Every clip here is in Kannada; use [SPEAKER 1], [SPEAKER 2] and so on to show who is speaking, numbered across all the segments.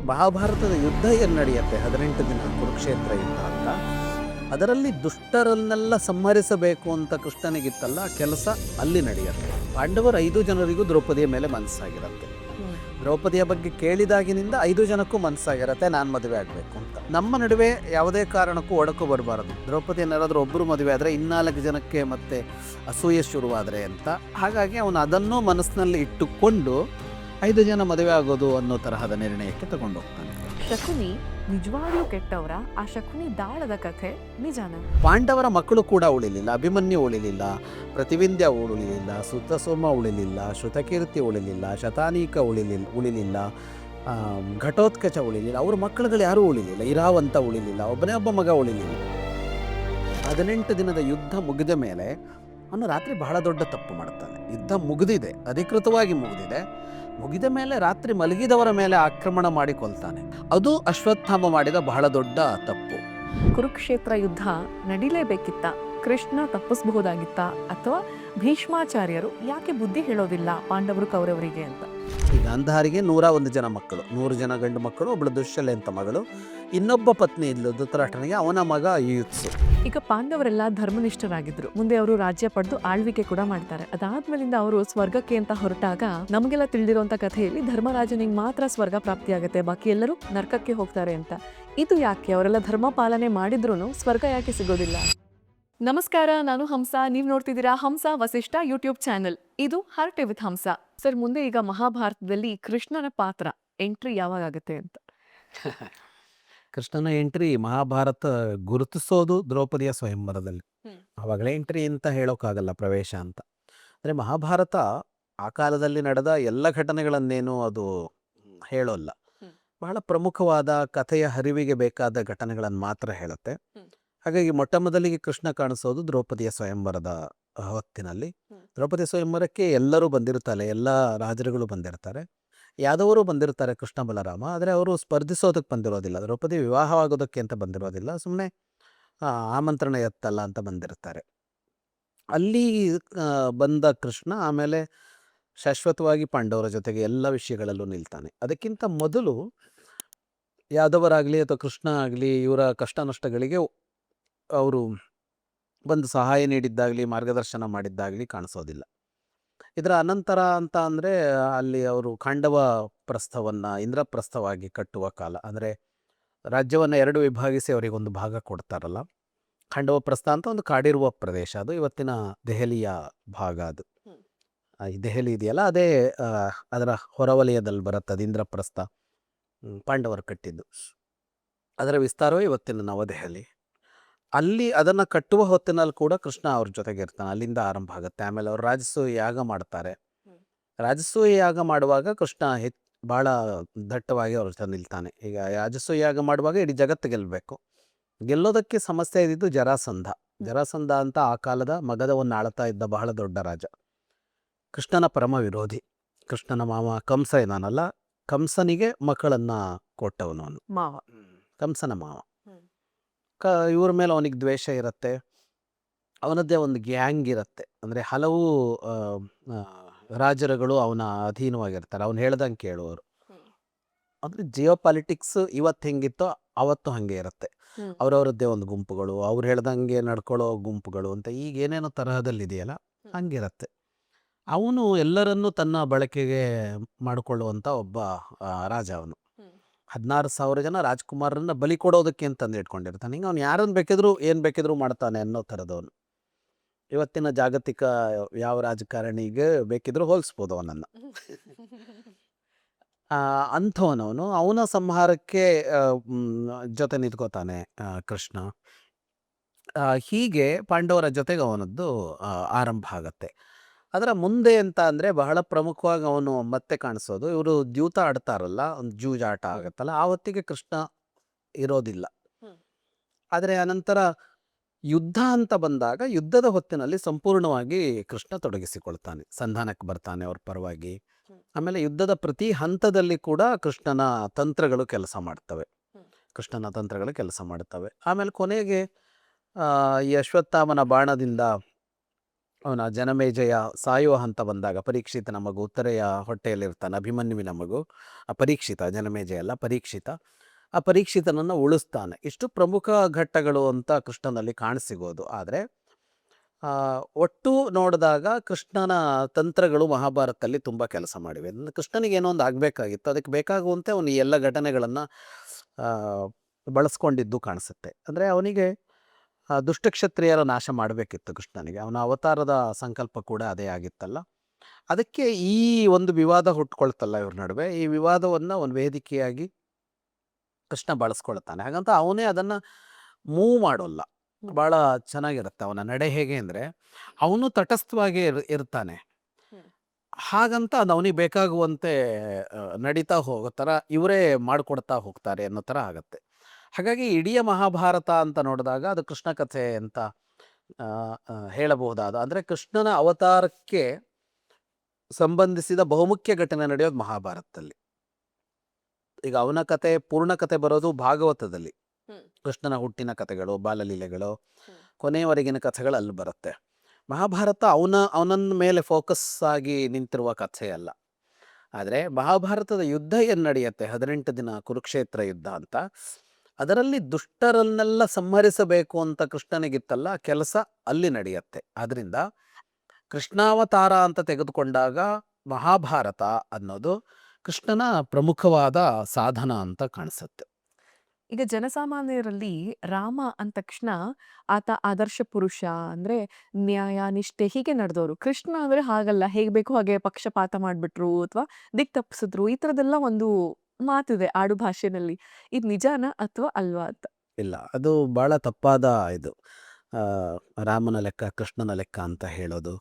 [SPEAKER 1] ಮಹಾಭಾರತದ ಯುದ್ಧ ಏನು ನಡೆಯುತ್ತೆ 18 ದಿನ ಕುರುಕ್ಷೇತ್ರ ಯುದ್ಧ ಅಂತ, ಅದರಲ್ಲಿ ದುಷ್ಟರನ್ನೆಲ್ಲ ಸಂಹರಿಸಬೇಕು ಅಂತ ಕೃಷ್ಣನಿಗಿತ್ತಲ್ಲ ಆ ಕೆಲಸ ಅಲ್ಲಿ ನಡೆಯುತ್ತೆ. ಪಾಂಡವರು 5 ಜನರಿಗೂ ದ್ರೌಪದಿಯ ಮೇಲೆ ಮನಸ್ಸಾಗಿರುತ್ತೆ. ದ್ರೌಪದಿಯ ಬಗ್ಗೆ ಕೇಳಿದಾಗಿನಿಂದ 5 ಜನಕ್ಕೂ ಮನಸ್ಸಾಗಿರುತ್ತೆ ನಾನು ಮದುವೆ ಆಗಬೇಕು ಅಂತ. ನಮ್ಮ ನಡುವೆ ಯಾವುದೇ ಕಾರಣಕ್ಕೂ ಒಡಕು ಬರಬಾರದು. ದ್ರೌಪದಿಯನ್ನಾರಾದರೂ ಒಬ್ಬರು ಮದುವೆ ಆದರೆ 4 ಜನಕ್ಕೆ ಮತ್ತೆ ಅಸೂಯೆ ಶುರುವಾದರೆ ಅಂತ. ಹಾಗಾಗಿ ಅವನು ಅದನ್ನೂ ಮನಸ್ಸಿನಲ್ಲಿ ಇಟ್ಟುಕೊಂಡು 5 ಜನ ಮದುವೆ ಆಗೋದು ಅನ್ನೋ ತರಹದ ನಿರ್ಣಯಕ್ಕೆ ತಗೊಂಡು ಹೋಗ್ತಾನೆ.
[SPEAKER 2] ಶಕುನಿ ನಿಜವಾಗ್ಲೂ ಕೆಟ್ಟವರ? ಆ ಶಕುನಿ ದಾಳದ ಕಥೆ ನಿಜಾನ?
[SPEAKER 1] ಪಾಂಡವರ ಮಕ್ಕಳು ಕೂಡ ಉಳಿಲಿಲ್ಲ. ಅಭಿಮನ್ಯು ಉಳಿಲಿಲ್ಲ, ಪ್ರತಿವಿಂಧ್ಯ ಉಳಿಲಿಲ್ಲ, ಸುತಸೋಮ ಉಳಿಲಿಲ್ಲ, ಶ್ರುತಕೀರ್ತಿ ಉಳಿಲಿಲ್ಲ, ಶತಾನೀಕ ಉಳಿಲಿಲ್ಲ, ಘಟೋತ್ಕಚ ಉಳಿಲಿಲ್ಲ. ಅವ್ರ ಮಕ್ಕಳುಗಳು ಯಾರೂ ಉಳಿಲಿಲ್ಲ. ಇರಾವಂತ ಉಳಿಲಿಲ್ಲ, ಒಬ್ಬನೇ ಒಬ್ಬ ಮಗ ಉಳಿಲಿಲ್ಲ. 18 ದಿನದ ಯುದ್ಧ ಮುಗಿದ ಮೇಲೆ ಅವನು ರಾತ್ರಿ ಬಹಳ ದೊಡ್ಡ ತಪ್ಪು ಮಾಡ್ತಾನೆ. ಯುದ್ಧ ಮುಗಿದಿದೆ, ಅಧಿಕೃತವಾಗಿ ಮುಗಿದಿದೆ. ಮುಗಿದ ಮೇಲೆ ರಾತ್ರಿ ಮಲಗಿದವರ ಮೇಲೆ ಆಕ್ರಮಣ ಮಾಡಿ ಕೊಲ್ತಾನೆ. ಅದು ಅಶ್ವತ್ಥಾಮ ಮಾಡಿದ ಬಹಳ ದೊಡ್ಡ ತಪ್ಪು.
[SPEAKER 2] ಕುರುಕ್ಷೇತ್ರ ಯುದ್ಧ ನಡಿಲೇಬೇಕಿತ್ತ? ಕೃಷ್ಣ ತಪ್ಪಿಸಬಹುದಾಗಿತ್ತ? ಅಥವಾ ಭೀಷ್ಮಾಚಾರ್ಯರು ಯಾಕೆ ಬುದ್ಧಿ ಹೇಳೋದಿಲ್ಲ ಪಾಂಡವರು ಕೌರವರಿಗೆ ಅಂತ?
[SPEAKER 1] ಈ ಗಾಂಧಾರಿಗೆ 101 ಜನ ಮಕ್ಕಳು, 100 ಜನ ಗಂಡು ಮಕ್ಕಳು, ಒಬ್ಬಳು ದುಶ್ಶಲೆ ಅಂತ ಮಗಳು, ಇನ್ನೊಬ್ಬ ಪತ್ನಿ ಇದ್ಲು ಧೃತರಾಷ್ಟ್ರನಿಗೆ, ಅವನ ಮಗ ಯುತ್ಸು.
[SPEAKER 2] ಈಗ ಪಾಂಡವರೆಲ್ಲ ಧರ್ಮನಿಷ್ಠರಾಗಿದ್ರು. ಮುಂದೆ ಅವರು ರಾಜ್ಯ ಪಡೆದು ಆಳ್ವಿಕೆ ಕೂಡ ಮಾಡ್ತಾರೆ. ಅದಾದ್ಮೇಲಿಂದ ಅವರು ಸ್ವರ್ಗಕ್ಕೆ ಅಂತ ಹೊರಟಾಗ ನಮಗೆಲ್ಲ ತಿಳಿದಿರುವಂತ ಕಥೆಯಲ್ಲಿ ಧರ್ಮರಾಜನಿಗೆ ಮಾತ್ರ ಸ್ವರ್ಗ ಪ್ರಾಪ್ತಿಯಾಗತ್ತೆ, ಬಾಕಿ ಎಲ್ಲರೂ ನರಕಕ್ಕೆ ಹೋಗ್ತಾರೆ ಅಂತ. ಇದು ಯಾಕೆ? ಅವರೆಲ್ಲ ಧರ್ಮ ಪಾಲನೆ ಮಾಡಿದ್ರು ಸ್ವರ್ಗ ಯಾಕೆ ಸಿಗೋದಿಲ್ಲ? ನಮಸ್ಕಾರ, ನಾನು ಹಂಸ. ನೀವು ನೋಡ್ತಿದ್ದೀರಾ ಹಂಸ ವಸಿಷ್ಠ ಯೂಟ್ಯೂಬ್ ಚಾನೆಲ್. ಇದು ಹರಟೆ ವಿತ್ ಹಂಸ. ಸರ್, ಮುಂದೆ ಈಗ ಮಹಾಭಾರತದಲ್ಲಿ ಕೃಷ್ಣನ ಪಾತ್ರ ಎಂಟ್ರಿ ಯಾವಾಗ ಆಗುತ್ತೆ ಅಂತ?
[SPEAKER 1] ಕೃಷ್ಣನ ಎಂಟ್ರಿ ಮಹಾಭಾರತ ಗುರುತಿಸೋದು ದ್ರೌಪದಿಯ ಸ್ವಯಂವರದಲ್ಲಿ. ಆವಾಗಲೇ ಎಂಟ್ರಿ ಅಂತ ಹೇಳೋಕ್ಕಾಗಲ್ಲ, ಪ್ರವೇಶ ಅಂತ. ಅಂದರೆ ಮಹಾಭಾರತ ಆ ಕಾಲದಲ್ಲಿ ನಡೆದ ಎಲ್ಲ ಘಟನೆಗಳನ್ನೇನು ಅದು ಹೇಳೋಲ್ಲ. ಬಹಳ ಪ್ರಮುಖವಾದ ಕಥೆಯ ಹರಿವಿಗೆ ಬೇಕಾದ ಘಟನೆಗಳನ್ನು ಮಾತ್ರ ಹೇಳುತ್ತೆ. ಹಾಗಾಗಿ ಮೊಟ್ಟ ಮೊದಲಿಗೆ ಕೃಷ್ಣ ಕಾಣಿಸೋದು ದ್ರೌಪದಿಯ ಸ್ವಯಂವರದ ಹೊತ್ತಿನಲ್ಲಿ. ದ್ರೌಪದಿಯ ಸ್ವಯಂವರಕ್ಕೆ ಎಲ್ಲರೂ ಬಂದಿರ್ತಾರೆ, ಎಲ್ಲ ರಾಜರುಗಳು ಬಂದಿರ್ತಾರೆ, ಯಾದವರು ಬಂದಿರ್ತಾರೆ, ಕೃಷ್ಣ ಬಲರಾಮ. ಆದರೆ ಅವರು ಸ್ಪರ್ಧಿಸೋದಕ್ಕೆ ಬಂದಿರೋದಿಲ್ಲ, ದ್ರೌಪದಿ ವಿವಾಹವಾಗೋದಕ್ಕೆ ಅಂತ ಬಂದಿರೋದಿಲ್ಲ, ಸುಮ್ಮನೆ ಆಮಂತ್ರಣ ಎತ್ತಲ್ಲ ಅಂತ ಬಂದಿರ್ತಾರೆ. ಅಲ್ಲಿ ಬಂದ ಕೃಷ್ಣ ಆಮೇಲೆ ಶಾಶ್ವತವಾಗಿ ಪಾಂಡವರ ಜೊತೆಗೆ ಎಲ್ಲ ವಿಷಯಗಳಲ್ಲೂ ನಿಲ್ತಾನೆ. ಅದಕ್ಕಿಂತ ಮೊದಲು ಯಾದವರಾಗಲಿ ಅಥವಾ ಕೃಷ್ಣ ಆಗಲಿ ಇವರ ಕಷ್ಟ ನಷ್ಟಗಳಿಗೆ ಅವರು ಬಂದು ಸಹಾಯ ನೀಡಿದ್ದಾಗಲಿ ಮಾರ್ಗದರ್ಶನ ಮಾಡಿದ್ದಾಗಲಿ ಕಾಣಿಸೋದಿಲ್ಲ. ಇದರ ಅನಂತರ ಅಂತ ಅಂದರೆ ಅಲ್ಲಿ ಅವರು ಖಾಂಡವ ಪ್ರಸ್ಥವನ್ನು ಇಂದ್ರಪ್ರಸ್ಥವಾಗಿ ಕಟ್ಟುವ ಕಾಲ. ಅಂದರೆ ರಾಜ್ಯವನ್ನು 2 ವಿಭಾಗಿಸಿ ಅವರಿಗೊಂದು ಭಾಗ ಕೊಡ್ತಾರಲ್ಲ, ಖಾಂಡವ ಪ್ರಸ್ಥ ಅಂತ ಒಂದು ಕಾಡಿರುವ ಪ್ರದೇಶ. ಅದು ಇವತ್ತಿನ ದೆಹಲಿಯ ಭಾಗ. ಅದು ಈ ದೆಹಲಿ ಇದೆಯಲ್ಲ, ಅದೇ ಅದರ ಹೊರವಲಯದಲ್ಲಿ ಬರುತ್ತೆ. ಅದು ಇಂದ್ರಪ್ರಸ್ಥ ಪಾಂಡವರು ಕಟ್ಟಿದ್ದು. ಅದರ ವಿಸ್ತಾರವೇ ಇವತ್ತಿನ ನವದೆಹಲಿ. ಅಲ್ಲಿ ಅದನ್ನು ಕಟ್ಟುವ ಹೊತ್ತಿನಲ್ಲಿ ಕೂಡ ಕೃಷ್ಣ ಅವ್ರ ಜೊತೆಗೆ ಇರ್ತಾನೆ. ಅಲ್ಲಿಂದ ಆರಂಭ ಆಗುತ್ತೆ. ಆಮೇಲೆ ಅವರು ರಾಜಸೂಯ ಯಾಗ ಮಾಡ್ತಾರೆ. ರಾಜಸೂಯ ಯಾಗ ಮಾಡುವಾಗ ಕೃಷ್ಣ ಭಾಳ ದಟ್ಟವಾಗಿ ಅವ್ರ ಜೊತೆ ನಿಲ್ತಾನೆ. ಈಗ ರಾಜಸೂಯ ಯಾಗ ಮಾಡುವಾಗ ಇಡೀ ಜಗತ್ತು ಗೆಲ್ಲಬೇಕು. ಗೆಲ್ಲೋದಕ್ಕೆ ಸಮಸ್ಯೆ ಇದ್ದಿದ್ದು ಜರಾಸಂಧ. ಜರಾಸಂಧ ಅಂತ ಆ ಕಾಲದ ಮಗಧವನ್ನು ಆಳ್ತಾ ಇದ್ದ ಬಹಳ ದೊಡ್ಡ ರಾಜ, ಕೃಷ್ಣನ ಪರಮ ವಿರೋಧಿ. ಕೃಷ್ಣನ ಮಾವ ಕಂಸ ಇದಾನಲ್ಲ, ಕಂಸನಿಗೆ ಮಕ್ಕಳನ್ನು ಕೊಟ್ಟವನು ಅವನು,
[SPEAKER 2] ಮಾವ,
[SPEAKER 1] ಕಂಸನ ಮಾವ. ಇವ್ರ ಮೇಲೆ ಅವನಿಗೆ ದ್ವೇಷ ಇರುತ್ತೆ. ಅವನದ್ದೇ ಒಂದು ಗ್ಯಾಂಗ್ ಇರುತ್ತೆ. ಅಂದರೆ ಹಲವು ರಾಜರುಗಳು ಅವನ ಅಧೀನವಾಗಿರ್ತಾರೆ, ಅವನು ಹೇಳ್ದಂಗೆ ಕೇಳುವವರು. ಅಂದರೆ ಜಿಯೋ ಪಾಲಿಟಿಕ್ಸ್ ಇವತ್ತು ಹೆಂಗಿತ್ತೋ ಅವತ್ತು ಹಾಗೆ ಇರುತ್ತೆ. ಅವರವರದ್ದೇ ಒಂದು ಗುಂಪುಗಳು, ಅವ್ರು ಹೇಳ್ದಂಗೆ ನಡ್ಕೊಳ್ಳೋ ಗುಂಪುಗಳು ಅಂತ ಈಗ ಏನೇನೋ ತರಹದಲ್ಲಿದೆಯಲ್ಲ ಹಂಗಿರುತ್ತೆ. ಅವನು ಎಲ್ಲರನ್ನೂ ತನ್ನ ಬಳಕೆಗೆ ಮಾಡಿಕೊಳ್ಳುವಂಥ ಒಬ್ಬ ರಾಜ. ಅವನು 16,000 ಜನ ರಾಜ್ಕುಮಾರರನ್ನ ಬಲಿ ಕೊಡೋದಕ್ಕೆ ಅಂತಂದು ಇಟ್ಕೊಂಡಿರ್ತಾನೆ. ಹಿಂಗೆ ಅವ್ನು ಯಾರನ್ನು ಬೇಕಿದ್ರು ಏನು ಬೇಕಿದ್ರು ಮಾಡ್ತಾನೆ ಅನ್ನೋ ಥರದವನು. ಇವತ್ತಿನ ಜಾಗತಿಕ ಯಾವ ರಾಜಕಾರಣಿಗೆ ಬೇಕಿದ್ರೂ ಹೋಲಿಸ್ಬೋದು ಅವನನ್ನು. ಅಂಥವನವನು. ಅವನ ಸಂಹಾರಕ್ಕೆ ಜೊತೆ ನಿಂತ್ಕೋತಾನೆ ಕೃಷ್ಣ. ಹೀಗೆ ಪಾಂಡವರ ಜೊತೆಗೆ ಅವನದ್ದು ಆರಂಭ ಆಗತ್ತೆ. ಅದರ ಮುಂದೆ ಅಂತ ಅಂದರೆ ಬಹಳ ಪ್ರಮುಖವಾಗಿ ಅವನು ಮತ್ತೆ ಕಾಣಿಸೋದು, ಇವರು ದ್ಯೂತ ಆಡ್ತಾರಲ್ಲ, ಒಂದು ಜೂಜಾಟ ಆಗುತ್ತಲ್ಲ, ಆ ಹೊತ್ತಿಗೆ ಕೃಷ್ಣ ಇರೋದಿಲ್ಲ. ಆದರೆ ಅನಂತರ ಯುದ್ಧ ಅಂತ ಬಂದಾಗ ಯುದ್ಧದ ಹೊತ್ತಿನಲ್ಲಿ ಸಂಪೂರ್ಣವಾಗಿ ಕೃಷ್ಣ ತೊಡಗಿಸಿಕೊಳ್ತಾನೆ, ಸಂಧಾನಕ್ಕೆ ಬರ್ತಾನೆ ಅವ್ರ ಪರವಾಗಿ. ಆಮೇಲೆ ಯುದ್ಧದ ಪ್ರತಿ ಹಂತದಲ್ಲಿ ಕೂಡ ಕೃಷ್ಣನ ತಂತ್ರಗಳು ಕೆಲಸ ಮಾಡ್ತವೆ. ಆಮೇಲೆ ಕೊನೆಗೆ ಈ ಅಶ್ವತ್ಥಾಮನ ಬಾಣದಿಂದ ಅವನ ಜನಮೇಜಯ ಸಾಯುವ ಹಂತ ಬಂದಾಗ ಪರೀಕ್ಷಿತನ ಮಗು ಉತ್ತರೆಯ ಹೊಟ್ಟೆಯಲ್ಲಿರ್ತಾನೆ, ಅಭಿಮನ್ಯುವಿನ ಮಗು. ಆ ಪರೀಕ್ಷಿತ, ಜನಮೇಜಯ ಅಲ್ಲ, ಪರೀಕ್ಷಿತ. ಆ ಪರೀಕ್ಷಿತನನ್ನು ಉಳಿಸ್ತಾನೆ. ಇಷ್ಟು ಪ್ರಮುಖ ಘಟ್ಟಗಳು ಅಂತ ಕೃಷ್ಣನಲ್ಲಿ ಕಾಣಸಿಗೋದು. ಆದರೆ ಒಟ್ಟು ನೋಡಿದಾಗ ಕೃಷ್ಣನ ತಂತ್ರಗಳು ಮಹಾಭಾರತದಲ್ಲಿ ತುಂಬ ಕೆಲಸ ಮಾಡಿವೆ. ಕೃಷ್ಣನಿಗೆ ಏನೋ ಒಂದು ಆಗಬೇಕಾಗಿತ್ತು, ಅದಕ್ಕೆ ಬೇಕಾಗುವಂತೆ ಅವನು ಈ ಎಲ್ಲ ಘಟನೆಗಳನ್ನು ಬಳಸ್ಕೊಂಡಿದ್ದು ಕಾಣಿಸುತ್ತೆ. ಅಂದರೆ ಅವನಿಗೆ ದುಷ್ಟಕ್ಷತ್ರಿಯರ ನಾಶ ಮಾಡಬೇಕಿತ್ತು ಕೃಷ್ಣನಿಗೆ. ಅವನ ಅವತಾರದ ಸಂಕಲ್ಪ ಕೂಡ ಅದೇ ಆಗಿತ್ತಲ್ಲ. ಅದಕ್ಕೆ ಈ ಒಂದು ವಿವಾದ ಹುಟ್ಕೊಳ್ತಲ್ಲ ಇವ್ರ ನಡುವೆ. ಈ ವಿವಾದವನ್ನು ಒಂದು ವೇದಿಕೆಯಾಗಿ ಕೃಷ್ಣ ಬಳಸ್ಕೊಳ್ತಾನೆ. ಹಾಗಂತ ಅವನೇ ಅದನ್ನು ಮೂವ್ ಮಾಡೋಲ್ಲ. ಭಾಳ ಚೆನ್ನಾಗಿರುತ್ತೆ ಅವನ ನಡೆ. ಹೇಗೆ ಅಂದರೆ ಅವನು ತಟಸ್ಥವಾಗಿ ಇರ್ತಾನೆ. ಹಾಗಂತ ಅದು ಅವನಿಗೆ ಬೇಕಾಗುವಂತೆ ನಡೀತಾ ಹೋಗೋ ಥರ ಇವರೇ ಮಾಡಿಕೊಡ್ತಾ ಹೋಗ್ತಾರೆ ಅನ್ನೋ ಥರ ಆಗುತ್ತೆ. ಹಾಗಾಗಿ ಇಡೀ ಮಹಾಭಾರತ ಅಂತ ನೋಡಿದಾಗ ಅದು ಕೃಷ್ಣ ಕಥೆ ಅಂತ ಹೇಳಬಹುದಾದ, ಅಂದರೆ ಕೃಷ್ಣನ ಅವತಾರಕ್ಕೆ ಸಂಬಂಧಿಸಿದ ಬಹುಮುಖ್ಯ ಘಟನೆ ನಡೆಯೋದು ಮಹಾಭಾರತದಲ್ಲಿ. ಈಗ ಅವನ ಕತೆ, ಪೂರ್ಣ ಕತೆ ಬರೋದು ಭಾಗವತದಲ್ಲಿ. ಕೃಷ್ಣನ ಹುಟ್ಟಿನ ಕಥೆಗಳು, ಬಾಲಲೀಲೆಗಳು, ಕೊನೆಯವರೆಗಿನ ಕಥೆಗಳು ಅಲ್ಲಿ ಬರುತ್ತೆ. ಮಹಾಭಾರತ ಅವನನ್ನ ಮೇಲೆ ಫೋಕಸ್ ಆಗಿ ನಿಂತಿರುವ ಕಥೆ ಅಲ್ಲ. ಆದರೆ ಮಹಾಭಾರತದ ಯುದ್ಧ ಏನು ನಡೆಯುತ್ತೆ, 18 ದಿನ ಕುರುಕ್ಷೇತ್ರ ಯುದ್ಧ ಅಂತ, ಅದರಲ್ಲಿ ದುಷ್ಟರನ್ನೆಲ್ಲ ಸಂಹರಿಸಬೇಕು ಅಂತ ಕೃಷ್ಣನಿಗಿತ್ತಲ್ಲ ಕೆಲಸ, ಅಲ್ಲಿ ನಡೆಯುತ್ತೆ. ಆದ್ದರಿಂದ ಕೃಷ್ಣಾವತಾರ ಅಂತ ತೆಗೆದುಕೊಂಡಾಗ ಮಹಾಭಾರತ ಅನ್ನೋದು ಕೃಷ್ಣನ ಪ್ರಮುಖವಾದ ಸಾಧನ ಅಂತ ಕಾಣಿಸುತ್ತೆ.
[SPEAKER 2] ಈಗ ಜನಸಾಮಾನ್ಯರಲ್ಲಿ ರಾಮ ಅಂದ ತಕ್ಷಣ ಆತ ಆದರ್ಶ ಪುರುಷ, ಅಂದ್ರೆ ನ್ಯಾಯ ನಿಷ್ಠೆ ಹೀಗೆ ನಡೆದವರು. ಕೃಷ್ಣ ಅಂದ್ರೆ ಹಾಗಲ್ಲ, ಹೇಗ್ ಬೇಕೋ ಹಾಗೆ ಪಕ್ಷಪಾತ ಮಾಡ್ಬಿಟ್ರು ಅಥವಾ ದಿಕ್ ತಪ್ಪಿಸಿದ್ರು, ಈ ತರದೆಲ್ಲ ಒಂದು ಮಾತಿದೆ ಆಡು ಭಾಷೆನಲ್ಲಿ. ಇದು ನಿಜಾನ ಅಥವಾ ಅಲ್ವಾ ಅಂತ?
[SPEAKER 1] ಇಲ್ಲ, ಅದು ಭಾಳ ತಪ್ಪಾದ ಇದು. ರಾಮನ ಲೆಕ್ಕ ಕೃಷ್ಣನ ಲೆಕ್ಕ ಅಂತ ಹೇಳೋದು,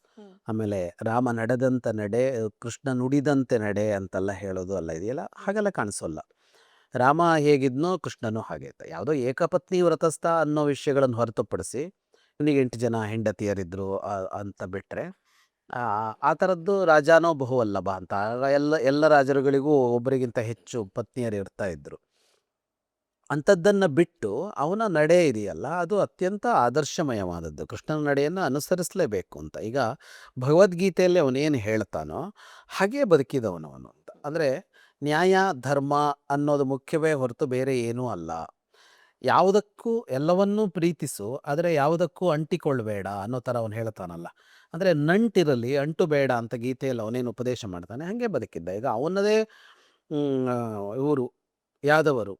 [SPEAKER 1] ಆಮೇಲೆ ರಾಮ ನಡೆದಂಥ ನಡೆ ಕೃಷ್ಣ ನುಡಿದಂತೆ ನಡೆ ಅಂತೆಲ್ಲ ಹೇಳೋದು ಅಲ್ಲ, ಇದೆಯಲ್ಲ ಹಾಗೆಲ್ಲ ಕಾಣಿಸೋಲ್ಲ. ರಾಮ ಹೇಗಿದ್ನೋ ಕೃಷ್ಣನೂ ಹಾಗೆ ಇದ್ದ. ಯಾವುದೋ ಏಕಪತ್ನಿ ವ್ರತಸ್ಥ ಅನ್ನೋ ವಿಷಯಗಳನ್ನು ಹೊರತುಪಡಿಸಿ ಇವನಿಗೆ 8 ಜನ ಹೆಂಡತಿಯರಿದ್ದರು ಅಂತ ಬಿಟ್ಟರೆ ಆ ಥರದ್ದು ರಾಜಾನೋ ಬಹುವಲ್ಲಭ ಅಂತ. ಆಗ ಎಲ್ಲ ರಾಜರುಗಳಿಗೂ ಒಬ್ಬರಿಗಿಂತ ಹೆಚ್ಚು ಪತ್ನಿಯರು ಇರ್ತಾ ಇದ್ದರು. ಅಂಥದ್ದನ್ನು ಬಿಟ್ಟು ಅವನ ನಡೆ ಇದೆಯಲ್ಲ, ಅದು ಅತ್ಯಂತ ಆದರ್ಶಮಯವಾದದ್ದು. ಕೃಷ್ಣನ ನಡೆಯನ್ನು ಅನುಸರಿಸಲೇಬೇಕು ಅಂತ. ಈಗ ಭಗವದ್ಗೀತೆಯಲ್ಲಿ ಅವನೇನು ಹೇಳ್ತಾನೋ ಹಾಗೇ ಬದುಕಿದವನು ಅವನು ಅಂತ. ಅಂದರೆ ನ್ಯಾಯ ಧರ್ಮ ಅನ್ನೋದು ಮುಖ್ಯವೇ ಹೊರತು ಬೇರೆ ಏನೂ ಅಲ್ಲ. ಯಾವುದಕ್ಕೂ ಎಲ್ಲವನ್ನೂ ಪ್ರೀತಿಸು, ಆದರೆ ಯಾವುದಕ್ಕೂ ಅಂಟಿಕೊಳ್ಳಬೇಡ ಅನ್ನೋ ಥರ ಅವನು ಹೇಳ್ತಾನಲ್ಲ. ಅಂದರೆ ನಂಟಿರಲಿ, ಅಂಟು ಬೇಡ ಅಂತ ಗೀತೆಯಲ್ಲಿ ಅವನೇನು ಉಪದೇಶ ಮಾಡ್ತಾನೆ, ಹಾಗೆ ಬದುಕಿದ್ದ. ಈಗ ಅವನದೇ ಇವರು ಯಾದವರು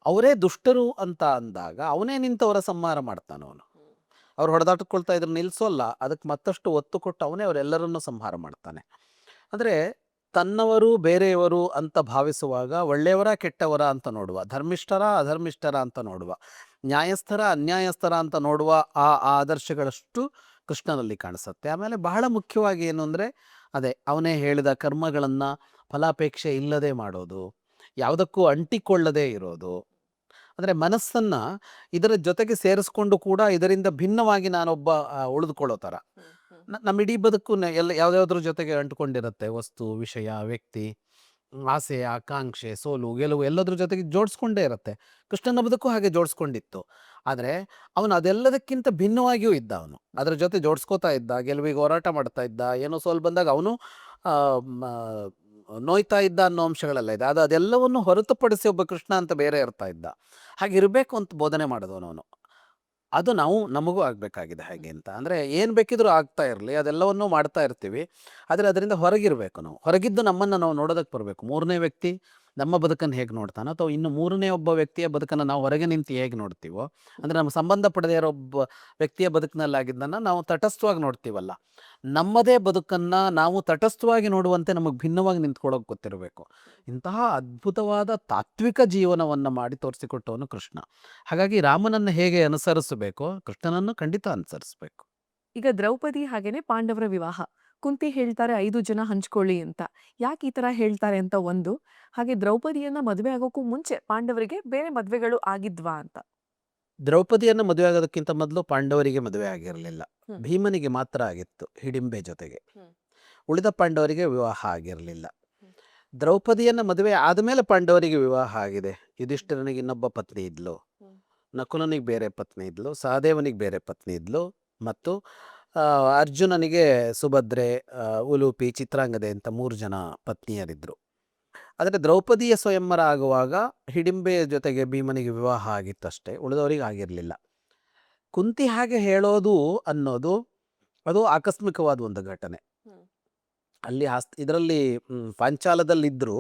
[SPEAKER 1] ಅವರೇ ದುಷ್ಟರು ಅಂತ ಅಂದಾಗ ಅವನೇ ನಿಂತವರ ಸಂಹಾರ ಮಾಡ್ತಾನೆ. ಅವ್ರು ಹೊಡೆದಾಟಕೊಳ್ತಾ ಇದ್ರು ನಿಲ್ಲಿಸೋಲ್ಲ, ಅದಕ್ಕೆ ಮತ್ತಷ್ಟು ಒತ್ತು ಕೊಟ್ಟು ಅವನೇ ಅವರೆಲ್ಲರನ್ನೂ ಸಂಹಾರ ಮಾಡ್ತಾನೆ. ಅಂದರೆ ತನ್ನವರು ಬೇರೆಯವರು ಅಂತ ಭಾವಿಸುವಾಗ ಒಳ್ಳೆಯವರ ಕೆಟ್ಟವರ ಅಂತ ನೋಡುವ, ಧರ್ಮಿಷ್ಠರ ಅಧರ್ಮಿಷ್ಠರ ಅಂತ ನೋಡುವ, ನ್ಯಾಯಸ್ಥರ ಅನ್ಯಾಯಸ್ಥರ ಅಂತ ನೋಡುವ ಆ ಆದರ್ಶಗಳಷ್ಟು ಕೃಷ್ಣನಲ್ಲಿ ಕಾಣಿಸುತ್ತೆ. ಆಮೇಲೆ ಬಹಳ ಮುಖ್ಯವಾಗಿ ಏನು ಅಂದರೆ ಅದೇ ಅವನೇ ಹೇಳಿದ ಕರ್ಮಗಳನ್ನು ಫಲಾಪೇಕ್ಷೆ ಇಲ್ಲದೆ ಮಾಡೋದು, ಯಾವುದಕ್ಕೂ ಅಂಟಿಕೊಳ್ಳದೇ ಇರೋದು. ಅಂದರೆ ಮನಸ್ಸನ್ನು ಇದರ ಜೊತೆಗೆ ಸೇರಿಸ್ಕೊಂಡು ಕೂಡ ಇದರಿಂದ ಭಿನ್ನವಾಗಿ ನಾನೊಬ್ಬ ಉಳಿದುಕೊಳ್ಳೋ ಥರ. ನಮ್ಮ ಇಡೀ ಬದುಕು ಯಾವುದ್ಯಾವ್ದ್ರ ಜೊತೆಗೆ ಅಂಟ್ಕೊಂಡಿರುತ್ತೆ. ವಸ್ತು, ವಿಷಯ, ವ್ಯಕ್ತಿ, ಆಸೆ, ಆಕಾಂಕ್ಷೆ, ಸೋಲು, ಗೆಲುವು ಎಲ್ಲದ್ರ ಜೊತೆಗೆ ಜೋಡಿಸ್ಕೊಂಡೇ ಇರುತ್ತೆ. ಕೃಷ್ಣನ ಬದುಕು ಹಾಗೆ ಜೋಡಿಸ್ಕೊಂಡಿತ್ತು. ಆದರೆ ಅವನು ಅದೆಲ್ಲದಕ್ಕಿಂತ ಭಿನ್ನವಾಗಿಯೂ ಇದ್ದ. ಅವನು ಅದರ ಜೊತೆ ಜೋಡಿಸ್ಕೋತಾ ಇದ್ದ, ಗೆಲುವಿಗೆ ಹೋರಾಟ ಮಾಡ್ತಾ ಇದ್ದ, ಏನೋ ಸೋಲು ಬಂದಾಗ ಅವನು ನೋಯ್ತಾ ಇದ್ದ ಅನ್ನೋ ಅಂಶಗಳೆಲ್ಲ ಇದೆ. ಅದೆಲ್ಲವನ್ನು ಹೊರತುಪಡಿಸಿ ಒಬ್ಬ ಕೃಷ್ಣ ಅಂತ ಬೇರೆ ಇರ್ತಾ ಇದ್ದ. ಹಾಗಿರಬೇಕು ಅಂತ ಬೋಧನೆ ಮಾಡಿದವನು ಅವನು. ಅದು ನಮಗೂ ಆಗಬೇಕಾಗಿದೆ ಹಾಗೆ ಅಂತ. ಅಂದರೆ ಏನು ಬೇಕಿದ್ರೂ ಆಗ್ತಾ ಇರಲಿ, ಅದೆಲ್ಲವನ್ನೂ ಮಾಡ್ತಾ ಇರ್ತೀವಿ, ಆದರೆ ಅದರಿಂದ ಹೊರಗಿರಬೇಕು. ನಾವು ಹೊರಗಿದ್ದು ನಮ್ಮನ್ನು ನಾವು ನೋಡೋದಕ್ಕೆ ಬರಬೇಕು. ಮೂರನೇ ವ್ಯಕ್ತಿ ನಮ್ಮ ಬದುಕನ್ನು ಹೇಗೆ ನೋಡ್ತಾನೋ, ಅಥವಾ ಇನ್ನು ಮೂರನೇ ಒಬ್ಬ ವ್ಯಕ್ತಿಯ ಬದುಕನ್ನು ನಾವು ಹೊರಗೆ ನಿಂತು ಹೇಗೆ ನೋಡ್ತೀವೋ, ಅಂದರೆ ನಮ್ಮ ಸಂಬಂಧಪಡದೇ ಇರೋ ಒಬ್ಬ ವ್ಯಕ್ತಿಯ ಬದುಕಿನಲ್ಲಾಗಿದ್ದನ್ನು ನಾವು ತಟಸ್ಥವಾಗಿ ನೋಡ್ತೀವಲ್ಲ, ನಮ್ಮದೇ ಬದುಕನ್ನು ನಾವು ತಟಸ್ಥವಾಗಿ ನೋಡುವಂತೆ ನಮಗೆ ಭಿನ್ನವಾಗಿ ನಿಂತ್ಕೊಳ್ಳೋಕೆ ಗೊತ್ತಿರಬೇಕು. ಇಂತಹ ಅದ್ಭುತವಾದ ತಾತ್ವಿಕ ಜೀವನವನ್ನು ಮಾಡಿ ತೋರಿಸಿಕೊಟ್ಟವನು ಕೃಷ್ಣ. ಹಾಗಾಗಿ ರಾಮನನ್ನು ಹೇಗೆ ಅನುಸರಿಸಬೇಕೋ ಕೃಷ್ಣನನ್ನು ಖಂಡಿತ ಅನುಸರಿಸಬೇಕು.
[SPEAKER 2] ಈಗ ದ್ರೌಪದಿ ಹಾಗೇನೆ ಪಾಂಡವರ ವಿವಾಹ. ಕುಂತಿ ಹೇಳ್ತಾರೆ 5 ಜನ ಹಂಚ್ಕೊಳ್ಳಿ ಅಂತ. ಯಾಕೆ ಈ ತರ ಹೇಳ್ತಾರೆ ಅಂತ ಒಂದು, ಹಾಗೆ ದ್ರೌಪದಿಯನ್ನ ಮದುವೆ ಆಗೋಕ್ಕೂ ಮುಂಚೆ ಪಾಂಡವರಿಗೆ ಬೇರೆ ಮದ್ವೆಗಳು ಆಗಿದ್ವಾ ಅಂತ.
[SPEAKER 1] ದ್ರೌಪದಿಯನ್ನು ಮದುವೆ ಆಗೋದಕ್ಕಿಂತ ಮೊದಲು ಪಾಂಡವರಿಗೆ ಮದುವೆ ಆಗಿರಲಿಲ್ಲ. ಭೀಮನಿಗೆ ಮಾತ್ರ ಆಗಿತ್ತು ಹಿಡಿಂಬೆ ಜೊತೆಗೆ. ಉಳಿದ ಪಾಂಡವರಿಗೆ ವಿವಾಹ ಆಗಿರಲಿಲ್ಲ. ದ್ರೌಪದಿಯನ್ನು ಮದುವೆ ಆದಮೇಲೆ ಪಾಂಡವರಿಗೆ ವಿವಾಹ ಆಗಿದೆ. ಯುಧಿಷ್ಠಿರನಿಗೆ ಇನ್ನೊಬ್ಬ ಪತ್ನಿ ಇದ್ಲು, ನಕುಲನಿಗೆ ಬೇರೆ ಪತ್ನಿ ಇದ್ಲು, ಸಹದೇವನಿಗೆ ಬೇರೆ ಪತ್ನಿ ಇದ್ಲು, ಮತ್ತು ಅರ್ಜುನನಿಗೆ ಸುಭದ್ರೆ, ಉಲೂಪಿ, ಚಿತ್ರಾಂಗದೆ ಅಂತ 3 ಜನ ಪತ್ನಿಯರಿದ್ದರು. ಆದರೆ ದ್ರೌಪದಿಯ ಸ್ವಯಂವರ ಆಗುವಾಗ ಹಿಡಿಂಬೆಯ ಜೊತೆಗೆ ಭೀಮನಿಗೆ ವಿವಾಹ ಆಗಿತ್ತಷ್ಟೇ, ಉಳಿದವರಿಗೆ ಆಗಿರಲಿಲ್ಲ. ಕುಂತಿ ಹಾಗೆ ಹೇಳೋದು ಅನ್ನೋದು ಅದು ಆಕಸ್ಮಿಕವಾದ ಒಂದು ಘಟನೆ. ಅಲ್ಲಿ ಇದರಲ್ಲಿ ಪಾಂಚಾಲದಲ್ಲಿದ್ದರು,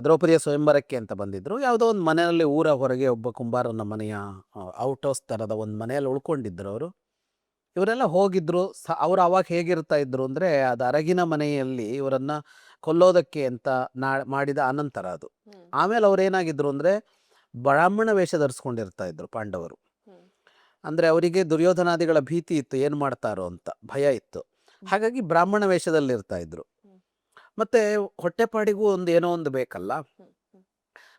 [SPEAKER 1] ದ್ರೌಪದಿಯ ಸ್ವಯಂವರಕ್ಕೆ ಅಂತ ಬಂದಿದ್ದರು. ಯಾವುದೋ ಒಂದು ಮನೆಯಲ್ಲಿ ಊರ ಹೊರಗೆ ಒಬ್ಬ ಕುಂಬಾರನ ಮನೆಯ ಔಟ್ ಹೌಸ್ ಥರದ ಒಂದು ಮನೆಯಲ್ಲಿ ಉಳ್ಕೊಂಡಿದ್ದರು ಅವರು. ಇವರೆಲ್ಲ ಹೋಗಿದ್ರು. ಅವರು ಅವಾಗ ಹೇಗಿರ್ತಾ ಇದ್ರು ಅಂದರೆ, ಅದು ಅರಗಿನ ಮನೆಯಲ್ಲಿ ಇವರನ್ನು ಕೊಲ್ಲೋದಕ್ಕೆ ಅಂತ ಮಾಡಿದ ಅನಂತರ ಅದು. ಆಮೇಲೆ ಅವ್ರು ಏನಾಗಿದ್ರು ಅಂದರೆ ಬ್ರಾಹ್ಮಣ ವೇಷ ಧರಿಸ್ಕೊಂಡಿರ್ತಾ ಇದ್ರು ಪಾಂಡವರು. ಅಂದರೆ ಅವರಿಗೆ ದುರ್ಯೋಧನಾದಿಗಳ ಭೀತಿ ಇತ್ತು, ಏನು ಮಾಡ್ತಾರೋ ಅಂತ ಭಯ ಇತ್ತು. ಹಾಗಾಗಿ ಬ್ರಾಹ್ಮಣ ವೇಷದಲ್ಲಿ ಇರ್ತಾ ಇದ್ರು. ಮತ್ತು ಹೊಟ್ಟೆಪಾಡಿಗೂ ಏನೋ ಒಂದು ಬೇಕಲ್ಲ,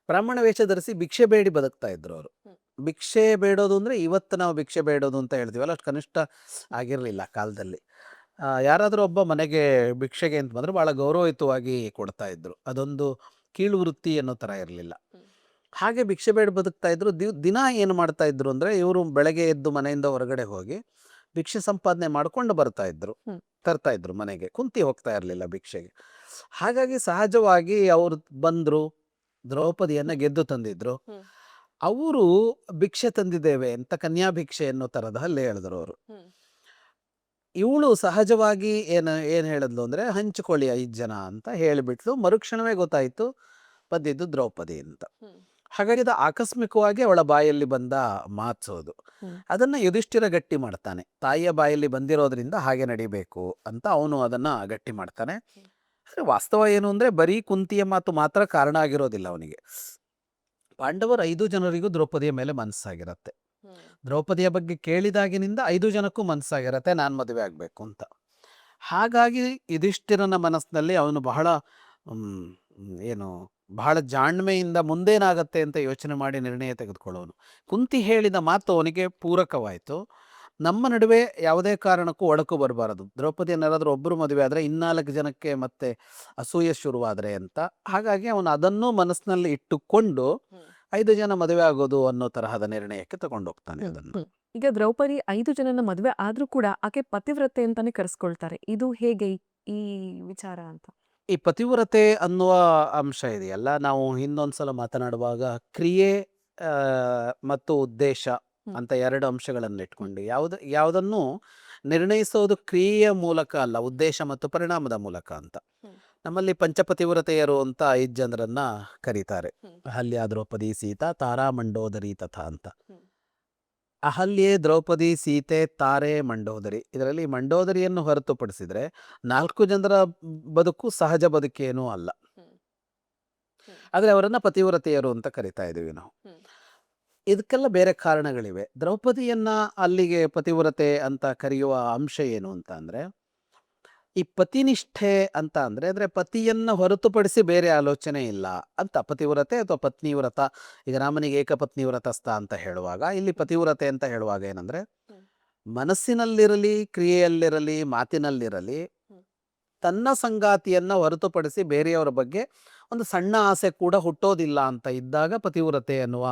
[SPEAKER 1] ಬ್ರಾಹ್ಮಣ ವೇಷ ಧರಿಸಿ ಭಿಕ್ಷೆ ಬೇಡಿ ಬದುಕ್ತಾ ಇದ್ರು ಅವರು. ಭಿಕ್ಷೆ ಬೇಡೋದು ಅಂದರೆ ಇವತ್ತು ನಾವು ಭಿಕ್ಷೆ ಬೇಡೋದು ಅಂತ ಹೇಳ್ತೀವಲ್ಲ, ಅಷ್ಟು ಕನಿಷ್ಠ ಆಗಿರಲಿಲ್ಲ ಆ ಕಾಲದಲ್ಲಿ. ಯಾರಾದರೂ ಒಬ್ಬ ಮನೆಗೆ ಭಿಕ್ಷೆಗೆ ಅಂತ ಬಂದರೆ ಭಾಳ ಗೌರವಯುತವಾಗಿ ಕೊಡ್ತಾ ಇದ್ರು. ಅದೊಂದು ಕೀಳು ವೃತ್ತಿ ಅನ್ನೋ ಥರ ಇರಲಿಲ್ಲ. ಹಾಗೆ ಭಿಕ್ಷೆ ಬೇಡ ಬದುಕ್ತಾ ಇದ್ರು. ದಿನ ಏನು ಮಾಡ್ತಾ ಇದ್ರು ಅಂದರೆ, ಇವರು ಬೆಳಗ್ಗೆ ಎದ್ದು ಮನೆಯಿಂದ ಹೊರಗಡೆ ಹೋಗಿ ಭಿಕ್ಷೆ ಸಂಪಾದನೆ ಮಾಡ್ಕೊಂಡು ಬರ್ತಾ ಇದ್ರು, ತರ್ತಾ ಇದ್ರು ಮನೆಗೆ. ಕುಂತಿ ಹೋಗ್ತಾ ಇರಲಿಲ್ಲ ಭಿಕ್ಷೆಗೆ. ಹಾಗಾಗಿ ಸಹಜವಾಗಿ ಅವರು ಬಂದರು, ದ್ರೌಪದಿಯನ್ನು ಗೆದ್ದು ತಂದಿದ್ರು. ಅವರು ಭಿಕ್ಷೆ ತಂದಿದ್ದೇವೆ ಅಂತ ಕನ್ಯಾ ಭಿಕ್ಷೆ ಅನ್ನೋ ಥರದ ಅಲ್ಲಿ ಹೇಳಿದ್ರು ಅವರು. ಇವಳು ಸಹಜವಾಗಿ ಏನು ಹೇಳಿದ್ಲು ಅಂದರೆ, ಹಂಚಿಕೊಳ್ಳಿ 5 ಜನ ಅಂತ ಹೇಳಿಬಿಟ್ಲು. ಮರುಕ್ಷಣವೇ ಗೊತ್ತಾಯಿತು ಬಂದಿದ್ದು ದ್ರೌಪದಿ ಅಂತ. ಹಾಗಾಗಿ ಅದು ಆಕಸ್ಮಿಕವಾಗಿ ಅವಳ ಬಾಯಲ್ಲಿ ಬಂದ ಮಾತೋದು. ಅದನ್ನು ಯುಧಿಷ್ಠಿರ ಗಟ್ಟಿ ಮಾಡ್ತಾನೆ. ತಾಯಿಯ ಬಾಯಲ್ಲಿ ಬಂದಿರೋದ್ರಿಂದ ಹಾಗೆ ನಡಿಬೇಕು ಅಂತ ಅವನು ಅದನ್ನು ಗಟ್ಟಿ ಮಾಡ್ತಾನೆ. ಆದರೆ ವಾಸ್ತವ ಏನು ಅಂದರೆ, ಬರೀ ಕುಂತಿಯ ಮಾತು ಮಾತ್ರ ಕಾರಣ ಆಗಿರೋದಿಲ್ಲ ಅವನಿಗೆ. ಪಾಂಡವರು 5 ಜನರಿಗೂ ದ್ರೌಪದಿಯ ಮೇಲೆ ಮನಸ್ಸಾಗಿರತ್ತೆ. ದ್ರೌಪದಿಯ ಬಗ್ಗೆ ಕೇಳಿದಾಗಿನಿಂದ 5 ಜನಕ್ಕೂ ಮನಸ್ಸಾಗಿರತ್ತೆ, ನಾನು ಮದುವೆ ಆಗಬೇಕು ಅಂತ. ಹಾಗಾಗಿ ಯುಧಿಷ್ಠಿರನ ಮನಸ್ಸಿನಲ್ಲಿ ಅವನು ಬಹಳ ಜಾಣ್ಮೆಯಿಂದ ಮುಂದೇನಾಗತ್ತೆ ಅಂತ ಯೋಚನೆ ಮಾಡಿ ನಿರ್ಣಯ ತೆಗೆದುಕೊಳ್ಳೋನು. ಕುಂತಿ ಹೇಳಿದ ಮಾತು ಅವನಿಗೆ ಪೂರಕವಾಯಿತು. ನಮ್ಮ ನಡುವೆ ಯಾವುದೇ ಕಾರಣಕ್ಕೂ ಒಡಕು ಬರಬಾರದು. ದ್ರೌಪದಿಯನ್ನೇನಾದರೂ ಒಬ್ಬರು ಮದುವೆ ಆದರೆ 4 ಜನಕ್ಕೆ ಮತ್ತೆ ಅಸೂಯೆ ಶುರುವಾದರೆ ಅಂತ. ಹಾಗಾಗಿ ಅವನು ಅದನ್ನೂ ಮನಸ್ಸಿನಲ್ಲಿ ಇಟ್ಟುಕೊಂಡು 5 ಜನ ಮದುವೆ ಆಗೋದು ಅನ್ನೋ ತರಹದ ನಿರ್ಣಯಕ್ಕೆ ತಗೊಂಡೋಗ್ತಾನೆ ಅದನ್ನು.
[SPEAKER 2] ಈಗ ದ್ರೌಪದಿ 5 ಜನನ ಮದುವೆ ಆದ್ರೂ ಕೂಡ ಆಕೆ ಪತಿವ್ರತೆ ಅಂತಾನೆ ಕರೆಸ್ಕೊಳ್ತಾರೆ. ಇದು ಹೇಗೆ ಈ ವಿಚಾರ ಅಂತ?
[SPEAKER 1] ಈ ಪತಿವ್ರತೆ ಅನ್ನುವ ಅಂಶ ಇದೆಯಲ್ಲ, ನಾವು ಹಿಂದೊಂದ್ಸಲ ಮಾತನಾಡುವಾಗ ಕ್ರಿಯೆ ಮತ್ತು ಉದ್ದೇಶ ಅಂತ 2 ಅಂಶಗಳನ್ನು ಇಟ್ಕೊಂಡು ಯಾವುದನ್ನು ನಿರ್ಣಯಿಸೋದು ಕ್ರಿಯೆಯ ಮೂಲಕ ಅಲ್ಲ, ಉದ್ದೇಶ ಮತ್ತು ಪರಿಣಾಮದ ಮೂಲಕ ಅಂತ. ನಮ್ಮಲ್ಲಿ ಪಂಚಪತಿವ್ರತೆಯರು ಅಂತ 5 ಜನರನ್ನ ಕರೀತಾರೆ. ಅಹಲ್ಯ, ದ್ರೌಪದಿ, ಸೀತಾ, ತಾರಾ, ಮಂಡೋದರಿ ತಥಾ ಅಂತ. ಅಹಲ್ಯೆ, ದ್ರೌಪದಿ, ಸೀತೆ, ತಾರೆ, ಮಂಡೋದರಿ. ಇದರಲ್ಲಿ ಮಂಡೋದರಿಯನ್ನು ಹೊರತುಪಡಿಸಿದರೆ 4 ಜನರ ಬದುಕು ಸಹಜ ಬದುಕೇನೂ ಅಲ್ಲ. ಆದರೆ ಅವರನ್ನು ಪತಿವ್ರತೆಯರು ಅಂತ ಕರಿತಾ ಇದ್ದೀವಿ ನಾವು. ಇದಕ್ಕೆಲ್ಲ ಬೇರೆ ಕಾರಣಗಳಿವೆ. ದ್ರೌಪದಿಯನ್ನ ಅಲ್ಲಿಗೆ ಪತಿವ್ರತೆ ಅಂತ ಕರೆಯುವ ಅಂಶ ಏನು ಅಂತ ಅಂದರೆ, ಈ ಪತಿನಿಷ್ಠೆ ಅಂತ ಅಂದರೆ ಪತಿಯನ್ನು ಹೊರತುಪಡಿಸಿ ಬೇರೆ ಆಲೋಚನೆ ಇಲ್ಲ ಅಂತ. ಪತಿವ್ರತೆ ಅಥವಾ ಪತ್ನಿವ್ರತ, ಈಗ ರಾಮನಿಗೆ ಏಕಪತ್ನಿ ವ್ರತಸ್ಥ ಅಂತ ಹೇಳುವಾಗ, ಇಲ್ಲಿ ಪತಿವ್ರತೆ ಅಂತ ಹೇಳುವಾಗ ಏನಂದರೆ, ಮನಸ್ಸಿನಲ್ಲಿರಲಿ, ಕ್ರಿಯೆಯಲ್ಲಿರಲಿ, ಮಾತಿನಲ್ಲಿರಲಿ ತನ್ನ ಸಂಗಾತಿಯನ್ನು ಹೊರತುಪಡಿಸಿ ಬೇರೆಯವರ ಬಗ್ಗೆ ಒಂದು ಸಣ್ಣ ಆಸೆ ಕೂಡ ಹುಟ್ಟೋದಿಲ್ಲ ಅಂತ ಇದ್ದಾಗ ಪತಿವ್ರತೆ ಅನ್ನುವ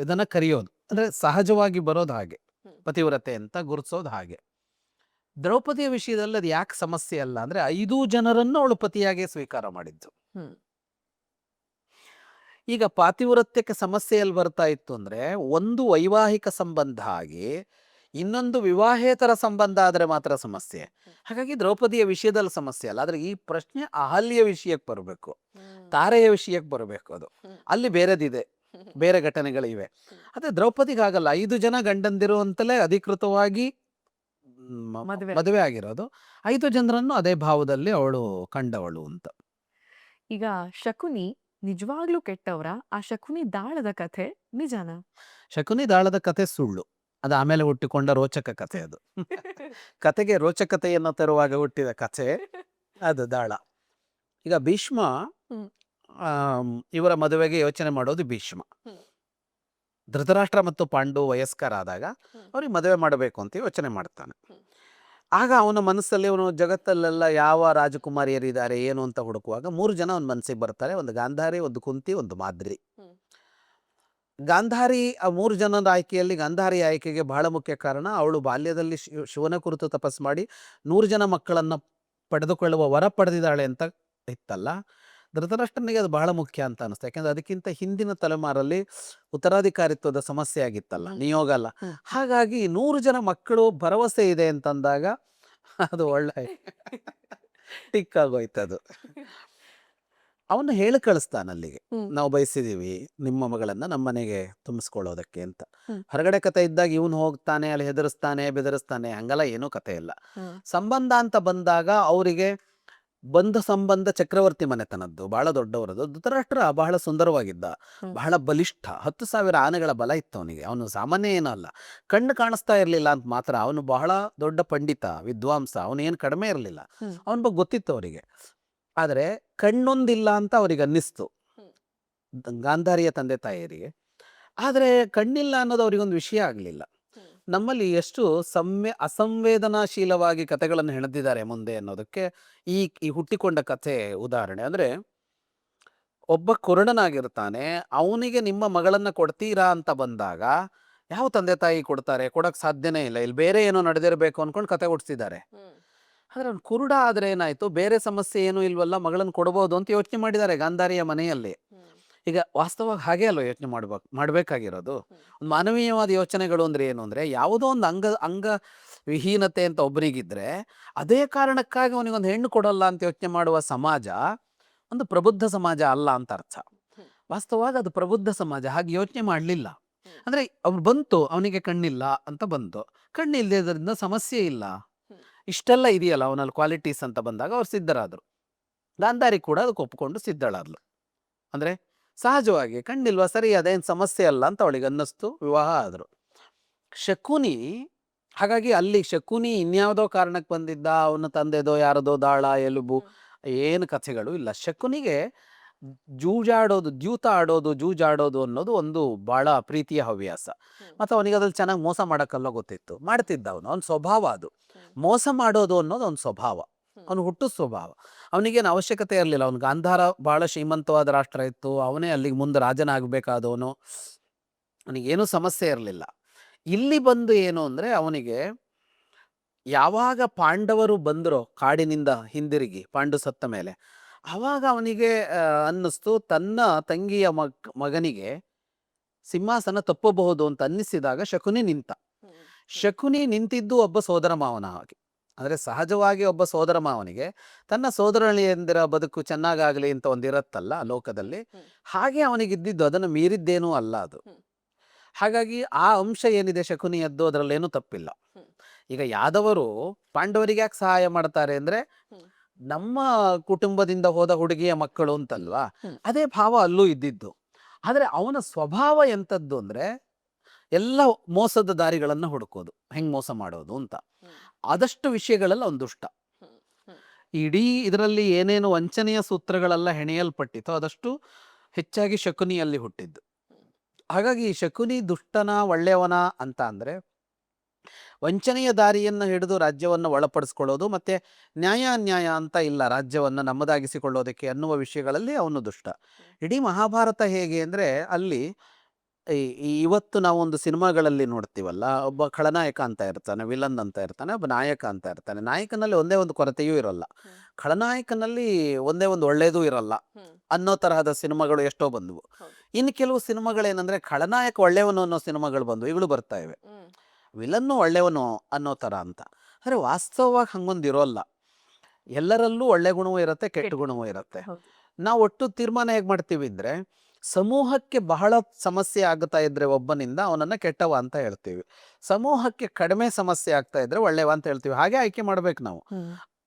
[SPEAKER 1] ಇದನ್ನು ಕರೆಯೋದು. ಅಂದರೆ ಸಹಜವಾಗಿ ಬರೋದು ಹಾಗೆ, ಪತಿವ್ರತೆ ಅಂತ ಗುರುತಿಸೋದು ಹಾಗೆ. ದ್ರೌಪದಿಯ ವಿಷಯದಲ್ಲಿ ಅದು ಯಾಕೆ ಸಮಸ್ಯೆ ಅಲ್ಲ ಅಂದರೆ, 5 ಜನರನ್ನು ಅವಳು ಪತಿಯಾಗೆ ಸ್ವೀಕಾರ ಮಾಡಿದ್ದು. ಈಗ ಪಾತಿವ್ರತ್ಯಕ್ಕೆ ಸಮಸ್ಯೆಯಲ್ಲಿ ಬರ್ತಾ ಇತ್ತು ಅಂದರೆ, ಒಂದು ವೈವಾಹಿಕ ಸಂಬಂಧ ಆಗಿ ಇನ್ನೊಂದು ವಿವಾಹೇತರ ಸಂಬಂಧ ಆದರೆ ಮಾತ್ರ ಸಮಸ್ಯೆ. ಹಾಗಾಗಿ ದ್ರೌಪದಿಯ ವಿಷಯದಲ್ಲಿ ಸಮಸ್ಯೆ ಅಲ್ಲ. ಆದರೆ ಈ ಪ್ರಶ್ನೆ ಅಹಲ್ಯ ವಿಷಯಕ್ಕೆ ಬರಬೇಕು, ತಾರೆಯ ವಿಷಯಕ್ಕೆ ಬರಬೇಕು. ಅದು ಅಲ್ಲಿ ಬೇರೆದಿದೆ, ಬೇರೆ ಘಟನೆಗಳಿವೆ. ಅದೇ ದ್ರೌಪದಿಗಾಗಲ್ಲ. 5 ಜನ ಗಂಡಂದಿರು ಅಂತಲೇ ಅಧಿಕೃತವಾಗಿ ಮದುವೆ ಆಗಿರೋದು. 5 ಜನರನ್ನು ಅದೇ ಭಾವದಲ್ಲಿ ಅವಳು ಕಂಡವಳು ಅಂತ.
[SPEAKER 2] ಈಗ ಶಕುನಿ ನಿಜವಾಗ್ಲೂ ಕೆಟ್ಟವರ? ಆ ಶಕುನಿ ದಾಳದ ಕಥೆ ನಿಜಾನ?
[SPEAKER 1] ಶಕುನಿ ದಾಳದ ಕಥೆ ಸುಳ್ಳು. ಅದು ಆಮೇಲೆ ಹುಟ್ಟಿಕೊಂಡ ರೋಚಕ ಕಥೆ. ಅದು ಕಥೆಗೆ ರೋಚಕತೆಯನ್ನು ತರುವಾಗ ಹುಟ್ಟಿದ ಕಥೆ ಅದು ದಾಳ. ಈಗ ಭೀಷ್ಮ, ಇವರ ಮದುವೆಗೆ ಯೋಚನೆ ಮಾಡೋದು ಭೀಷ್ಮ. ಧೃತರಾಷ್ಟ್ರ ಮತ್ತು ಪಾಂಡು ವಯಸ್ಕರಾದಾಗ ಅವ್ರಿಗೆ ಮದುವೆ ಮಾಡಬೇಕು ಅಂತ ಯೋಚನೆ ಮಾಡ್ತಾನೆ. ಆಗ ಅವನ ಮನಸ್ಸಲ್ಲಿ ಅವನು ಜಗತ್ತಲ್ಲೆಲ್ಲ ಯಾವ ರಾಜಕುಮಾರಿಯರಿದ್ದಾರೆ ಏನು ಅಂತ ಹುಡುಕುವಾಗ 3 ಜನ ಅವನ ಮನಸ್ಸಿಗೆ ಬರ್ತಾರೆ. ಒಂದು ಗಾಂಧಾರಿ, ಒಂದು ಕುಂತಿ, ಒಂದು ಮಾದ್ರಿ. ಗಾಂಧಾರಿ ಆ 3 ಜನದ ಆಯ್ಕೆಯಲ್ಲಿ ಗಾಂಧಾರಿ ಆಯ್ಕೆಗೆ ಬಹಳ ಮುಖ್ಯ ಕಾರಣ ಅವಳು ಬಾಲ್ಯದಲ್ಲಿ ಶಿವನ ಕುರಿತು ತಪಸ್ ಮಾಡಿ 100 ಜನ ಮಕ್ಕಳನ್ನ ಪಡೆದುಕೊಳ್ಳುವ ವರ ಪಡೆದಿದ್ದಾಳೆ ಅಂತ ಇತ್ತಲ್ಲ. ಧೃತರಾಷ್ಟ್ರನಿಗೆ ಅದು ಬಹಳ ಮುಖ್ಯ ಅಂತ ಅನಿಸ್ತು. ಯಾಕಂದ್ರೆ ಅದಕ್ಕಿಂತ ಹಿಂದಿನ ತಲೆಮಾರಲ್ಲಿ ಉತ್ತರಾಧಿಕಾರಿತ್ವದ ಸಮಸ್ಯೆ ಆಗಿತ್ತಲ್ಲ, ನಿಯೋಗ ಅಲ್ಲ. ಹಾಗಾಗಿ 100 ಜನ ಮಕ್ಕಳು ಭರವಸೆ ಇದೆ ಅಂತಂದಾಗ ಅದು ಒಳ್ಳೆ ಟಿಕ್ ಆಗೋಯ್ತದು. ಅವನು ಹೇಳಿ ಕಳಿಸ್ತಾನ ಅಲ್ಲಿಗೆ, ನಾವು ಬಯಸಿದೀವಿ ನಿಮ್ಮ ಮಗಳನ್ನ ನಮ್ಮನೆಗೆ ತುಂಬಿಸ್ಕೊಳ್ಳೋದಕ್ಕೆ ಅಂತ. ಹೊರಗಡೆ ಕತೆ ಇದ್ದಾಗ ಇವನು ಹೋಗ್ತಾನೆ, ಅಲ್ಲಿ ಹೆದರಿಸ್ತಾನೆ ಬೆದರಿಸ್ತಾನೆ, ಹಂಗಲ್ಲ ಏನೂ ಕತೆ ಇಲ್ಲ. ಸಂಬಂಧ ಅಂತ ಬಂದಾಗ ಅವರಿಗೆ ಬಂಧ ಸಂಬಂಧ ಚಕ್ರವರ್ತಿ ಮನೆತನದ್ದು, ಬಹಳ ದೊಡ್ಡವರದು. ಧೃತರಾಷ್ಟ್ರ ಬಹಳ ಸುಂದರವಾಗಿದ್ದ, ಬಹಳ ಬಲಿಷ್ಠ, 10,000 ಆನೆಗಳ ಬಲ ಇತ್ತು ಅವನಿಗೆ. ಅವನು ಸಾಮಾನ್ಯ ಏನಲ್ಲ, ಕಣ್ಣು ಕಾಣಿಸ್ತಾ ಇರಲಿಲ್ಲ ಅಂತ ಮಾತ್ರ. ಅವನು ಬಹಳ ದೊಡ್ಡ ಪಂಡಿತ, ವಿದ್ವಾಂಸ, ಅವನೇನು ಕಡಿಮೆ ಇರಲಿಲ್ಲ. ಅವನ ಬಗ್ಗೆ ಗೊತ್ತಿತ್ತು ಅವರಿಗೆ. ಆದರೆ ಕಣ್ಣೊಂದಿಲ್ಲ ಅಂತ ಅವ್ರಿಗೆ ಅನ್ನಿಸ್ತು ಗಾಂಧಾರಿಯ ತಂದೆ ತಾಯಿಯರಿಗೆ. ಆದರೆ ಕಣ್ಣಿಲ್ಲ ಅನ್ನೋದು ಅವರಿಗೊಂದು ವಿಷಯ ಆಗಲಿಲ್ಲ. ನಮ್ಮಲ್ಲಿ ಎಷ್ಟು ಅಸಂವೇದನಾಶೀಲವಾಗಿ ಕಥೆಗಳನ್ನು ಹೆಣೆದಿದ್ದಾರೆ ಮುಂದೆ ಅನ್ನೋದಕ್ಕೆ ಈ ಹುಟ್ಟಿಕೊಂಡ ಕಥೆ ಉದಾಹರಣೆ. ಅಂದರೆ ಒಬ್ಬ ಕುರುಡನಾಗಿರ್ತಾನೆ, ಅವನಿಗೆ ನಿಮ್ಮ ಮಗಳನ್ನ ಕೊಡ್ತೀರಾ ಅಂತ ಬಂದಾಗ ಯಾವ ತಂದೆ ತಾಯಿ ಕೊಡ್ತಾರೆ? ಕೊಡಕ್ಕೆ ಸಾಧ್ಯನೇ ಇಲ್ಲ. ಇಲ್ಲಿ ಬೇರೆ ಏನೋ ನಡೆದಿರಬೇಕು ಅನ್ಕೊಂಡು ಕತೆ ಹುಟ್ಟಿಸಿದ್ದಾರೆ. ಆದರೆ ಅವ್ನು ಕುರುಡ ಆದರೆ ಏನಾಯ್ತು, ಬೇರೆ ಸಮಸ್ಯೆ ಏನೂ ಇಲ್ವಲ್ಲ, ಮಗಳನ್ನು ಕೊಡ್ಬೋದು ಅಂತ ಯೋಚನೆ ಮಾಡಿದ್ದಾರೆ ಗಾಂಧಾರಿಯ ಮನೆಯಲ್ಲಿ. ಈಗ ವಾಸ್ತವವಾಗಿ ಹಾಗೆ ಅಲ್ವ ಯೋಚನೆ ಮಾಡಬೇಕಾಗಿರೋದು. ಒಂದು ಮಾನವೀಯವಾದ ಯೋಚನೆಗಳು ಅಂದ್ರೆ ಏನು ಅಂದರೆ, ಯಾವುದೋ ಒಂದು ಅಂಗ ವಿಹೀನತೆ ಅಂತ ಒಬ್ಬನಿಗಿದ್ರೆ ಅದೇ ಕಾರಣಕ್ಕಾಗಿ ಅವನಿಗೊಂದು ಹೆಣ್ಣು ಕೊಡಲ್ಲ ಅಂತ ಯೋಚನೆ ಮಾಡುವ ಸಮಾಜ ಒಂದು ಪ್ರಬುದ್ಧ ಸಮಾಜ ಅಲ್ಲ ಅಂತ ಅರ್ಥ. ವಾಸ್ತವವಾಗಿ ಅದು ಪ್ರಬುದ್ಧ ಸಮಾಜ ಹಾಗೆ ಯೋಚನೆ ಮಾಡಲಿಲ್ಲ. ಅಂದರೆ ಅವ್ರು ಬಂತು, ಅವನಿಗೆ ಕಣ್ಣಿಲ್ಲ ಅಂತ ಬಂತು, ಕಣ್ಣಿಲ್ಲದ್ರಿಂದ ಸಮಸ್ಯೆ ಇಲ್ಲ, ಇಷ್ಟೆಲ್ಲ ಇದೆಯಲ್ಲ ಅವನಲ್ಲಿ ಕ್ವಾಲಿಟೀಸ್ ಅಂತ ಬಂದಾಗ ಅವ್ರು ಸಿದ್ಧರಾದರು. ಗಾಂಧಾರಿ ಕೂಡ ಅದಕ್ಕೆ ಒಪ್ಪಿಕೊಂಡು ಸಿದ್ಧಳಾದ್ಲು. ಅಂದರೆ ಸಹಜವಾಗಿ ಕಣ್ಣಿಲ್ವಾ, ಸರಿ ಅದೇನು ಸಮಸ್ಯೆ ಅಲ್ಲ ಅಂತ ಅವಳಿಗೆ ಅನ್ನಿಸ್ತು. ವಿವಾಹ ಆದರು. ಶಕುನಿ, ಹಾಗಾಗಿ ಅಲ್ಲಿ ಶಕುನಿ ಇನ್ಯಾವುದೋ ಕಾರಣಕ್ಕೆ ಬಂದಿದ್ದ, ಅವನ ತಂದೆದೋ ಯಾರದೋ ದಾಳ ಎಲುಬು, ಏನು ಕಥೆಗಳು ಇಲ್ಲ. ಶಕುನಿಗೆ ಜೂಜಾಡೋದು ಅನ್ನೋದು ಒಂದು ಬಹಳ ಪ್ರೀತಿಯ ಹವ್ಯಾಸ. ಮತ್ತು ಅವನಿಗೆ ಅದ್ರಲ್ಲಿ ಚೆನ್ನಾಗಿ ಮೋಸ ಮಾಡೋಕ್ಕಲ್ಲ ಗೊತ್ತಿತ್ತು, ಮಾಡ್ತಿದ್ದ. ಅವನ ಸ್ವಭಾವ ಅದು. ಮೋಸ ಮಾಡೋದು ಅನ್ನೋದು ಅವನ ಸ್ವಭಾವ, ಅವನು ಹುಟ್ಟು ಸ್ವಭಾವ. ಅವನಿಗೇನು ಅವಶ್ಯಕತೆ ಇರಲಿಲ್ಲ. ಅವನು ಗಾಂಧಾರ ಬಹಳ ಶ್ರೀಮಂತವಾದ ರಾಷ್ಟ್ರ ಇತ್ತು, ಅವನೇ ಅಲ್ಲಿಗೆ ಮುಂದೆ ರಾಜನಾಗಬೇಕಾದವನು, ಅವನಿಗೇನೂ ಸಮಸ್ಯೆ ಇರಲಿಲ್ಲ. ಇಲ್ಲಿ ಬಂದು ಏನು ಅಂದರೆ, ಅವನಿಗೆ ಯಾವಾಗ ಪಾಂಡವರು ಬಂದರೋ ಕಾಡಿನಿಂದ ಹಿಂದಿರುಗಿ ಪಾಂಡು ಸತ್ತ ಮೇಲೆ, ಆವಾಗ ಅವನಿಗೆ ಅನ್ನಿಸ್ತು ತನ್ನ ತಂಗಿಯ ಮಗನಿಗೆ ಸಿಂಹಾಸನ ತಪ್ಪಬಹುದು ಅಂತ ಅನ್ನಿಸಿದಾಗ ಶಕುನಿ ನಿಂತ. ಶಕುನಿ ನಿಂತಿದ್ದು ಒಬ್ಬ ಸೋದರ ಮಾವನ ಹಾಗೆ. ಅಂದರೆ ಸಹಜವಾಗಿ ಒಬ್ಬ ಸೋದರ ಮಾವನಿಗೆ ತನ್ನ ಸೋದರಳಿಯಂದಿರ ಬದುಕು ಚೆನ್ನಾಗಾಗಲಿ ಅಂತ ಒಂದಿರತ್ತಲ್ಲ ಲೋಕದಲ್ಲಿ, ಹಾಗೆ ಅವನಿಗಿದ್ದಿದ್ದು, ಅದನ್ನು ಮೀರಿದ್ದೇನೂ ಅಲ್ಲ ಅದು. ಹಾಗಾಗಿ ಆ ಅಂಶ ಏನಿದೆ ಶಕುನಿಯದ್ದು, ಅದರಲ್ಲೇನೂ ತಪ್ಪಿಲ್ಲ. ಈಗ ಯಾದವರು ಪಾಂಡವರಿಗೆ ಯಾಕೆ ಸಹಾಯ ಮಾಡ್ತಾರೆ ಅಂದರೆ, ನಮ್ಮ ಕುಟುಂಬದಿಂದ ಹೋದ ಹುಡುಗಿಯ ಮಕ್ಕಳು ಅಂತಲ್ವಾ, ಅದೇ ಭಾವ ಅಲ್ಲೂ ಇದ್ದಿದ್ದು. ಆದರೆ ಅವನ ಸ್ವಭಾವ ಎಂಥದ್ದು ಅಂದರೆ, ಎಲ್ಲ ಮೋಸದ ದಾರಿಗಳನ್ನು ಹುಡುಕೋದು, ಹೆಂಗೆ ಮೋಸ ಮಾಡೋದು ಅಂತ. ಆದಷ್ಟು ವಿಷಯಗಳೆಲ್ಲ ಒಂದು ದುಷ್ಟ. ಇಡೀ ಇದರಲ್ಲಿ ಏನೇನು ವಂಚನೆಯ ಸೂತ್ರಗಳೆಲ್ಲ ಹೆಣೆಯಲ್ಪಟ್ಟಿತೋ ಅದಷ್ಟು ಹೆಚ್ಚಾಗಿ ಶಕುನಿಯಲ್ಲಿ ಹುಟ್ಟಿದ್ದು. ಹಾಗಾಗಿ ಶಕುನಿ ದುಷ್ಟನ ಒಳ್ಳೆಯವನ ಅಂತ ಅಂದರೆ, ವಂಚನೆಯ ದಾರಿಯನ್ನು ಹಿಡಿದು ರಾಜ್ಯವನ್ನು ಒಳಪಡಿಸ್ಕೊಳ್ಳೋದು, ಮತ್ತು ನ್ಯಾಯ ಅನ್ಯಾಯ ಅಂತ ಇಲ್ಲ ರಾಜ್ಯವನ್ನು ನಮ್ಮದಾಗಿಸಿಕೊಳ್ಳೋದಕ್ಕೆ ಅನ್ನುವ ವಿಷಯಗಳಲ್ಲಿ ಅವನು ದುಷ್ಟ. ಇಡೀ ಮಹಾಭಾರತ ಹೇಗೆ ಅಂದರೆ, ಅಲ್ಲಿ ಇವತ್ತು ನಾವೊಂದು ಸಿನಿಮಾಗಳಲ್ಲಿ ನೋಡ್ತೀವಲ್ಲ, ಒಬ್ಬ ಖಳನಾಯಕ ಅಂತ ಇರ್ತಾನೆ, ವಿಲನ್ ಅಂತ ಇರ್ತಾನೆ, ಒಬ್ಬ ನಾಯಕ ಅಂತ ಇರ್ತಾನೆ. ನಾಯಕನಲ್ಲಿ ಒಂದೇ ಒಂದು ಕೊರತೆಯೂ ಇರೋಲ್ಲ, ಖಳನಾಯಕನಲ್ಲಿ ಒಂದೇ ಒಂದು ಒಳ್ಳೇದೂ ಇರಲ್ಲ ಅನ್ನೋ ತರಹದ ಸಿನಿಮಾಗಳು ಎಷ್ಟೋ ಬಂದವು. ಇನ್ನು ಕೆಲವು ಸಿನಿಮಾಗಳೇನೆಂದರೆ, ಖಳನಾಯಕ ಒಳ್ಳೆಯವನು ಅನ್ನೋ ಸಿನಿಮಾಗಳು ಬಂದು ಈಗಲೂ ಬರ್ತಾ ಇವೆ, ವಿಲನ್ನು ಒಳ್ಳೆಯವನು ಅನ್ನೋ ಥರ ಅಂತ. ಆದರೆ ವಾಸ್ತವವಾಗಿ ಹಂಗೊಂದು ಇರೋಲ್ಲ. ಎಲ್ಲರಲ್ಲೂ ಒಳ್ಳೆ ಗುಣವೂ ಇರುತ್ತೆ, ಕೆಟ್ಟ ಗುಣವೂ ಇರುತ್ತೆ. ನಾವು ಒಟ್ಟು ತೀರ್ಮಾನ ಹೇಗೆ ಮಾಡ್ತೀವಿ ಅಂದರೆ, ಸಮೂಹಕ್ಕೆ ಬಹಳ ಸಮಸ್ಯೆ ಆಗ್ತಾ ಇದ್ರೆ ಒಬ್ಬನಿಂದ ಅವನನ್ನು ಕೆಟ್ಟವ ಅಂತ ಹೇಳ್ತೀವಿ, ಸಮೂಹಕ್ಕೆ ಕಡಿಮೆ ಸಮಸ್ಯೆ ಆಗ್ತಾ ಇದ್ರೆ ಒಳ್ಳೆವ ಅಂತ ಹೇಳ್ತೀವಿ. ಹಾಗೆ ಆಯ್ಕೆ ಮಾಡ್ಬೇಕು ನಾವು.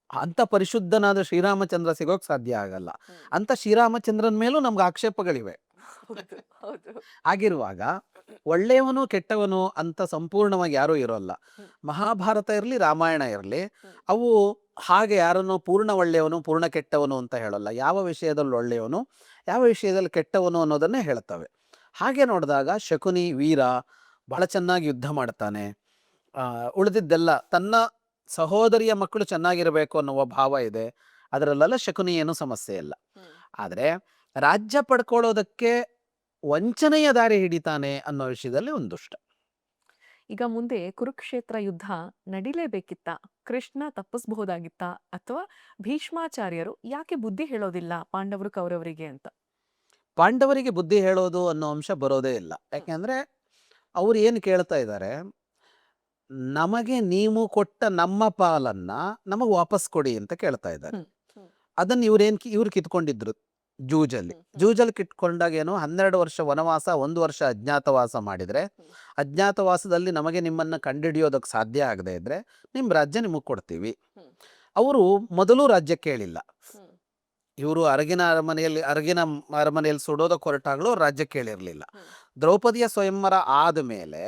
[SPEAKER 1] ಅಂಥ ಪರಿಶುದ್ಧನಾದ ಶ್ರೀರಾಮಚಂದ್ರ ಸಿಗೋಕ್ ಸಾಧ್ಯ ಆಗಲ್ಲ. ಅಂಥ ಶ್ರೀರಾಮಚಂದ್ರನ ಮೇಲೂ ನಮ್ಗೆ ಆಕ್ಷೇಪಗಳಿವೆ. ಆಗಿರುವಾಗ ಒಳ್ಳೆಯವನು ಕೆಟ್ಟವನು ಅಂತ ಸಂಪೂರ್ಣವಾಗಿ ಯಾರೂ ಇರೋಲ್ಲ. ಮಹಾಭಾರತ ಇರಲಿ, ರಾಮಾಯಣ ಇರಲಿ, ಅವು ಹಾಗೆ ಯಾರನ್ನು ಪೂರ್ಣ ಒಳ್ಳೆಯವನು ಪೂರ್ಣ ಕೆಟ್ಟವನು ಅಂತ ಹೇಳಲ್ಲ. ಯಾವ ವಿಷಯದಲ್ಲಿ ಒಳ್ಳೆಯವನು ಯಾವ ವಿಷಯದಲ್ಲಿ ಕೆಟ್ಟವನು ಅನ್ನೋದನ್ನೇ ಹೇಳ್ತವೆ. ಹಾಗೆ ನೋಡಿದಾಗ ಶಕುನಿ ವೀರ, ಬಹಳ ಚೆನ್ನಾಗಿ ಯುದ್ಧ ಮಾಡ್ತಾನೆ. ಉಳಿದಿದ್ದೆಲ್ಲ ತನ್ನ ಸಹೋದರಿಯ ಮಕ್ಕಳು ಚೆನ್ನಾಗಿರಬೇಕು ಅನ್ನುವ ಭಾವ ಇದೆ, ಅದರಲ್ಲೆಲ್ಲ ಶಕುನಿ ಏನೂ ಸಮಸ್ಯೆ ಇಲ್ಲ. ಆದರೆ ರಾಜ್ಯ ಪಡ್ಕೊಳ್ಳೋದಕ್ಕೆ ವಂಚನೆಯ ದಾರಿ ಹಿಡಿತಾನೆ ಅನ್ನೋ ವಿಷಯದಲ್ಲಿ ಒಂದು ದುಷ್ಟ.
[SPEAKER 2] ಈಗ ಮುಂದೆ ಕುರುಕ್ಷೇತ್ರ ಯುದ್ಧ ನಡಿಲೇಬೇಕಿತ್ತ? ಕೃಷ್ಣ ತಪ್ಪಿಸಬಹುದಾಗಿತ್ತ? ಅಥವಾ ಭೀಷ್ಮಾಚಾರ್ಯರು ಯಾಕೆ ಬುದ್ಧಿ ಹೇಳೋದಿಲ್ಲ ಪಾಂಡವರು ಕೌರವರಿಗೆ ಅಂತ?
[SPEAKER 1] ಪಾಂಡವರಿಗೆ ಬುದ್ಧಿ ಹೇಳೋದು ಅನ್ನೋ ಅಂಶ ಬರೋದೇ ಇಲ್ಲ. ಯಾಕೆಂದ್ರೆ ಅವ್ರು ಏನು ಕೇಳ್ತಾ ಇದ್ದಾರೆ, ನಮಗೆ ನೀವು ಕೊಟ್ಟ ನಮ್ಮ ಪಾಲನ್ನ ನಮಗೆ ವಾಪಸ್ ಕೊಡಿ ಅಂತ ಕೇಳ್ತಾ ಇದ್ದಾರೆ.
[SPEAKER 2] ಹ್ಮ್. ಹ್ಮ್.
[SPEAKER 1] ಅದನ್ನ ಇವ್ರು ಕಿತ್ಕೊಂಡಿದ್ರು ಜೂಜಲ್ಲಿ.
[SPEAKER 2] ಹ್ಮ್. ಹ್ಮ್.
[SPEAKER 1] ಜೂಜಲ್ಲಿ ಕಿತ್ಕೊಂಡಾಗ ಏನು 12 ವರ್ಷ ವನವಾಸ, 1 ವರ್ಷ ಅಜ್ಞಾತವಾಸ ಮಾಡಿದ್ರೆ,
[SPEAKER 2] ಹ್ಮ್.
[SPEAKER 1] ಅಜ್ಞಾತವಾಸದಲ್ಲಿ ನಮಗೆ ನಿಮ್ಮನ್ನ ಕಂಡಿಡಿಯೋದಕ್ಕೆ ಸಾಧ್ಯ ಆಗದೆ ಇದ್ರೆ ನಿಮ್ಮ ರಾಜ್ಯ ನಿಮಗೆ ಕೊಡ್ತೀವಿ.
[SPEAKER 2] ಹ್ಮ್.
[SPEAKER 1] ಅವರು ಮೊದಲು ರಾಜ್ಯ ಕೇಳಿಲ್ಲ.
[SPEAKER 2] ಹ್ಮ್.
[SPEAKER 1] ಇವರು ಅರಗಿನ ಅರಮನೆಯಲ್ಲಿ ಸುಡೋದಕ್ಕೆ ಹೊರಟಾಗಲೂ ರಾಜ್ಯ ಕೇಳಿರಲಿಲ್ಲ.
[SPEAKER 2] ಹ್ಮ್.
[SPEAKER 1] ದ್ರೌಪದಿಯ ಸ್ವಯಂವರ ಆದ ಮೇಲೆ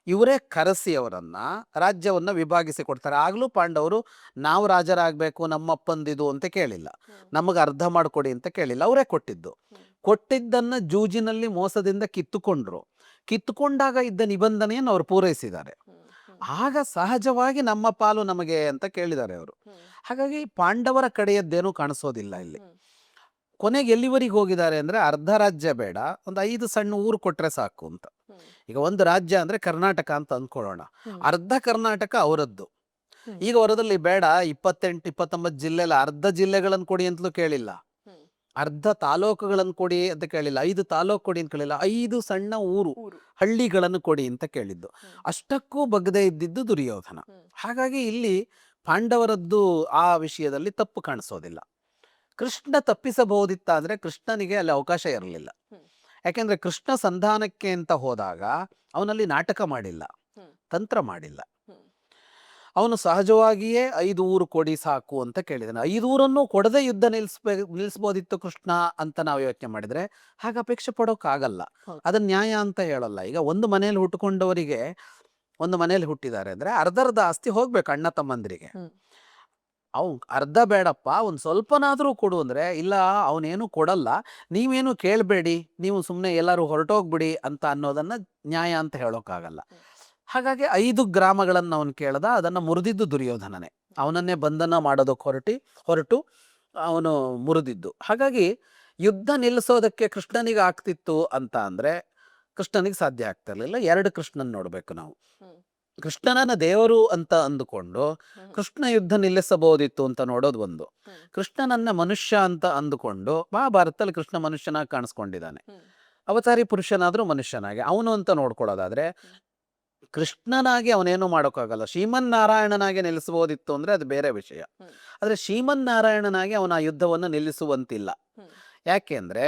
[SPEAKER 1] ಇವರೇ ಕರೆಸಿ ಅವರನ್ನ ರಾಜ್ಯವನ್ನ ವಿಭಾಗಿಸಿ ಕೊಡ್ತಾರೆ. ಆಗಲೂ ಪಾಂಡವರು ನಾವು ರಾಜರಾಗಬೇಕು, ನಮ್ಮಪ್ಪಂದಿದು ಅಂತ ಕೇಳಿಲ್ಲ,
[SPEAKER 2] ಹ್ಮ್.
[SPEAKER 1] ನಮಗೆ ಅರ್ಧ ಮಾಡಿಕೊಡಿ ಅಂತ ಕೇಳಿಲ್ಲ, ಅವರೇ ಕೊಟ್ಟಿದ್ದು.
[SPEAKER 2] ಹ್ಮ್.
[SPEAKER 1] ಕೊಟ್ಟಿದ್ದನ್ನ ಜೂಜಿನಲ್ಲಿ ಮೋಸದಿಂದ ಕಿತ್ತುಕೊಂಡಾಗ ಇದ್ದ ನಿಬಂಧನೆಯನ್ನು ಅವರು ಪೂರೈಸಿದ್ದಾರೆ.
[SPEAKER 2] ಹ್ಮ್. ಹ್ಮ್.
[SPEAKER 1] ಆಗ ಸಹಜವಾಗಿ ನಮ್ಮ ಪಾಲು ನಮಗೆ ಅಂತ ಕೇಳಿದ್ದಾರೆ ಅವರು.
[SPEAKER 2] ಹ್ಮ್.
[SPEAKER 1] ಹಾಗಾಗಿ ಪಾಂಡವರ ಕಡೆಯದ್ದೇನೂ ಕಾಣಿಸೋದಿಲ್ಲ ಇಲ್ಲಿ.
[SPEAKER 2] ಹ್ಮ್.
[SPEAKER 1] ಕೊನೆಗೆ ಎಲ್ಲಿವರೆಗೆ ಹೋಗಿದ್ದಾರೆ ಅಂದರೆ, ಅರ್ಧ ರಾಜ್ಯ ಬೇಡ, ಒಂದು 5 ಸಣ್ಣ ಊರು ಕೊಟ್ಟರೆ ಸಾಕು ಅಂತ.
[SPEAKER 2] ಹ್ಮ್.
[SPEAKER 1] ಈಗ ಒಂದು ರಾಜ್ಯ ಅಂದರೆ ಕರ್ನಾಟಕ ಅಂತ ಅಂದ್ಕೊಳ್ಳೋಣ.
[SPEAKER 2] ಹ್ಮ್.
[SPEAKER 1] ಅರ್ಧ ಕರ್ನಾಟಕ ಅವರದ್ದು.
[SPEAKER 2] ಹ್ಮ್.
[SPEAKER 1] ಈಗ ಹೊರದಲ್ಲಿ ಬೇಡ 28 29 ಜಿಲ್ಲೆಲ್ಲ ಅರ್ಧ ಜಿಲ್ಲೆಗಳನ್ನು ಕೊಡಿ ಅಂತಲೂ ಕೇಳಿಲ್ಲ,
[SPEAKER 2] ಹ್ಮ್.
[SPEAKER 1] ಅರ್ಧ ತಾಲೂಕುಗಳನ್ನು ಕೊಡಿ ಅಂತ ಕೇಳಿಲ್ಲ, 5 ತಾಲೂಕು ಕೊಡಿ ಅಂತ ಕೇಳಿಲ್ಲ, 5 ಸಣ್ಣ
[SPEAKER 2] ಊರು.
[SPEAKER 1] ಹಳ್ಳಿಗಳನ್ನು ಕೊಡಿ ಅಂತ ಕೇಳಿದ್ದು.
[SPEAKER 2] ಹ್ಮ್.
[SPEAKER 1] ಅಷ್ಟಕ್ಕೂ ಬಗ್ಗದೇ ಇದ್ದಿದ್ದು ದುರ್ಯೋಧನ.
[SPEAKER 2] ಹ್ಮ್.
[SPEAKER 1] ಹಾಗಾಗಿ ಇಲ್ಲಿ ಪಾಂಡವರದ್ದು ಆ ವಿಷಯದಲ್ಲಿ ತಪ್ಪು ಕಾಣಿಸೋದಿಲ್ಲ. ಕೃಷ್ಣ ತಪ್ಪಿಸಬಹುದಿತ್ತಾದ್ರೆ ಕೃಷ್ಣನಿಗೆ ಅಲ್ಲಿ ಅವಕಾಶ ಇರಲಿಲ್ಲ.
[SPEAKER 2] ಹ್ಮ್.
[SPEAKER 1] ಯಾಕೆಂದ್ರೆ ಕೃಷ್ಣ ಸಂಧಾನಕ್ಕೆ ಅಂತ ಹೋದಾಗ ಅವನಲ್ಲಿ ನಾಟಕ ಮಾಡಿಲ್ಲ,
[SPEAKER 2] ಹ್ಮ್.
[SPEAKER 1] ತಂತ್ರ ಮಾಡಿಲ್ಲ.
[SPEAKER 2] ಹ್ಮ್.
[SPEAKER 1] ಅವನು ಸಹಜವಾಗಿಯೇ 5 ಊರು ಕೊಡಿ ಸಾಕು ಅಂತ ಕೇಳಿದಾನೆ. 5 ಊರನ್ನು ಕೊಡದೆ ಯುದ್ಧ ನಿಲ್ಲಿಸ್ಬೋದಿತ್ತು ಕೃಷ್ಣ ಅಂತ ನಾವು ಯೋಚನೆ ಮಾಡಿದ್ರೆ ಹಾಗೆ ಅಪೇಕ್ಷೆ ಪಡೋಕ್ಕಾಗಲ್ಲ.
[SPEAKER 2] ಹೌದು.
[SPEAKER 1] ಅದನ್ನ ನ್ಯಾಯ ಅಂತ ಹೇಳಲ್ಲ. ಈಗ ಒಂದು ಮನೆಯಲ್ಲಿ ಹುಟ್ಟುಕೊಂಡವರಿಗೆ, ಒಂದು ಮನೆಯಲ್ಲಿ ಹುಟ್ಟಿದ್ದಾರೆ ಅಂದ್ರೆ ಅರ್ಧರ್ಧ ಆಸ್ತಿ ಹೋಗ್ಬೇಕು ಅಣ್ಣ ತಮ್ಮಂದಿರಿಗೆ.
[SPEAKER 2] ಹ್ಮ್.
[SPEAKER 1] ಅವ್ನು ಅರ್ಧ ಬೇಡಪ್ಪ, ಒಂದು ಸ್ವಲ್ಪನಾದರೂ ಕೊಡು ಅಂದರೆ, ಇಲ್ಲ ಅವನೇನು ಕೊಡಲ್ಲ, ನೀವೇನು ಕೇಳಬೇಡಿ, ನೀವು ಸುಮ್ಮನೆ ಎಲ್ಲರೂ ಹೊರಟೋಗ್ಬಿಡಿ ಅಂತ ಅನ್ನೋದನ್ನು ನ್ಯಾಯ ಅಂತ ಹೇಳೋಕ್ಕಾಗಲ್ಲ. ಹಾಗಾಗಿ 5 ಗ್ರಾಮಗಳನ್ನು ಅವನು ಕೇಳ್ದ, ಅದನ್ನು ಮುರಿದಿದ್ದು ದುರ್ಯೋಧನನೇ. ಅವನನ್ನೇ ಬಂಧನ ಮಾಡೋದಕ್ಕೆ ಹೊರಟು ಅವನು ಮುರಿದಿದ್ದು. ಹಾಗಾಗಿ ಯುದ್ಧ ನಿಲ್ಲಿಸೋದಕ್ಕೆ ಕೃಷ್ಣನಿಗೆ ಆಗ್ತಿತ್ತು ಅಂತ ಅಂದರೆ ಕೃಷ್ಣನಿಗೆ ಸಾಧ್ಯ ಆಗ್ತಾ ಇರಲಿಲ್ಲ. 2 ಕೃಷ್ಣನ್ ನೋಡಬೇಕು ನಾವು.
[SPEAKER 2] ಹ್ಮ್.
[SPEAKER 1] ಕೃಷ್ಣನನ್ನ ದೇವರು ಅಂತ ಅಂದುಕೊಂಡು
[SPEAKER 2] ಹ್ಮ್.
[SPEAKER 1] ಕೃಷ್ಣ ಯುದ್ಧ ನಿಲ್ಲಿಸಬಹುದಿತ್ತು ಅಂತ ನೋಡೋದು ಒಂದು.
[SPEAKER 2] ಹ್ಮ್.
[SPEAKER 1] ಕೃಷ್ಣನನ್ನ ಮನುಷ್ಯ ಅಂತ ಅಂದುಕೊಂಡು ಮಹಾಭಾರತದಲ್ಲಿ ಕೃಷ್ಣ ಮನುಷ್ಯನಾಗಿ ಕಾಣಿಸ್ಕೊಂಡಿದ್ದಾನೆ.
[SPEAKER 2] ಹ್ಮ್.
[SPEAKER 1] ಅವತಾರಿ ಪುರುಷನಾದ್ರೂ ಮನುಷ್ಯನಾಗಿ ಅವನು ಅಂತ ನೋಡ್ಕೊಳ್ಳೋದಾದ್ರೆ, ಕೃಷ್ಣನಾಗಿ ಅವನೇನು ಮಾಡೋಕ್ಕಾಗಲ್ಲ. ಶ್ರೀಮನ್ನಾರಾಯಣನಾಗಿ ನಿಲ್ಲಿಸಬಹುದಿತ್ತು ಅಂದ್ರೆ ಅದು ಬೇರೆ ವಿಷಯ.
[SPEAKER 2] ಹ್ಮ್.
[SPEAKER 1] ಆದ್ರೆ ಶ್ರೀಮನ್ನಾರಾಯಣನಾಗಿ ಅವನ ಆ ಯುದ್ಧವನ್ನು ನಿಲ್ಲಿಸುವಂತಿಲ್ಲ.
[SPEAKER 2] ಹ್ಮ್.
[SPEAKER 1] ಯಾಕೆ ಅಂದ್ರೆ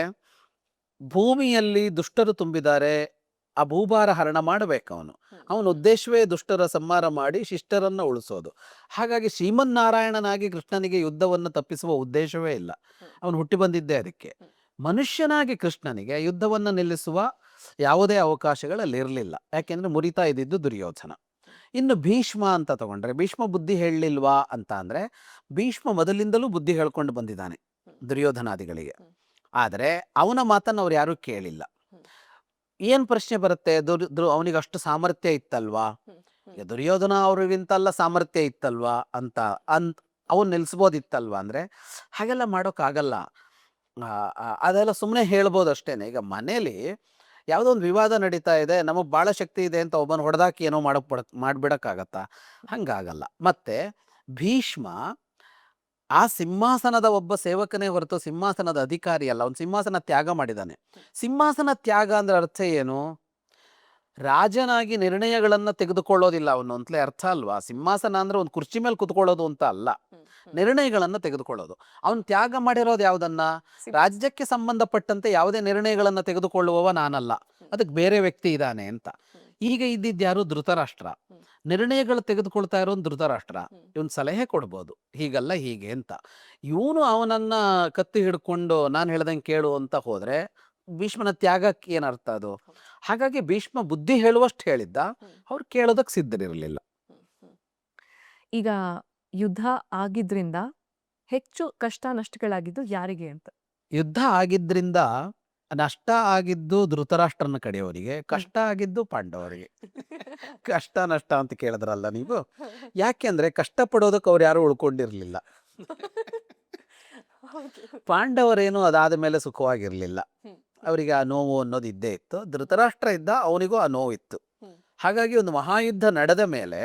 [SPEAKER 1] ಭೂಮಿಯಲ್ಲಿ ದುಷ್ಟರು ತುಂಬಿದ್ದಾರೆ, ಆ ಭೂಭಾರ ಹರಣ ಮಾಡಬೇಕು ಅವನು. ಅವನ ಉದ್ದೇಶವೇ ದುಷ್ಟರ ಸಂಹಾರ ಮಾಡಿ ಶಿಷ್ಟರನ್ನ ಉಳಿಸೋದು. ಹಾಗಾಗಿ ಶ್ರೀಮನ್ನಾರಾಯಣನಾಗಿ ಕೃಷ್ಣನಿಗೆ ಯುದ್ಧವನ್ನು ತಪ್ಪಿಸುವ ಉದ್ದೇಶವೇ ಇಲ್ಲ. ಅವನು ಹುಟ್ಟಿ ಬಂದಿದ್ದೇ ಅದಕ್ಕೆ. ಮನುಷ್ಯನಾಗಿ ಕೃಷ್ಣನಿಗೆ ಯುದ್ಧವನ್ನು ನಿಲ್ಲಿಸುವ ಯಾವುದೇ ಅವಕಾಶಗಳಲ್ಲಿ ಇರಲಿಲ್ಲ. ಯಾಕೆಂದ್ರೆ ಮುರಿತಾ ಇದ್ದಿದ್ದು ದುರ್ಯೋಧನ. ಇನ್ನು ಭೀಷ್ಮ ಅಂತ ತಗೊಂಡ್ರೆ, ಭೀಷ್ಮ ಬುದ್ಧಿ ಹೇಳಲಿಲ್ವಾ ಅಂತ ಅಂದ್ರೆ, ಭೀಷ್ಮ ಮೊದಲಿಂದಲೂ ಬುದ್ಧಿ ಹೇಳ್ಕೊಂಡು ಬಂದಿದ್ದಾನೆ ದುರ್ಯೋಧನಾದಿಗಳಿಗೆ. ಆದರೆ ಅವನ ಮಾತನ್ನು ಅವ್ರು ಯಾರೂ ಕೇಳಿಲ್ಲ. ಏನ್ ಪ್ರಶ್ನೆ ಬರುತ್ತೆ, ಅವನಿಗೆ ಅಷ್ಟು ಸಾಮರ್ಥ್ಯ ಇತ್ತಲ್ವಾ, ಈಗ ದುರ್ಯೋಧನ ಅವ್ರಿಗಿಂತಲ್ಲ ಸಾಮರ್ಥ್ಯ ಇತ್ತಲ್ವಾ ಅಂತ ಅವನು ನಿಲ್ಲಿಸ್ಬೋದಿತ್ತಲ್ವಾ ಅಂದ್ರೆ, ಹಾಗೆಲ್ಲ ಮಾಡೋಕ್ಕಾಗಲ್ಲ. ಅದೆಲ್ಲ ಸುಮ್ಮನೆ ಹೇಳ್ಬೋದು ಅಷ್ಟೇನೆ. ಈಗ ಮನೇಲಿ ಯಾವುದೋ ಒಂದು ವಿವಾದ ನಡೀತಾ ಇದೆ, ನಮಗೆ ಭಾಳ ಶಕ್ತಿ ಇದೆ ಅಂತ ಒಬ್ಬನ ಹೊಡೆದಾಕಿ ಏನೋ ಮಾಡಿಬಿಡೋಕ್ಕಾಗತ್ತಾ? ಹಂಗಾಗಲ್ಲ. ಮತ್ತೆ ಭೀಷ್ಮ ಆ ಸಿಂಹಾಸನದ ಒಬ್ಬ ಸೇವಕನೇ ಹೊರತು ಸಿಂಹಾಸನದ ಅಧಿಕಾರಿ ಅಲ್ಲ. ಅವನು ಸಿಂಹಾಸನ ತ್ಯಾಗ ಮಾಡಿದ್ದಾನೆ. ಸಿಂಹಾಸನ ತ್ಯಾಗ ಅಂದ್ರೆ ಅರ್ಥ ಏನು? ರಾಜನಾಗಿ ನಿರ್ಣಯಗಳನ್ನ ತೆಗೆದುಕೊಳ್ಳೋದಿಲ್ಲ ಅವನು ಅಂತಲೇ ಅರ್ಥ ಅಲ್ವಾ? ಸಿಂಹಾಸನ ಅಂದ್ರೆ ಒಂದು ಕುರ್ಚಿ ಮೇಲೆ ಕುತ್ಕೊಳ್ಳೋದು ಅಂತ ಅಲ್ಲ, ನಿರ್ಣಯಗಳನ್ನ ತೆಗೆದುಕೊಳ್ಳೋದು. ಅವನು ತ್ಯಾಗ ಮಾಡಿರೋದು ಯಾವುದನ್ನ? ರಾಜ್ಯಕ್ಕೆ ಸಂಬಂಧಪಟ್ಟಂತೆ ಯಾವುದೇ ನಿರ್ಣಯಗಳನ್ನ ತೆಗೆದುಕೊಳ್ಳುವವ ನಾನಲ್ಲ, ಅದಕ್ಕೆ ಬೇರೆ ವ್ಯಕ್ತಿ ಇದ್ದಾನೆ ಅಂತ. ಈಗ ಇದ್ದಿದ್ಯಾರು? ಧೃತರಾಷ್ಟ್ರ. ನಿರ್ಣಯಗಳು ತೆಗೆದುಕೊಳ್ತಾ ಇರೋನು ಧೃತರಾಷ್ಟ್ರ. ಇವನ್ ಸಲಹೆ ಕೊಡ್ಬೋದು, ಹೀಗಲ್ಲ ಹೀಗೆ ಅಂತ. ಇವನು ಅವನನ್ನ ಕತ್ತಿ ಹಿಡ್ಕೊಂಡು ನಾನು ಹೇಳ್ದಂಗೆ ಕೇಳು ಅಂತ ಹೋದ್ರೆ ಭೀಷ್ಮನ ತ್ಯಾಗಕ್ಕೆ ಏನರ್ಥ ಅದು? ಹಾಗಾಗಿ ಭೀಷ್ಮ ಬುದ್ಧಿ ಹೇಳುವಷ್ಟು ಹೇಳಿದ್ದ, ಅವ್ರು ಕೇಳೋದಕ್ಕೆ ಸಿದ್ಧರಿರಲಿಲ್ಲ.
[SPEAKER 2] ಈಗ ಯುದ್ಧ ಆಗಿದ್ರಿಂದ ಹೆಚ್ಚು ಕಷ್ಟ ನಷ್ಟಗಳಾಗಿದ್ದು ಯಾರಿಗೆ ಅಂತ?
[SPEAKER 1] ಯುದ್ಧ ಆಗಿದ್ರಿಂದ ನಷ್ಟ ಆಗಿದ್ದು ಧೃತರಾಷ್ಟ್ರನ ಕಡೆಯವರಿಗೆ, ಕಷ್ಟ ಆಗಿದ್ದು ಪಾಂಡವರಿಗೆ. ಕಷ್ಟ ನಷ್ಟ ಅಂತ ಕೇಳಿದ್ರಲ್ಲ ನೀವು, ಯಾಕೆಂದ್ರೆ ಕಷ್ಟಪಡೋದಕ್ಕೆ ಅವ್ರು ಯಾರು ಉಳ್ಕೊಂಡಿರ್ಲಿಲ್ಲ. ಪಾಂಡವರೇನು ಅದಾದ ಮೇಲೆ ಸುಖವಾಗಿರ್ಲಿಲ್ಲ. ಅವರಿಗೆ ಆ ನೋವು ಅನ್ನೋದು ಇದ್ದೇ ಇತ್ತು. ಧೃತರಾಷ್ಟ್ರ ಇದ್ದ, ಅವನಿಗೂ ಆ ನೋವು ಇತ್ತು. ಹಾಗಾಗಿ ಒಂದು ಮಹಾಯುದ್ಧ ನಡೆದ ಮೇಲೆ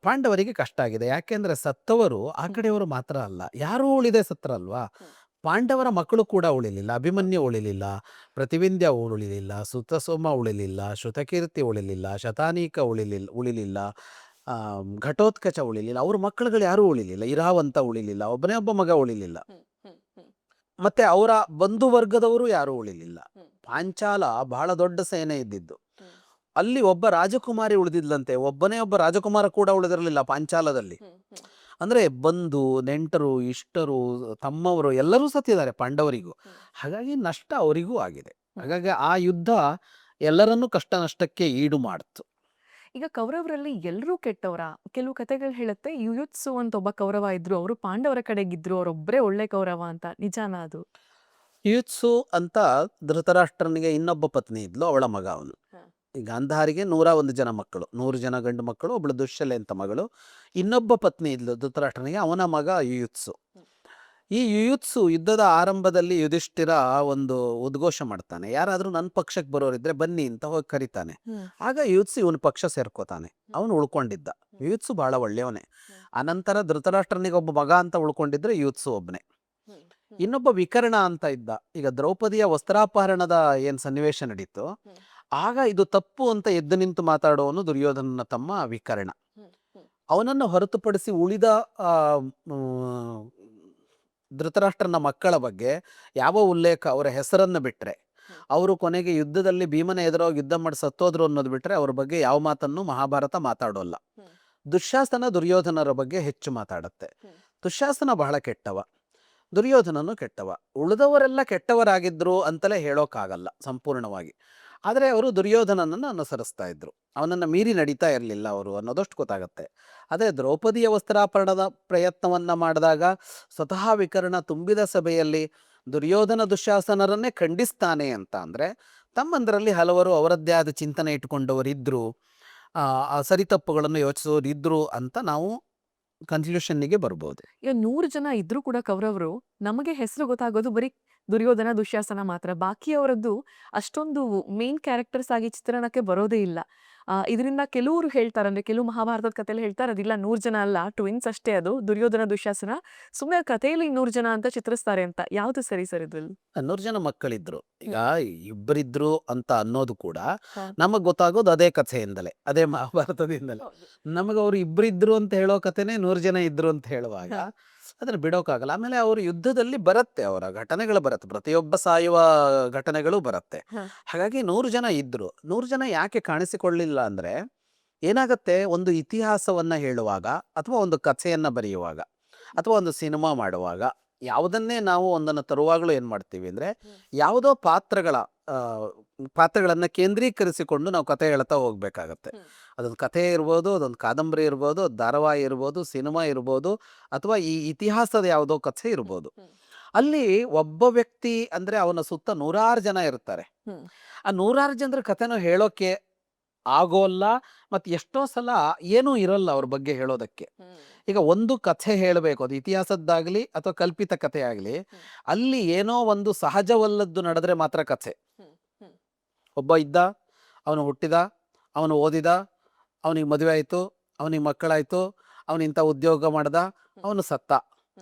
[SPEAKER 1] ಪಾಂಡವರಿಗೆ ಕಷ್ಟ ಆಗಿದೆ. ಯಾಕೆಂದ್ರೆ ಸತ್ತವರು ಆ ಕಡೆಯವರು ಮಾತ್ರ ಅಲ್ಲ, ಯಾರೂ ಉಳಿದೇ ಸತ್ತರಲ್ವಾ. ಪಾಂಡವರ ಮಕ್ಕಳು ಕೂಡ ಉಳಿಲಿಲ್ಲ. ಅಭಿಮನ್ಯು ಉಳಿಲಿಲ್ಲ, ಪ್ರತಿವಿಂಧ್ಯ ಉಳಿಲಿಲ್ಲ, ಸುತಸೋಮ ಉಳಿಲಿಲ್ಲ, ಶ್ರುತಕೀರ್ತಿ ಉಳಿಲಿಲ್ಲ, ಶತಾನೀಕ ಉಳಿಲಿಲ್ಲ, ಘಟೋತ್ಕಚ ಉಳಿಲಿಲ್ಲ. ಅವ್ರ ಮಕ್ಕಳುಗಳು ಯಾರೂ ಉಳಿಲಿಲ್ಲ. ಇರಾವಂತ ಉಳಿಲಿಲ್ಲ, ಒಬ್ಬನೇ ಒಬ್ಬ ಮಗ ಉಳಿಲಿಲ್ಲ. ಮತ್ತೆ ಅವರ ಬಂಧು ವರ್ಗದವರು ಯಾರೂ ಉಳಿಲಿಲ್ಲ. ಪಾಂಚಾಲ ಬಹಳ ದೊಡ್ಡ ಸೇನೆ ಇದ್ದಿದ್ದು. ಅಲ್ಲಿ ಒಬ್ಬ ರಾಜಕುಮಾರಿ ಉಳಿದಿದ್ಲಂತೆ, ಒಬ್ಬನೇ ಒಬ್ಬ ರಾಜಕುಮಾರ ಕೂಡ ಉಳಿದಿರಲಿಲ್ಲ ಪಾಂಚಾಲದಲ್ಲಿ. ಅಂದ್ರೆ ಬಂಧು ನೆಂಟರು ಇಷ್ಟರು ತಮ್ಮವರು ಎಲ್ಲರೂ ಸತ್ತಿದ್ದಾರೆ ಪಾಂಡವರಿಗೂ. ಹಾಗಾಗಿ ನಷ್ಟ ಅವರಿಗೂ ಆಗಿದೆ. ಹಾಗಾಗಿ ಆ ಯುದ್ಧ ಎಲ್ಲರನ್ನೂ ಕಷ್ಟ ನಷ್ಟಕ್ಕೆ ಈಡು ಮಾಡ್ತು.
[SPEAKER 2] ಈಗ ಕೌರವರಲ್ಲಿ ಎಲ್ಲರೂ ಕೆಟ್ಟವರ? ಕೆಲವು ಕಥೆಗಳು ಹೇಳುತ್ತೆ ಯುಯುತ್ಸು ಅಂತ ಒಬ್ಬ ಕೌರವ ಇದ್ರು, ಅವರು ಪಾಂಡವರ ಕಡೆಗಿದ್ರು, ಅವರೊಬ್ಬರೇ ಒಳ್ಳೆ ಕೌರವ ಅಂತ. ನಿಜಾನ ಅದು?
[SPEAKER 1] ಯುಯುತ್ಸು ಅಂತ ಧೃತರಾಷ್ಟ್ರನಿಗೆ ಇನ್ನೊಬ್ಬ ಪತ್ನಿ ಇದ್ಲು, ಅವಳ ಮಗ ಅವನು. ಈ ಗಾಂಧಾರಿಗೆ 101 ಜನ ಮಕ್ಕಳು, 100 ಜನ ಗಂಡು ಮಕ್ಕಳು, ಒಬ್ಳು ದುಶ್ಶಲೆ ಅಂತ ಮಗಳು. ಇನ್ನೊಬ್ಬ ಪತ್ನಿ ಇದ್ಲು ಧೃತರಾಷ್ಟ್ರನಿಗೆ, ಅವನ ಮಗ ಯುಯುತ್ಸು. ಈ ಯುಯುತ್ಸು ಯುದ್ಧದ ಆರಂಭದಲ್ಲಿ ಯುಧಿಷ್ಠಿರ ಒಂದು ಉದ್ಘೋಷ ಮಾಡ್ತಾನೆ, ಯಾರಾದ್ರೂ ನನ್ನ ಪಕ್ಷಕ್ಕೆ ಬರೋರಿದ್ರೆ ಬನ್ನಿ ಅಂತ ಹೋಗಿ ಕರಿತಾನೆ. ಆಗ ಯುಯುತ್ಸು ಇವನ ಪಕ್ಷ ಸೇರ್ಕೋತಾನೆ. ಅವನು ಉಳ್ಕೊಂಡಿದ್ದ. ಯುಯುತ್ಸು ಬಹಳ ಒಳ್ಳೆಯವನೇ. ಅನಂತರ ಧೃತರಾಷ್ಟ್ರನಿಗೆ ಒಬ್ಬ ಮಗ ಅಂತ ಉಳ್ಕೊಂಡಿದ್ರೆ ಯುಯುತ್ಸು ಒಬ್ಬನೇ. ಇನ್ನೊಬ್ಬ ವಿಕರ್ಣ ಅಂತ ಇದ್ದ. ಈಗ ದ್ರೌಪದಿಯ ವಸ್ತ್ರಾಪಹರಣದ ಏನ್ ಸನ್ನಿವೇಶ ನಡೀತು, ಆಗ ಇದು ತಪ್ಪು ಅಂತ ಎದ್ದು ನಿಂತು ಮಾತಾಡೋನು ದುರ್ಯೋಧನನ ತಮ್ಮ ವಿಕರ್ಣ. ಅವನನ್ನು ಹೊರತುಪಡಿಸಿ ಉಳಿದ ಧೃತರಾಷ್ಟ್ರನ ಮಕ್ಕಳ ಬಗ್ಗೆ ಯಾವ ಉಲ್ಲೇಖ, ಅವರ ಹೆಸರನ್ನು ಬಿಟ್ರೆ, ಅವರು ಕೊನೆಗೆ ಯುದ್ಧದಲ್ಲಿ ಭೀಮನ ಎದುರೋಗಿ ಯುದ್ಧ ಮಾಡಿ ಸತ್ತೋದ್ರು ಅನ್ನೋದು ಬಿಟ್ರೆ ಅವ್ರ ಬಗ್ಗೆ ಯಾವ ಮಾತನ್ನು ಮಹಾಭಾರತ ಮಾತಾಡೋಲ್ಲ. ದುಶ್ಯಾಸನ ದುರ್ಯೋಧನರ ಬಗ್ಗೆ ಹೆಚ್ಚು ಮಾತಾಡತ್ತೆ. ದುಶ್ಯಾಸನ ಬಹಳ ಕೆಟ್ಟವ, ದುರ್ಯೋಧನನು ಕೆಟ್ಟವ. ಉಳಿದವರೆಲ್ಲ ಕೆಟ್ಟವರಾಗಿದ್ರು ಅಂತಲೇ ಹೇಳೋಕ್ಕಾಗಲ್ಲ ಸಂಪೂರ್ಣವಾಗಿ. ಆದರೆ ಅವರು ದುರ್ಯೋಧನನನ್ನು ಅನುಸರಿಸ್ತಾ ಇದ್ರು, ಅವನನ್ನು ಮೀರಿ ನಡೀತಾ ಇರಲಿಲ್ಲ ಅವರು ಅನ್ನೋದಷ್ಟು ಗೊತ್ತಾಗತ್ತೆ. ಅದೇ ದ್ರೌಪದಿಯ ವಸ್ತ್ರಾಪರಣದ ಪ್ರಯತ್ನವನ್ನ ಮಾಡಿದಾಗ ಸ್ವತಃ ವಿಕರ್ಣ ತುಂಬಿದ ಸಭೆಯಲ್ಲಿ ದುರ್ಯೋಧನ ದುಶ್ಯಾಸನರನ್ನೇ ಖಂಡಿಸ್ತಾನೆ ಅಂತ ಅಂದರೆ ತಮ್ಮಂದರಲ್ಲಿ ಹಲವರು ಅವರದ್ದೇ ಆದ ಚಿಂತನೆ ಇಟ್ಕೊಂಡವರಿದ್ದರು, ಸರಿತಪ್ಪುಗಳನ್ನು ಯೋಚಿಸೋರಿದ್ರು ಅಂತ ನಾವು ಕನ್ಕ್ಲೂಷನ್ನಿಗೆ ಬರ್ಬೋದು.
[SPEAKER 2] ಈಗ 100 ಜನ ಇದ್ರೂ ಕೂಡ ಕೌರವರು, ನಮಗೆ ಹೆಸರು ಗೊತ್ತಾಗೋದು ಬರೀ ದುರ್ಯೋಧನ ದುಶ್ಯಾಸನ ಮಾತ್ರ. ಬಾಕಿಯವರದ್ದು ಅಷ್ಟೊಂದು ಮೇನ್ ಕ್ಯಾರೆಕ್ಟರ್ಸ್ ಆಗಿ ಚಿತ್ರಣಕ್ಕೆ ಬರೋದೇ ಇಲ್ಲ. ಇದರಿಂದ ಕೆಲವರು ಹೇಳ್ತಾರೆ, ಅಂದ್ರೆ ಕೆಲವು ಮಹಾಭಾರತದ ಕಥೆಯಲ್ಲಿ ಹೇಳ್ತಾರೆ ಅದಿಲ್ಲ 100 ಜನ ಅಲ್ಲ, ಟ್ವಿನ್ಸ್ ಅಷ್ಟೇ ಅದು, ದುರ್ಯೋಧನ ದುಶ್ಯಾಸನ. ಸುಮ್ಮನೆ ಕಥೆಯಲ್ಲಿ 100 ಜನ ಅಂತ ಚಿತ್ರಿಸ್ತಾರೆ ಅಂತ. ಯಾವ್ದು ಸರಿ ಸರ್ ಇದ್ರಲ್ಲಿ?
[SPEAKER 1] 100 ಜನ ಮಕ್ಕಳಿದ್ರು. ಈಗ ಇಬ್ಬರಿದ್ರು ಅಂತ ಅನ್ನೋದು ಕೂಡ ನಮಗ್ ಗೊತ್ತಾಗೋದು ಅದೇ ಕಥೆಯಿಂದಲೇ, ಅದೇ ಮಹಾಭಾರತದಿಂದಲೇ. ನಮಗೆ ಅವ್ರು ಇಬ್ಬರಿದ್ರು ಅಂತ ಹೇಳೋ ಕಥೆನೇ 100 ಜನ ಇದ್ರು ಅಂತ ಹೇಳುವಾಗ ಅದನ್ನ ಬಿಡೋಕ್ಕಾಗಲ್ಲ. ಆಮೇಲೆ ಅವರು ಯುದ್ಧದಲ್ಲಿ ಬರುತ್ತೆ, ಅವರ ಘಟನೆಗಳು ಬರುತ್ತೆ, ಪ್ರತಿಯೊಬ್ಬ ಸಾಯುವ ಘಟನೆಗಳು ಬರುತ್ತೆ. ಹಾಗಾಗಿ 100 ಜನ ಇದ್ರು. 100 ಜನ ಯಾಕೆ ಕಾಣಿಸಿಕೊಳ್ಳಿಲ್ಲ ಅಂದ್ರೆ ಏನಾಗತ್ತೆ, ಒಂದು ಇತಿಹಾಸವನ್ನ ಹೇಳುವಾಗ ಅಥವಾ ಒಂದು ಕಥೆಯನ್ನ ಬರೆಯುವಾಗ ಅಥವಾ ಒಂದು ಸಿನಿಮಾ ಮಾಡುವಾಗ ಯಾವುದನ್ನೇ ನಾವು ಒಂದನ್ನು ತರುವಾಗಲೂ ಏನ್ ಮಾಡ್ತೀವಿ ಅಂದ್ರೆ ಯಾವುದೋ ಪಾತ್ರಗಳನ್ನ ಕೇಂದ್ರೀಕರಿಸಿಕೊಂಡು ನಾವು ಕಥೆ ಹೇಳ್ತಾ ಹೋಗ್ಬೇಕಾಗತ್ತೆ. ಅದೊಂದು ಕಥೆ ಇರ್ಬೋದು, ಅದೊಂದು ಕಾದಂಬರಿ ಇರ್ಬೋದು, ಧಾರಾವಾಹಿ ಇರ್ಬೋದು, ಸಿನಿಮಾ ಇರ್ಬೋದು, ಅಥವಾ ಈ ಇತಿಹಾಸದ ಯಾವುದೋ ಕಥೆ ಇರ್ಬೋದು. ಅಲ್ಲಿ ಒಬ್ಬ ವ್ಯಕ್ತಿ ಅಂದ್ರೆ ಅವನ ಸುತ್ತ 100 ಜನ ಇರ್ತಾರೆ. ಆ 100 ಜನರ ಕಥೆನೂ ಹೇಳೋಕೆ ಆಗೋಲ್ಲ, ಮತ್ತೆ ಎಷ್ಟೋ ಸಲ ಏನೂ ಇರಲ್ಲ ಅವ್ರ ಬಗ್ಗೆ ಹೇಳೋದಕ್ಕೆ. ಈಗ ಒಂದು ಕಥೆ ಹೇಳಬೇಕು, ಅದು ಇತಿಹಾಸದ್ದಾಗ್ಲಿ ಅಥವಾ ಕಲ್ಪಿತ ಕಥೆ ಆಗ್ಲಿ, ಅಲ್ಲಿ ಏನೋ ಒಂದು ಸಹಜವಲ್ಲದ್ದು ನಡೆದ್ರೆ ಮಾತ್ರ ಕಥೆ. ಒಬ್ಬ ಇದ್ದ, ಅವನು ಹುಟ್ಟಿದ, ಅವನು ಓದಿದ, ಅವನಿಗೆ ಮದುವೆ ಆಯ್ತು, ಅವನಿಗೆ ಮಕ್ಕಳಾಯ್ತು, ಅವನಿಂಥ ಉದ್ಯೋಗ ಮಾಡ್ದ, ಅವನು ಸತ್ತ.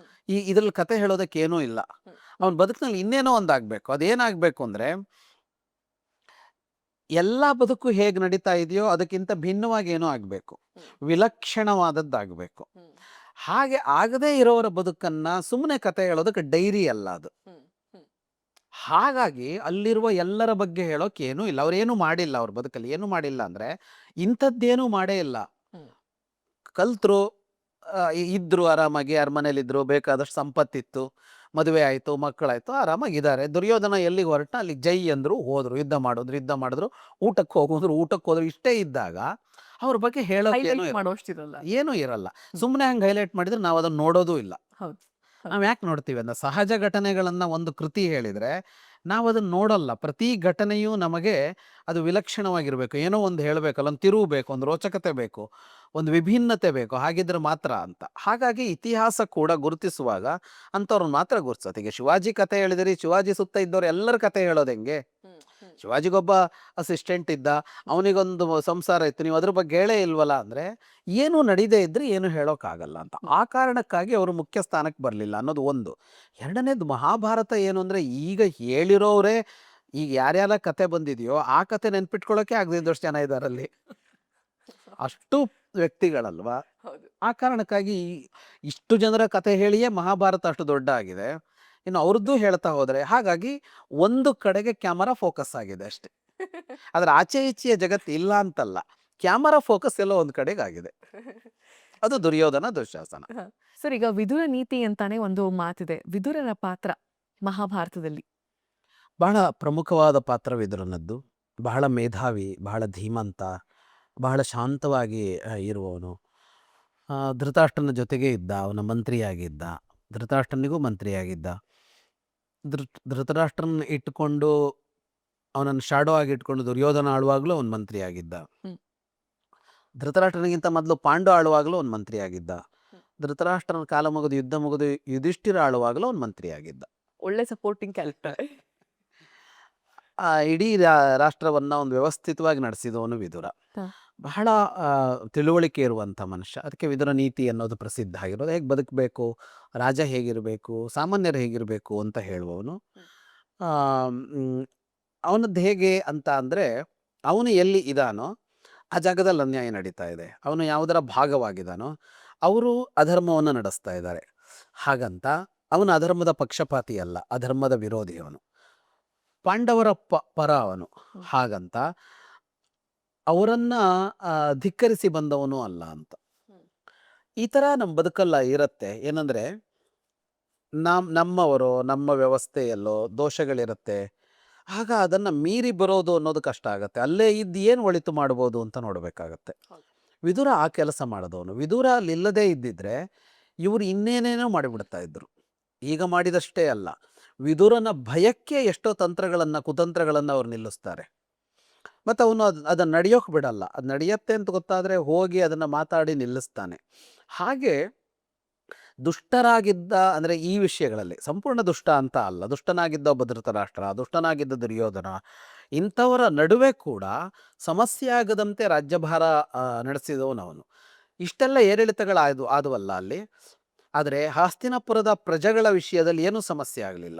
[SPEAKER 1] ಇದ್ರಲ್ಲಿ ಕತೆ ಹೇಳೋದಕ್ಕೆ ಏನೂ ಇಲ್ಲ. ಅವನ ಬದುಕಿನಲ್ಲಿ ಇನ್ನೇನೋ ಒಂದಾಗ್ಬೇಕು. ಅದೇನಾಗ್ಬೇಕು ಅಂದ್ರೆ ಎಲ್ಲ ಬದುಕು ಹೇಗೆ ನಡೀತಾ ಇದೆಯೋ ಅದಕ್ಕಿಂತ ಭಿನ್ನವಾಗಿ ಏನೋ ಆಗ್ಬೇಕು, ವಿಲಕ್ಷಣವಾದದ್ದಾಗಬೇಕು. ಹಾಗೆ ಆಗದೇ ಇರೋರ ಬದುಕನ್ನ ಸುಮ್ಮನೆ ಕತೆ ಹೇಳೋದಕ್ಕೆ ಡೈರಿ ಅಲ್ಲ ಅದು. ಹಾಗಾಗಿ ಅಲ್ಲಿರುವ ಎಲ್ಲರ ಬಗ್ಗೆ ಹೇಳೋಕೆ ಏನೂ ಇಲ್ಲ. ಅವ್ರೇನು ಮಾಡಿಲ್ಲ, ಅವ್ರ ಬದುಕಲ್ಲಿ ಏನು ಮಾಡಿಲ್ಲ ಅಂದ್ರೆ ಇಂಥದ್ದೇನೂ ಮಾಡೇ ಇಲ್ಲ. ಕಲ್ತ್ರು, ಇದ್ರು ಆರಾಮಾಗಿ, ಯಾರ ಮನೇಲಿದ್ರು, ಬೇಕಾದಷ್ಟು ಸಂಪತ್ತಿತ್ತು, ಮದುವೆ ಆಯ್ತು, ಮಕ್ಕಳಾಯ್ತು, ಆರಾಮಾಗಿದ್ದಾರೆ. ದುರ್ಯೋಧನ ಎಲ್ಲಿಗೆ ಹೊರಟ ಅಲ್ಲಿ ಜೈ ಅಂದ್ರು, ಹೋದ್ರು, ಯುದ್ಧ ಮಾಡಿದ್ರು, ಊಟಕ್ಕೆ ಹೋದ್ರು, ಇಷ್ಟೇ ಇದ್ದಾಗ ಅವ್ರ ಬಗ್ಗೆ ಹೇಳೋಕೆ ಏನೂ ಇರಲ್ಲ. ಸುಮ್ಮನೆ ಹಂಗೆ ಹೈಲೈಟ್ ಮಾಡಿದ್ರೆ ನಾವು ಅದನ್ನ ನೋಡೋದು ಇಲ್ಲ. ನಾವ್ ಯಾಕೆ ನೋಡ್ತೀವಿ ಅಂದ್ರೆ ಸಹಜ ಘಟನೆಗಳನ್ನ ಒಂದು ಕೃತಿ ಹೇಳಿದ್ರೆ ನಾವು ಅದನ್ನು ನೋಡಲ್ಲ. ಪ್ರತಿ ಘಟನೆಯೂ ನಮಗೆ ಅದು ವಿಲಕ್ಷಣವಾಗಿರಬೇಕು. ಏನೋ ಒಂದು ಹೇಳಬೇಕಲ್ಲ, ಒಂದು ತಿರುವು ಬೇಕು, ಒಂದು ರೋಚಕತೆ ಬೇಕು, ಒಂದು ವಿಭಿನ್ನತೆ ಬೇಕು. ಹಾಗಿದ್ರೆ ಮಾತ್ರ ಅಂತ. ಹಾಗಾಗಿ ಇತಿಹಾಸ ಕೂಡ ಗುರುತಿಸುವಾಗ ಅಂಥವ್ರನ್ನ ಮಾತ್ರ ಗುರುತಿಸುತ್ತೆ. ಈಗ ಶಿವಾಜಿ ಕಥೆ ಹೇಳಿದಿರಿ, ಶಿವಾಜಿ ಸುತ್ತ ಇದ್ದವ್ರು ಎಲ್ಲರ ಕಥೆ ಹೇಳೋದು ಹೆಂಗೆ? ಶಿವಾಜಿಗೊಬ್ಬ ಅಸಿಸ್ಟೆಂಟ್ ಇದ್ದ, ಅವನಿಗೊಂದು ಸಂಸಾರ ಇತ್ತು, ನೀವು ಅದ್ರ ಬಗ್ಗೆ ಹೇಳೇ ಇಲ್ವಲ್ಲ ಅಂದರೆ ಏನೂ ನಡೀದೇ ಇದ್ರೆ ಏನು ಹೇಳೋಕ್ಕಾಗಲ್ಲ ಅಂತ. ಆ ಕಾರಣಕ್ಕಾಗಿ ಅವರು ಮುಖ್ಯ ಸ್ಥಾನಕ್ಕೆ ಬರಲಿಲ್ಲ ಅನ್ನೋದು ಒಂದು. ಎರಡನೇದು, ಮಹಾಭಾರತ ಏನು ಅಂದರೆ ಈಗ ಹೇಳಿರೋರೇ, ಈಗ ಯಾರ್ಯಾರ ಕತೆ ಬಂದಿದೆಯೋ ಆ ಕತೆ ನೆನ್ಪಿಟ್ಕೊಳ್ಳೋಕೆ ಆಗದಿದ್ದಷ್ಟು ಜನ ಇದ್ದಾರಲ್ಲಿ. ಅಷ್ಟು ವ್ಯಕ್ತಿಗಳಲ್ವಾ. ಆ ಕಾರಣಕ್ಕಾಗಿ ಇಷ್ಟು ಜನರ ಕತೆ ಹೇಳಿಯೇ ಮಹಾಭಾರತ ಅಷ್ಟು ದೊಡ್ಡ ಆಗಿದೆ. ಇನ್ನು ಅವ್ರದ್ದು ಹೇಳ್ತಾ ಹೋದರೆ, ಹಾಗಾಗಿ ಒಂದು ಕಡೆಗೆ ಕ್ಯಾಮರಾ ಫೋಕಸ್ ಆಗಿದೆ ಅಷ್ಟೇ. ಅದರ ಆಚೆ ಈಚೆಯ ಜಗತ್ತು ಇಲ್ಲ ಅಂತಲ್ಲ, ಕ್ಯಾಮರಾ ಫೋಕಸ್ ಎಲ್ಲೋ ಒಂದು ಕಡೆಗೆ ಆಗಿದೆ. ಅದು ದುರ್ಯೋಧನ, ದುಶ್ಯಾಸನ.
[SPEAKER 2] ಸರ್, ಈಗ ವಿದುರ ನೀತಿ ಅಂತಾನೆ ಒಂದು ಮಾತಿದೆ. ವಿದುರನ ಪಾತ್ರ ಮಹಾಭಾರತದಲ್ಲಿ
[SPEAKER 1] ಬಹಳ ಪ್ರಮುಖವಾದ ಪಾತ್ರ ವಿದುರನದ್ದು. ಬಹಳ ಮೇಧಾವಿ, ಬಹಳ ಧೀಮಂತ, ಬಹಳ ಶಾಂತವಾಗಿ ಇರುವವನು. ಧೃತರಾಷ್ಟ್ರನ ಜೊತೆಗೆ ಇದ್ದ, ಅವನ ಮಂತ್ರಿಯಾಗಿದ್ದ, ಧೃತರಾಷ್ಟ್ರನಿಗೂ ಮಂತ್ರಿಯಾಗಿದ್ದ. ಧೃತರಾಷ್ಟ್ರನ ಇಟ್ಟುಕೊಂಡು, ಅವನನ್ನು ಶಾಡೋ ಆಗಿ ಇಟ್ಕೊಂಡು ದುರ್ಯೋಧನ ಆಳುವಾಗಲೂ ಅವನು ಮಂತ್ರಿಯಾಗಿದ್ದ. ಧೃತರಾಷ್ಟ್ರನಿಗಿಂತ ಮೊದಲು ಪಾಂಡು ಆಳುವಾಗಲೂ ಅವನು ಮಂತ್ರಿಯಾಗಿದ್ದ. ಧೃತರಾಷ್ಟ್ರನ ಕಾಲ ಮುಗಿದು ಯುದ್ಧ ಮುಗಿದು ಯುಧಿಷ್ಠಿರ ಆಳುವಾಗಲೂ ಅವನು ಮಂತ್ರಿಯಾಗಿದ್ದ.
[SPEAKER 2] ಒಳ್ಳೆ ಸಪೋರ್ಟಿಂಗ್ ಕ್ಯಾರೆಕ್ಟರ್.
[SPEAKER 1] ಇಡೀ ರಾಷ್ಟ್ರವನ್ನು ಒಂದು ವ್ಯವಸ್ಥಿತವಾಗಿ ನಡೆಸಿದವನು ವಿದುರ. ಬಹಳ ತಿಳುವಳಿಕೆ ಇರುವಂಥ ಮನುಷ್ಯ. ಅದಕ್ಕೆ ವಿದುರ ನೀತಿ ಅನ್ನೋದು ಪ್ರಸಿದ್ಧ ಆಗಿರೋದು. ಹೇಗೆ ಬದುಕಬೇಕು, ರಾಜ ಹೇಗಿರಬೇಕು, ಸಾಮಾನ್ಯರು ಹೇಗಿರಬೇಕು ಅಂತ ಹೇಳುವವನು. ಅವನದ್ದು ಹೇಗೆ ಅಂತ ಅಂದರೆ, ಅವನು ಎಲ್ಲಿ ಇದಾನೋ ಆ ಜಾಗದಲ್ಲಿ ಅನ್ಯಾಯ ನಡೀತಾ ಇದೆ. ಅವನು ಯಾವುದರ ಭಾಗವಾಗಿದ್ದಾನೋ ಅವರು ಅಧರ್ಮವನ್ನು ನಡೆಸ್ತಾ ಇದ್ದಾರೆ. ಹಾಗಂತ ಅವನು ಅಧರ್ಮದ ಪಕ್ಷಪಾತಿ ಅಲ್ಲ, ಅಧರ್ಮದ ವಿರೋಧಿ ಅವನು. ಪಾಂಡವರ ಪರ ಅವನು. ಹಾಗಂತ ಅವರನ್ನು ಧಿಕ್ಕರಿಸಿ ಬಂದವನು ಅಲ್ಲ ಅಂತ. ಈ ಥರ ನಮ್ಮ ಬದುಕಲ್ಲ ಇರುತ್ತೆ. ಏನಂದರೆ, ನಮ್ಮವರು, ನಮ್ಮ ವ್ಯವಸ್ಥೆಯಲ್ಲೋ ದೋಷಗಳಿರುತ್ತೆ. ಆಗ ಅದನ್ನು ಮೀರಿ ಬರೋದು ಅನ್ನೋದು ಕಷ್ಟ ಆಗುತ್ತೆ. ಅಲ್ಲೇ ಇದ್ದು ಏನು ಒಳಿತು ಮಾಡ್ಬೋದು ಅಂತ ನೋಡಬೇಕಾಗತ್ತೆ. ವಿದುರ ಆ ಕೆಲಸ ಮಾಡಿದವನು. ವಿದುರ ಅಲ್ಲಿಲ್ಲದೇ ಇದ್ದಿದ್ರೆ ಇವರು ಇನ್ನೇನೇನೋ ಮಾಡಿಬಿಡ್ತಾ ಇದ್ರು. ಈಗ ಮಾಡಿದಷ್ಟೇ ಅಲ್ಲ, ವಿದುರನ ಭಯಕ್ಕೆ ಎಷ್ಟೋ ತಂತ್ರಗಳನ್ನು, ಕುತಂತ್ರಗಳನ್ನು ಅವ್ರು ನಿಲ್ಲಿಸ್ತಾರೆ. ಮತ್ತು ಅವನು ಅದನ್ನು ನಡೆಯೋಕೆ ಬಿಡಲ್ಲ. ಅದು ನಡೆಯುತ್ತೆ ಅಂತ ಗೊತ್ತಾದರೆ ಹೋಗಿ ಅದನ್ನು ಮಾತಾಡಿ ನಿಲ್ಲಿಸ್ತಾನೆ. ಹಾಗೆ ದುಷ್ಟರಾಗಿದ್ದ, ಅಂದರೆ ಈ ವಿಷಯಗಳಲ್ಲಿ ಸಂಪೂರ್ಣ ದುಷ್ಟ ಅಂತ ಅಲ್ಲ, ದುಷ್ಟನಾಗಿದ್ದ ಒಬ್ಬ ಧೃತರಾಷ್ಟ್ರ, ದುಷ್ಟನಾಗಿದ್ದ ದುರ್ಯೋಧನ, ಇಂಥವರ ನಡುವೆ ಕೂಡ ಸಮಸ್ಯೆ ಆಗದಂತೆ ರಾಜ್ಯಭಾರ ನಡೆಸಿದವನು ಅವನು. ಇಷ್ಟೆಲ್ಲ ಆದವಲ್ಲ ಅಲ್ಲಿ. ಆದರೆ ಹಸ್ತಿನಾಪುರದ ಪ್ರಜೆಗಳ ವಿಷಯದಲ್ಲಿ ಏನೂ ಸಮಸ್ಯೆ ಆಗಲಿಲ್ಲ.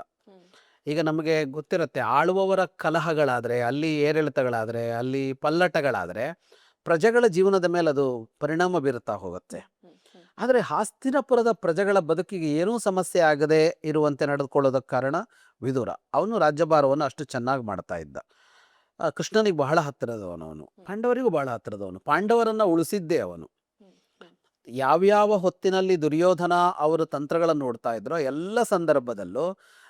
[SPEAKER 1] ಈಗ ನಮಗೆ ಗೊತ್ತಿರುತ್ತೆ, ಆಳುವವರ ಕಲಹಗಳಾದರೆ, ಅಲ್ಲಿ ಏರಿಳಿತಗಳಾದರೆ, ಅಲ್ಲಿ ಪಲ್ಲಟಗಳಾದರೆ ಪ್ರಜೆಗಳ ಜೀವನದ ಮೇಲೆ ಅದು ಪರಿಣಾಮ ಬೀರುತ್ತಾ ಹೋಗುತ್ತೆ. ಆದರೆ ಹಸ್ತಿನಾಪುರದ ಪ್ರಜೆಗಳ ಬದುಕಿಗೆ ಏನೂ ಸಮಸ್ಯೆ ಆಗದೆ ಇರುವಂತೆ ನಡೆದುಕೊಳ್ಳೋದಕ್ಕೆ ಕಾರಣ ವಿದುರ. ಅವನು ರಾಜ್ಯಭಾರವನ್ನು ಅಷ್ಟು ಚೆನ್ನಾಗಿ ಮಾಡ್ತಾ ಇದ್ದ. ಕೃಷ್ಣನಿಗೆ ಬಹಳ ಹತ್ತಿರದವನು ಅವನು, ಪಾಂಡವರಿಗೂ ಬಹಳ ಹತ್ತಿರದವನು. ಪಾಂಡವರನ್ನು ಉಳಿಸಿದ್ದೇ ಅವನು. ಯಾವ್ಯಾವ ಹೊತ್ತಿನಲ್ಲಿ ದುರ್ಯೋಧನ ಅವರು ತಂತ್ರಗಳನ್ನು ನೋಡ್ತಾ ಇದ್ರೋ ಎಲ್ಲ ಸಂದರ್ಭದಲ್ಲೂ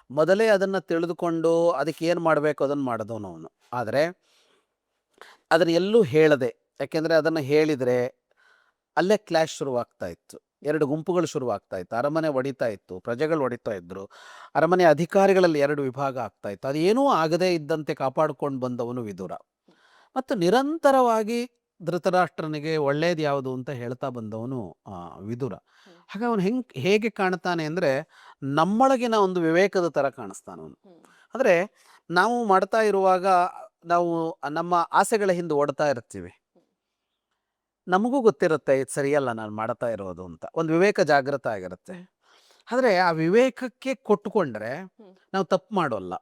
[SPEAKER 1] ಮೊದಲೇ ಅದನ್ನು ತಿಳಿದುಕೊಂಡು ಅದಕ್ಕೆ ಏನು ಮಾಡಬೇಕು ಅದನ್ನು ಮಾಡಿದವನು ಅವನು. ಆದರೆ ಅದನ್ನು ಎಲ್ಲೂ ಹೇಳದೆ, ಯಾಕೆಂದರೆ ಅದನ್ನು ಹೇಳಿದರೆ ಅಲ್ಲೇ ಕ್ಲಾಶ್ ಶುರುವಾಗ್ತಾ ಇತ್ತು. ಎರಡು ಗುಂಪುಗಳು ಶುರುವಾಗ್ತಾ ಇತ್ತು. ಅರಮನೆ ಒಡಿತಾ ಇತ್ತು, ಪ್ರಜೆಗಳು ಒಡಿತಾ ಇದ್ದರು. ಅರಮನೆ ಅಧಿಕಾರಿಗಳಲ್ಲಿ ಎರಡು ವಿಭಾಗ ಆಗ್ತಾ ಇತ್ತು. ಅದೇನೂ ಆಗದೇ ಇದ್ದಂತೆ ಕಾಪಾಡಿಕೊಂಡು ಬಂದವನು ವಿದುರ. ಮತ್ತು ನಿರಂತರವಾಗಿ ಧೃತರಾಷ್ಟ್ರನಿಗೆ ಒಳ್ಳೇದು ಯಾವುದು ಅಂತ ಹೇಳ್ತಾ ಬಂದವನು ವಿದುರ. ಹಾಗೆ ಅವನು ಹೇಗೆ ಕಾಣ್ತಾನೆ ಅಂದರೆ, ನಮ್ಮೊಳಗಿನ ಒಂದು ವಿವೇಕದ ಥರ ಕಾಣಿಸ್ತಾನವನು. ಅಂದರೆ ನಾವು ಮಾಡ್ತಾ ಇರುವಾಗ ನಾವು ನಮ್ಮ ಆಸೆಗಳ ಹಿಂದೆ ಓಡ್ತಾ ಇರ್ತೀವಿ. ನಮಗೂ ಗೊತ್ತಿರುತ್ತೆ ಇದು ಸರಿಯಲ್ಲ ನಾನು ಮಾಡ್ತಾ ಇರೋದು ಅಂತ. ಒಂದು ವಿವೇಕ ಜಾಗೃತ ಆಗಿರುತ್ತೆ. ಆದರೆ ಆ ವಿವೇಕಕ್ಕೆ ಕೊಟ್ಟುಕೊಂಡ್ರೆ ನಾವು ತಪ್ಪು ಮಾಡೋಲ್ಲ.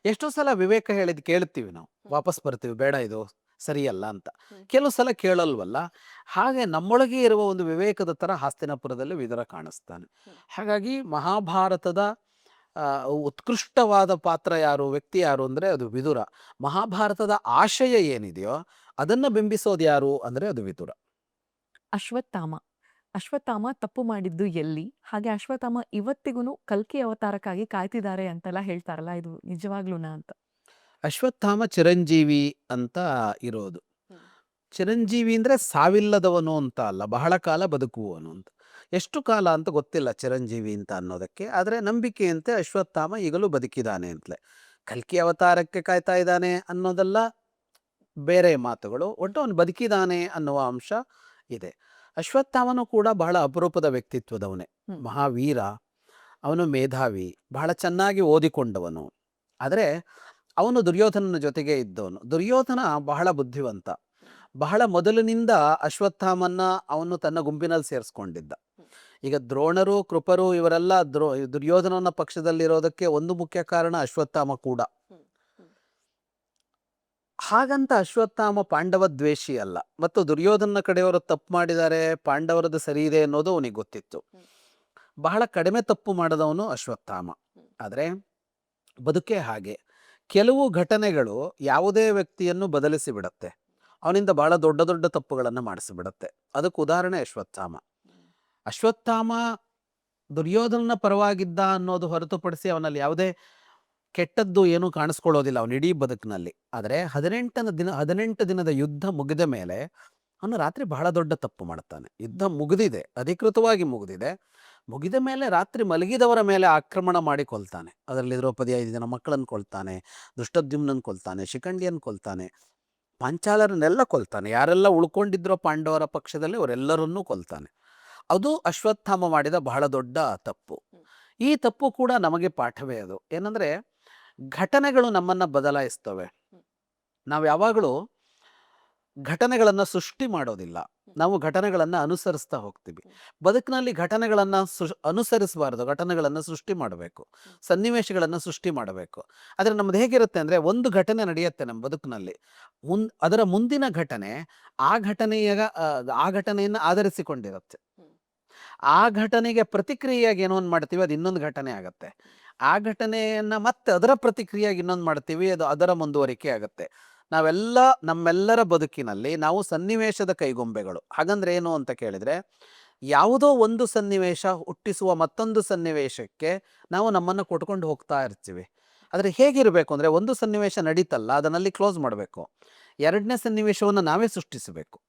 [SPEAKER 1] ಎಷ್ಟೋ ಸಲ ವಿವೇಕ ಹೇಳಿದ್ ಕೇಳ್ತೀವಿ, ನಾವು ವಾಪಸ್ ಬರ್ತೀವಿ, ಬೇಡ ಇದು ಸರಿಯಲ್ಲ ಅಂತ. ಕೆಲವು ಸಲ ಕೇಳಲ್ವಲ್ಲ. ಹಾಗೆ ನಮ್ಮೊಳಗೆ ಇರುವ ಒಂದು ವಿವೇಕದ ಥರ ಹಸ್ತಿನಾಪುರದಲ್ಲಿ ವಿದುರ ಕಾಣಿಸ್ತಾನೆ. ಹಾಗಾಗಿ ಮಹಾಭಾರತದ ಉತ್ಕೃಷ್ಟವಾದ ಪಾತ್ರ ಯಾರು, ವ್ಯಕ್ತಿ ಯಾರು ಅಂದರೆ ಅದು ವಿದುರ. ಮಹಾಭಾರತದ ಆಶಯ ಏನಿದೆಯೋ ಅದನ್ನು ಬಿಂಬಿಸೋದು ಯಾರು ಅಂದರೆ ಅದು ವಿದುರ.
[SPEAKER 2] ಅಶ್ವತ್ಥಾಮ ತಪ್ಪು ಮಾಡಿದ್ದು ಎಲ್ಲಿ? ಹಾಗೆ ಅಶ್ವತ್ಥಾಮ ಇವತ್ತಿಗೂ ಕಲ್ಕಿ ಅವತಾರಕ್ಕಾಗಿ ಕಾಯ್ತಿದ್ದಾರೆ ಅಂತೆಲ್ಲ ಹೇಳ್ತಾರಲ್ಲ, ಇದು ನಿಜವಾಗ್ಲೂನಾ ಅಂತ?
[SPEAKER 1] ಅಶ್ವತ್ಥಾಮ ಚಿರಂಜೀವಿ ಅಂತ ಇರೋದು. ಚಿರಂಜೀವಿ ಅಂದರೆ ಸಾವಿಲ್ಲದವನು ಅಂತ ಅಲ್ಲ, ಬಹಳ ಕಾಲ ಬದುಕುವವನು ಅಂತ. ಎಷ್ಟು ಕಾಲ ಅಂತ ಗೊತ್ತಿಲ್ಲ ಚಿರಂಜೀವಿ ಅಂತ ಅನ್ನೋದಕ್ಕೆ. ಆದರೆ ನಂಬಿಕೆಯಂತೆ ಅಶ್ವತ್ಥಾಮ ಈಗಲೂ ಬದುಕಿದ್ದಾನೆ ಅಂತಲೇ. ಕಲ್ಕಿ ಅವತಾರಕ್ಕೆ ಕಾಯ್ತಾ ಇದ್ದಾನೆ ಅನ್ನೋದೆಲ್ಲ ಬೇರೆ ಮಾತುಗಳು. ಒಟ್ಟು ಅವನು ಬದುಕಿದಾನೆ ಅನ್ನುವ ಅಂಶ ಇದೆ. ಅಶ್ವತ್ಥಾಮನು ಕೂಡ ಬಹಳ ಅಪರೂಪದ ವ್ಯಕ್ತಿತ್ವದವನೇ, ಮಹಾವೀರ. ಅವನು ಮೇಧಾವಿ, ಬಹಳ ಚೆನ್ನಾಗಿ ಓದಿಕೊಂಡವನು. ಆದರೆ ಅವನು ದುರ್ಯೋಧನನ ಜೊತೆಗೆ ಇದ್ದವನು. ದುರ್ಯೋಧನ ಬಹಳ ಬುದ್ಧಿವಂತ. ಬಹಳ ಮೊದಲಿನಿಂದ ಅಶ್ವತ್ಥಾಮನ್ನ ಅವನು ತನ್ನ ಗುಂಪಿನಲ್ಲಿ ಸೇರಿಸ್ಕೊಂಡಿದ್ದ. ಈಗ ದ್ರೋಣರು, ಕೃಪರು ಇವರೆಲ್ಲ ದುರ್ಯೋಧನನ ಪಕ್ಷದಲ್ಲಿರೋದಕ್ಕೆ ಒಂದು ಮುಖ್ಯ ಕಾರಣ ಅಶ್ವತ್ಥಾಮ ಕೂಡ. ಹಾಗಂತ ಅಶ್ವತ್ಥಾಮ ಪಾಂಡವ ದ್ವೇಷಿ ಅಲ್ಲ. ಮತ್ತು ದುರ್ಯೋಧನ ಕಡೆಯವರು ತಪ್ಪು ಮಾಡಿದ್ದಾರೆ, ಪಾಂಡವರದ್ದು ಸರಿ ಇದೆ ಅನ್ನೋದು ಅವನಿಗೆ ಗೊತ್ತಿತ್ತು. ಬಹಳ ಕಡಿಮೆ ತಪ್ಪು ಮಾಡಿದವನು ಅಶ್ವತ್ಥಾಮ. ಆದರೆ ಬದುಕೇ ಹಾಗೆ, ಕೆಲವು ಘಟನೆಗಳು ಯಾವುದೇ ವ್ಯಕ್ತಿಯನ್ನು ಬದಲಿಸಿ ಬಿಡತ್ತೆ, ಅವನಿಂದ ಬಹಳ ದೊಡ್ಡ ದೊಡ್ಡ ತಪ್ಪುಗಳನ್ನು ಮಾಡಿಸಿಬಿಡತ್ತೆ. ಅದಕ್ಕೆ ಉದಾಹರಣೆ ಅಶ್ವತ್ಥಾಮ. ಅಶ್ವತ್ಥಾಮ ದುರ್ಯೋಧನನ ಪರವಾಗಿದ್ದ ಅನ್ನೋದು ಹೊರತುಪಡಿಸಿ ಅವನಲ್ಲಿ ಯಾವುದೇ ಕೆಟ್ಟದ್ದು ಏನೂ ಕಾಣಿಸ್ಕೊಳ್ಳೋದಿಲ್ಲ ಅವನ ಇಡೀ ಬದುಕಿನಲ್ಲಿ. ಆದರೆ 18 ದಿನದ ಯುದ್ಧ ಮುಗಿದ ಮೇಲೆ ಅವನು ರಾತ್ರಿ ಬಹಳ ದೊಡ್ಡ ತಪ್ಪು ಮಾಡ್ತಾನೆ. ಯುದ್ಧ ಮುಗಿದಿದೆ, ಅಧಿಕೃತವಾಗಿ ಮುಗಿದಿದೆ. ಮುಗಿದ ಮೇಲೆ ರಾತ್ರಿ ಮಲಗಿದವರ ಮೇಲೆ ಆಕ್ರಮಣ ಮಾಡಿ ಕೊಲ್ತಾನೆ. ಅದರಲ್ಲಿ ದ್ರೌಪದಿ 5 ಜನ ಮಕ್ಕಳನ್ನು ಕೊಲ್ತಾನೆ, ದುಷ್ಟದ್ಯುಮ್ನನ್ ಕೊಲ್ತಾನೆ, ಶಿಖಂಡಿಯನ್ನು ಕೊಲ್ತಾನೆ, ಪಾಂಚಾಲರನ್ನೆಲ್ಲ ಕೊಲ್ತಾನೆ. ಯಾರೆಲ್ಲ ಉಳ್ಕೊಂಡಿದ್ರೋ ಪಾಂಡವರ ಪಕ್ಷದಲ್ಲಿ ಅವರೆಲ್ಲರನ್ನೂ ಕೊಲ್ತಾನೆ. ಅದು ಅಶ್ವತ್ಥಾಮ ಮಾಡಿದ ಬಹಳ ದೊಡ್ಡ ತಪ್ಪು. ಈ ತಪ್ಪು ಕೂಡ ನಮಗೆ ಪಾಠವೇ. ಅದು ಏನಂದರೆ, ಘಟನೆಗಳು ನಮ್ಮನ್ನು ಬದಲಾಯಿಸ್ತವೆ. ನಾವು ಯಾವಾಗಲೂ ಘಟನೆಗಳನ್ನು ಸೃಷ್ಟಿ ಮಾಡೋದಿಲ್ಲ, ನಾವು ಘಟನೆಗಳನ್ನು ಅನುಸರಿಸ್ತಾ ಹೋಗ್ತೀವಿ. ಬದುಕಿನಲ್ಲಿ ಘಟನೆಗಳನ್ನು ಅನುಸರಿಸಬಾರ್ದು, ಘಟನೆಗಳನ್ನು ಸೃಷ್ಟಿ ಮಾಡಬೇಕು, ಸನ್ನಿವೇಶಗಳನ್ನು ಸೃಷ್ಟಿ ಮಾಡಬೇಕು. ಆದರೆ ನಮ್ಮದು ಹೇಗಿರುತ್ತೆ ಅಂದರೆ, ಒಂದು ಘಟನೆ ನಡೆಯುತ್ತೆ ನಮ್ಮ ಬದುಕಿನಲ್ಲಿ, ಅದರ ಮುಂದಿನ ಘಟನೆ ಆ ಘಟನೆಯನ್ನು ಆಧರಿಸಿಕೊಂಡಿರುತ್ತೆ. ಆ ಘಟನೆಗೆ ಪ್ರತಿಕ್ರಿಯೆಯಾಗಿ ಏನೋ ಒಂದು ಮಾಡ್ತೀವಿ, ಅದು ಇನ್ನೊಂದು ಘಟನೆ ಆಗುತ್ತೆ. ಆ ಘಟನೆಯನ್ನು ಮತ್ತೆ ಅದರ ಪ್ರತಿಕ್ರಿಯೆಯಾಗಿ ಇನ್ನೊಂದು ಮಾಡ್ತೀವಿ, ಅದು ಅದರ ಮುಂದುವರಿಕೆ ಆಗುತ್ತೆ. ನಮ್ಮೆಲ್ಲರ ಬದುಕಿನಲ್ಲಿ ನಾವು ಸನ್ನಿವೇಶದ ಕೈಗೊಂಬೆಗಳು. ಹಾಗಂದ್ರೆ ಏನು ಅಂತ ಕೇಳಿದರೆ, ಯಾವುದೋ ಒಂದು ಸನ್ನಿವೇಶ ಹುಟ್ಟಿಸುವ ಮತ್ತೊಂದು ಸನ್ನಿವೇಶಕ್ಕೆ ನಾವು ನಮ್ಮನ್ನು ಕೊಟ್ಕೊಂಡು ಹೋಗ್ತಾ ಇರ್ತೀವಿ. ಆದರೆ ಹೇಗಿರಬೇಕು ಅಂದರೆ, ಒಂದು ಸನ್ನಿವೇಶ ನಡೀತಲ್ಲ, ಅದನ್ನಲ್ಲಿ ಕ್ಲೋಸ್ ಮಾಡಬೇಕು. ಎರಡನೇ ಸನ್ನಿವೇಶವನ್ನು ನಾವೇ ಸೃಷ್ಟಿಸಬೇಕು,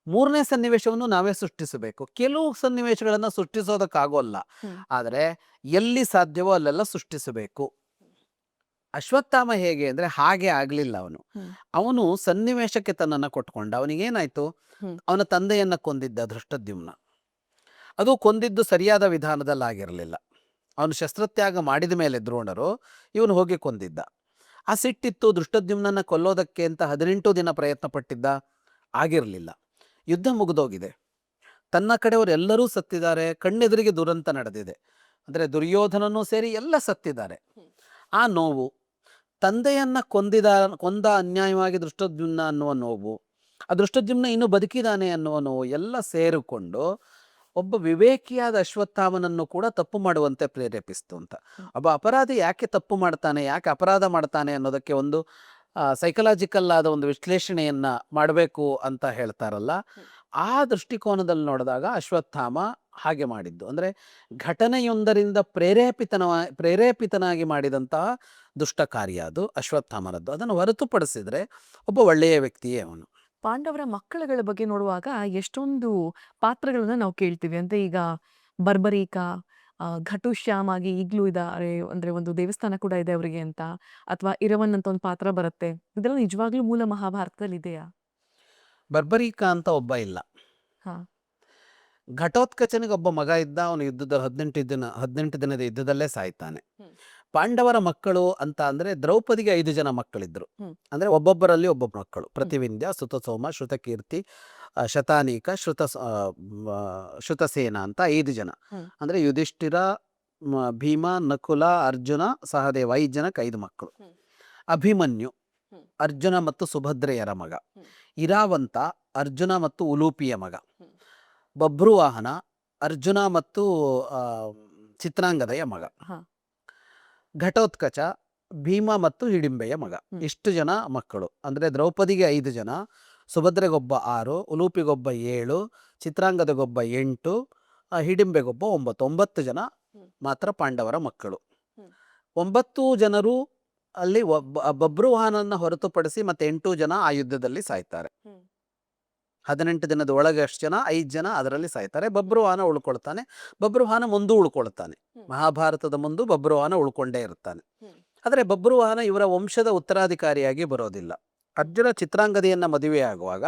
[SPEAKER 1] ಮೂರನೇ ಸನ್ನಿವೇಶವನ್ನು ನಾವೇ ಸೃಷ್ಟಿಸಬೇಕು. ಕೆಲವು ಸನ್ನಿವೇಶಗಳನ್ನು ಸೃಷ್ಟಿಸೋದಕ್ಕಾಗೋಲ್ಲ, ಆದರೆ ಎಲ್ಲಿ ಸಾಧ್ಯವೋ ಅಲ್ಲೆಲ್ಲ ಸೃಷ್ಟಿಸಬೇಕು. ಅಶ್ವತ್ಥಾಮ ಹೇಗೆ ಅಂದರೆ, ಹಾಗೆ ಆಗಲಿಲ್ಲ. ಅವನು ಸನ್ನಿವೇಶಕ್ಕೆ ತನ್ನನ್ನು ಕೊಟ್ಕೊಂಡ. ಅವನಿಗೇನಾಯ್ತು, ಅವನ ತಂದೆಯನ್ನು ಕೊಂದಿದ್ದ ಧೃಷ್ಟದ್ಯುಮ್ನ. ಅದು ಕೊಂದಿದ್ದು ಸರಿಯಾದ ವಿಧಾನದಲ್ಲಾಗಿರಲಿಲ್ಲ. ಅವನು ಶಸ್ತ್ರತ್ಯಾಗ ಮಾಡಿದ ಮೇಲೆ ದ್ರೋಣರು ಇವನು ಹೋಗಿ ಕೊಂದಿದ್ದ. ಆ ಸಿಟ್ಟಿತ್ತು, ಧೃಷ್ಟದ್ಯುಮ್ನನ್ನು ಕೊಲ್ಲೋದಕ್ಕೆ ಅಂತ 18 ದಿನ ಪ್ರಯತ್ನ ಪಟ್ಟಿದ್ದ, ಆಗಿರಲಿಲ್ಲ. ಯುದ್ಧ ಮುಗಿದೋಗಿದೆ, ತನ್ನ ಕಡೆಯವರೆಲ್ಲರೂ ಸತ್ತಿದ್ದಾರೆ, ಕಣ್ಣೆದುರಿಗೆ ದುರಂತ ನಡೆದಿದೆ. ಅಂದರೆ ದುರ್ಯೋಧನನೂ ಸೇರಿ ಎಲ್ಲ ಸತ್ತಿದ್ದಾರೆ. ಆ ನೋವು, ತಂದೆಯನ್ನು ಕೊಂದ ಅನ್ಯಾಯವಾಗಿ ಧೃಷ್ಟದ್ಯುಮ್ನ ಅನ್ನುವ ನೋವು, ಆ ಧೃಷ್ಟದ್ಯುಮ್ನ ಇನ್ನೂ ಬದುಕಿದಾನೆ ಅನ್ನುವ ನೋವು ಎಲ್ಲ ಸೇರಿಕೊಂಡು ಒಬ್ಬ ವಿವೇಕಿಯಾದ ಅಶ್ವತ್ಥಾಮನನ್ನು ಕೂಡ ತಪ್ಪು ಮಾಡುವಂತೆ ಪ್ರೇರೇಪಿಸ್ತು ಅಂತ. ಒಬ್ಬ ಅಪರಾಧಿ ಯಾಕೆ ತಪ್ಪು ಮಾಡ್ತಾನೆ, ಯಾಕೆ ಅಪರಾಧ ಮಾಡ್ತಾನೆ ಅನ್ನೋದಕ್ಕೆ ಒಂದು ಸೈಕಲಾಜಿಕಲ್ ಆದ ಒಂದು ವಿಶ್ಲೇಷಣೆಯನ್ನು ಮಾಡಬೇಕು ಅಂತ ಹೇಳ್ತಾರಲ್ಲ, ಆ ದೃಷ್ಟಿಕೋನದಲ್ಲಿ ನೋಡಿದಾಗ ಅಶ್ವತ್ಥಾಮ ಹಾಗೆ ಮಾಡಿದ್ದು. ಅಂದರೆ ಘಟನೆಯೊಂದರಿಂದ ಪ್ರೇರೇಪಿತನಾಗಿ ಮಾಡಿದಂತಹ ದುಷ್ಟ ಕಾರ್ಯ ಅದು ಅಶ್ವತ್ಥಾಮನದ್ದು. ಅದನ್ನು ಹೊರತುಪಡಿಸಿದರೆ ಒಬ್ಬ ಒಳ್ಳೆಯ ವ್ಯಕ್ತಿಯೇ ಅವನು.
[SPEAKER 2] ಪಾಂಡವರ ಮಕ್ಕಳುಗಳ ಬಗ್ಗೆ ನೋಡುವಾಗ ಎಷ್ಟೊಂದು ಪಾತ್ರಗಳನ್ನ ನಾವು ಕೇಳ್ತೀವಿ. ಅಂದ್ರೆ ಈಗ ಬರ್ಬರೀಕ, ಘಟುಶ್ಯಾಮ್ ಆಗಿ ಈಗಲೂ ಇದ್ದಾರೆ, ಅಂದ್ರೆ ಒಂದು ದೇವಸ್ಥಾನ ಕೂಡ ಇದೆ ಅವರಿಗೆ ಅಂತ, ಅಥವಾ ಇರವನ್ ಅಂತ ಒಂದು ಪಾತ್ರ ಬರುತ್ತೆ. ಇದೆಲ್ಲ ನಿಜವಾಗ್ಲೂ ಮೂಲ ಮಹಾಭಾರತದಲ್ಲಿ ಇದೆಯಾ?
[SPEAKER 1] ಬರ್ಬರೀಕ ಅಂತ ಒಬ್ಬ ಇಲ್ಲ.
[SPEAKER 2] ಹಾ,
[SPEAKER 1] ಘಟೋತ್ಕಚನಿಗೆ ಒಬ್ಬ ಮಗ ಇದ್ದ, ಅವನು ಯುದ್ಧದ 18 ದಿನದ ಯುದ್ಧದಲ್ಲೇ ಸಾಯ್ತಾನೆ. ಪಾಂಡವರ ಮಕ್ಕಳು ಅಂತ ಅಂದರೆ, ದ್ರೌಪದಿಗೆ 5 ಜನ ಮಕ್ಕಳಿದ್ರು. ಅಂದರೆ ಒಬ್ಬೊಬ್ಬರಲ್ಲಿ ಒಬ್ಬೊಬ್ಬ ಮಕ್ಕಳು, ಪ್ರತಿವಿಂಧ್ಯ, ಶ್ರುತಸೋಮ, ಶ್ರುತಕೀರ್ತಿ, ಶತಾನೀಕ, ಶ್ರುತಸೇನ ಅಂತ 5 ಜನ. ಅಂದರೆ ಯುಧಿಷ್ಠಿರ, ಭೀಮ, ನಕುಲ, ಅರ್ಜುನ, ಸಹದೇವ, 5 ಜನಕ್ಕೆ 5 ಮಕ್ಕಳು. ಅಭಿಮನ್ಯು ಅರ್ಜುನ ಮತ್ತು ಸುಭದ್ರೆಯರ ಮಗ. ಇರಾವಂತ ಅರ್ಜುನ ಮತ್ತು ಉಲೂಪಿಯ ಮಗ. ಬಭ್ರುವಾಹನ ಅರ್ಜುನ ಮತ್ತು ಚಿತ್ರಾಂಗದೆಯ ಮಗ. ಘಟೋತ್ಕಚ ಭೀಮ ಮತ್ತು ಹಿಡಿಂಬೆಯ ಮಗ. ಇಷ್ಟು ಜನ ಮಕ್ಕಳು. ಅಂದರೆ ದ್ರೌಪದಿಗೆ 5 ಜನ, ಸುಭದ್ರೆಗೊಬ್ಬ 6, ಉಲೂಪಿಗೊಬ್ಬ 7, ಚಿತ್ರಾಂಗದಗೊಬ್ಬ 8, ಹಿಡಿಂಬೆಗೊಬ್ಬ 9 ಜನ ಮಾತ್ರ ಪಾಂಡವರ ಮಕ್ಕಳು. 9 ಜನರು ಅಲ್ಲಿ ಬಭ್ರುವಾಹನನ್ನ ಹೊರತುಪಡಿಸಿ ಮತ್ತೆ 8 ಜನ ಆ ಯುದ್ಧದಲ್ಲಿ ಸಾಯ್ತಾರೆ. 18 ದಿನದ ಒಳಗೆ ಅಷ್ಟು ಜನ, 5 ಜನ ಅದರಲ್ಲಿ ಸಾಯ್ತಾರೆ. ಬಭ್ರುವಾಹನ ಉಳ್ಕೊಳ್ತಾನೆ. ಬಭ್ರುವಾಹನ ಮುಂದೂ ಉಳ್ಕೊಳ್ತಾನೆ. ಮಹಾಭಾರತದ ಮುಂದೆ ಬಭ್ರುವಾಹನ ಉಳ್ಕೊಂಡೇ ಇರ್ತಾನೆ. ಆದರೆ ಬಬ್ರುವಾಹನ ಇವರ ವಂಶದ ಉತ್ತರಾಧಿಕಾರಿಯಾಗಿ ಬರೋದಿಲ್ಲ. ಅರ್ಜುನ ಚಿತ್ರಾಂಗದೆಯನ್ನು ಮದುವೆಯಾಗುವಾಗ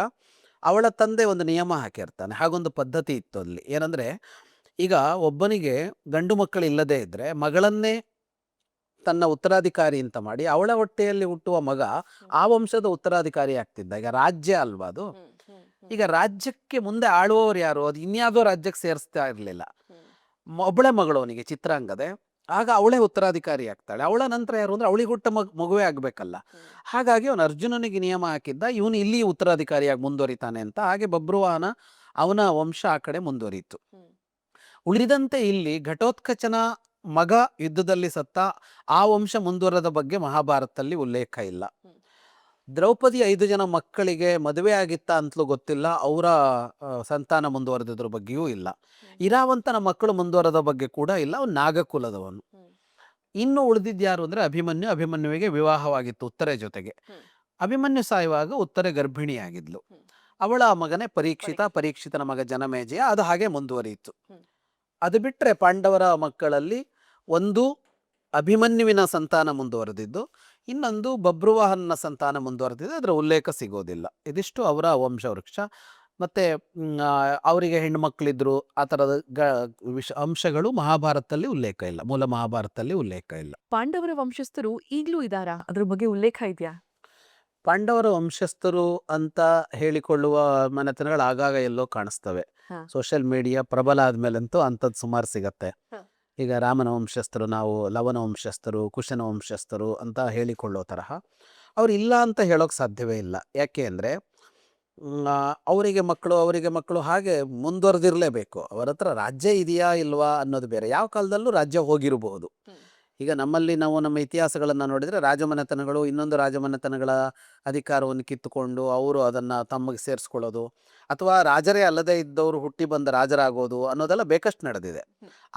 [SPEAKER 1] ಅವಳ ತಂದೆ ಒಂದು ನಿಯಮ ಹಾಕಿರ್ತಾನೆ. ಹಾಗೊಂದು ಪದ್ಧತಿ ಇತ್ತು ಅಲ್ಲಿ. ಏನಂದರೆ, ಈಗ ಒಬ್ಬನಿಗೆ ಗಂಡು ಮಕ್ಕಳಿಲ್ಲದೇ ಇದ್ದರೆ ಮಗಳನ್ನೇ ತನ್ನ ಉತ್ತರಾಧಿಕಾರಿ ಅಂತ ಮಾಡಿ ಅವಳ ಹೊಟ್ಟೆಯಲ್ಲಿ ಹುಟ್ಟುವ ಮಗ ಆ ವಂಶದ ಉತ್ತರಾಧಿಕಾರಿ ಆಗ್ತಿದ್ದ. ಈಗ ರಾಜ್ಯ ಅಲ್ವಾ ಅದು. ಈಗ ರಾಜ್ಯಕ್ಕೆ ಮುಂದೆ ಆಳುವವರು ಯಾರು, ಅದು ಇನ್ಯಾವುದೋ ರಾಜ್ಯಕ್ಕೆ ಸೇರಿಸ್ತಾ ಇರಲಿಲ್ಲ. ಒಬ್ಬಳೆ ಮಗಳು ಅವನಿಗೆ ಚಿತ್ರಾಂಗದೆ, ಆಗ ಅವಳೇ ಉತ್ತರಾಧಿಕಾರಿ ಆಗ್ತಾಳೆ. ಅವಳ ನಂತರ ಯಾರು ಅಂದರೆ ಅವಳಿಗೆ ಹುಟ್ಟ ಮಗುವೇ ಆಗಬೇಕಲ್ಲ. ಹಾಗಾಗಿ ಅವನು ಅರ್ಜುನನಿಗೆ ನಿಯಮ ಹಾಕಿದ್ದ, ಇವನು ಇಲ್ಲಿ ಉತ್ತರಾಧಿಕಾರಿಯಾಗಿ ಮುಂದುವರಿತಾನೆ ಅಂತ. ಹಾಗೆ ಬಬ್ರುವಾಹನ ಅವನ ವಂಶ ಆ ಕಡೆ ಮುಂದುವರಿಯಿತು. ಉಳಿದಂತೆ ಇಲ್ಲಿ ಘಟೋತ್ಕಚನ ಮಗ ಯುದ್ಧದಲ್ಲಿ ಸತ್ತ, ಆ ವಂಶ ಮುಂದುವರೆದ ಬಗ್ಗೆ ಮಹಾಭಾರತದಲ್ಲಿ ಉಲ್ಲೇಖ ಇಲ್ಲ. ದ್ರೌಪದಿ 5 ಜನ ಮಕ್ಕಳಿಗೆ ಮದುವೆ ಆಗಿತ್ತ ಅಂತಲೂ ಗೊತ್ತಿಲ್ಲ, ಅವರ ಸಂತಾನ ಮುಂದುವರೆದ್ರ ಬಗ್ಗೆಯೂ ಇಲ್ಲ. ಇರಾವಂತನ ಮಕ್ಕಳು ಮುಂದುವರೆದ ಬಗ್ಗೆ ಕೂಡ ಇಲ್ಲ, ಅವನು ನಾಗಕುಲದವನು. ಇನ್ನು ಉಳಿದಿದ್ಯಾರು ಅಂದರೆ ಅಭಿಮನ್ಯುವಿಗೆ ವಿವಾಹವಾಗಿತ್ತು ಉತ್ತರೆ ಜೊತೆಗೆ. ಅಭಿಮನ್ಯು ಸಾಯುವಾಗ ಉತ್ತರೆ ಗರ್ಭಿಣಿಯಾಗಿದ್ಲು. ಅವಳ ಮಗನೇ ಪರೀಕ್ಷಿತನ ಮಗ ಜನಮೇಜಯ. ಅದು ಹಾಗೆ ಮುಂದುವರಿಯಿತು. ಅದು ಬಿಟ್ಟರೆ ಪಾಂಡವರ ಮಕ್ಕಳಲ್ಲಿ ಒಂದು ಅಭಿಮನ್ಯುವಿನ ಸಂತಾನ ಮುಂದುವರೆದಿದ್ದು, ಇನ್ನೊಂದು ಬಬ್ರುವಾಹನನ ಸಂತಾನ ಮುಂದುವರೆದಿದ್ದು. ಅದರ ಉಲ್ಲೇಖ ಸಿಗೋದಿಲ್ಲ. ಇದಿಷ್ಟು ಅವರ ವಂಶವೃಕ್ಷ. ಮತ್ತು ಅವರಿಗೆ ಹೆಣ್ಣುಮಕ್ಕಳಿದ್ರು, ಆ ಥರದ ಅಂಶಗಳು ಮಹಾಭಾರತದಲ್ಲಿ ಉಲ್ಲೇಖ ಇಲ್ಲ, ಮೂಲ ಮಹಾಭಾರತದಲ್ಲಿ ಉಲ್ಲೇಖ ಇಲ್ಲ.
[SPEAKER 2] ಪಾಂಡವರ ವಂಶಸ್ಥರು ಈಗಲೂ ಇದ್ದಾರಾ? ಅದ್ರ ಬಗ್ಗೆ ಉಲ್ಲೇಖ ಇದೆಯಾ?
[SPEAKER 1] ಪಾಂಡವರ ವಂಶಸ್ಥರು ಅಂತ ಹೇಳಿಕೊಳ್ಳುವ ಮನೆತನಗಳು ಆಗಾಗ ಎಲ್ಲೋ ಕಾಣಿಸ್ತವೆ. ಸೋಷಿಯಲ್ ಮೀಡಿಯಾ ಪ್ರಬಲ ಆದ್ಮೇಲಂತೂ ಅಂಥದ್ದು ಸುಮಾರು ಸಿಗತ್ತೆ. ಈಗ ರಾಮನ ವಂಶಸ್ಥರು, ನಾವು ಲವನ ವಂಶಸ್ಥರು, ಕುಶನ ವಂಶಸ್ಥರು ಅಂತ ಹೇಳಿಕೊಳ್ಳೋ ತರಹ ಅವ್ರು ಇಲ್ಲ ಅಂತ ಹೇಳೋಕೆ ಸಾಧ್ಯವೇ ಇಲ್ಲ. ಯಾಕೆ ಅಂದರೆ ಅವರಿಗೆ ಮಕ್ಕಳು ಹಾಗೆ ಮುಂದುವರೆದಿರಲೇಬೇಕು. ಅವರ ಹತ್ರ ರಾಜ್ಯ ಇದೆಯಾ ಇಲ್ವಾ ಅನ್ನೋದು ಬೇರೆ. ಯಾವ ಕಾಲದಲ್ಲೂ ರಾಜ್ಯ ಹೋಗಿರಬಹುದು. ಈಗ ನಮ್ಮಲ್ಲಿ ನಾವು ನಮ್ಮ ಇತಿಹಾಸಗಳನ್ನು ನೋಡಿದರೆ ರಾಜಮನೆತನಗಳು ಇನ್ನೊಂದು ರಾಜಮನೆತನಗಳ ಅಧಿಕಾರವನ್ನು ಕಿತ್ತುಕೊಂಡು ಅವರು ಅದನ್ನು ತಮಗೆ ಸೇರಿಸ್ಕೊಳ್ಳೋದು, ಅಥವಾ ರಾಜರೇ ಅಲ್ಲದೇ ಇದ್ದವರು ಹುಟ್ಟಿ ಬಂದ ರಾಜರಾಗೋದು ಅನ್ನೋದೆಲ್ಲ ಬೇಕಷ್ಟು ನಡೆದಿದೆ.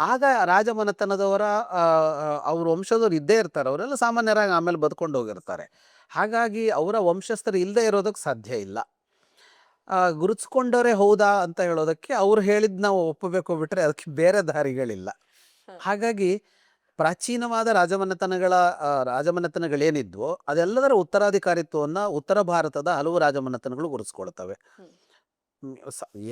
[SPEAKER 1] ಆಗ ರಾಜಮನೆತನದವರ ಅವ್ರ ವಂಶದವ್ರು ಇದ್ದೇ ಇರ್ತಾರೆ, ಅವರೆಲ್ಲ ಸಾಮಾನ್ಯರಾಗಿ ಆಮೇಲೆ ಬದುಕೊಂಡು ಹೋಗಿರ್ತಾರೆ. ಹಾಗಾಗಿ ಅವರ ವಂಶಸ್ಥರು ಇಲ್ಲದೆ ಇರೋದಕ್ಕೆ ಸಾಧ್ಯ ಇಲ್ಲ. ಗುರುತಿಸ್ಕೊಂಡವರೇ ಹೌದಾ ಅಂತ ಹೇಳೋದಕ್ಕೆ ಅವ್ರು ಹೇಳಿದ್ ನಾವು ಒಪ್ಪಬೇಕು ಬಿಟ್ಟರೆ ಅದಕ್ಕೆ ಬೇರೆ ದಾರಿಗಳಿಲ್ಲ. ಹಾಗಾಗಿ ಪ್ರಾಚೀನವಾದ ರಾಜಮನೆತನಗಳೇನಿದ್ವೋ ಅದೆಲ್ಲದರ ಉತ್ತರಾಧಿಕಾರಿತ್ವವನ್ನು ಉತ್ತರ ಭಾರತದ ಹಲವು ರಾಜಮನೆತನಗಳು ಗುರುತಿಸ್ಕೊಳ್ತವೆ.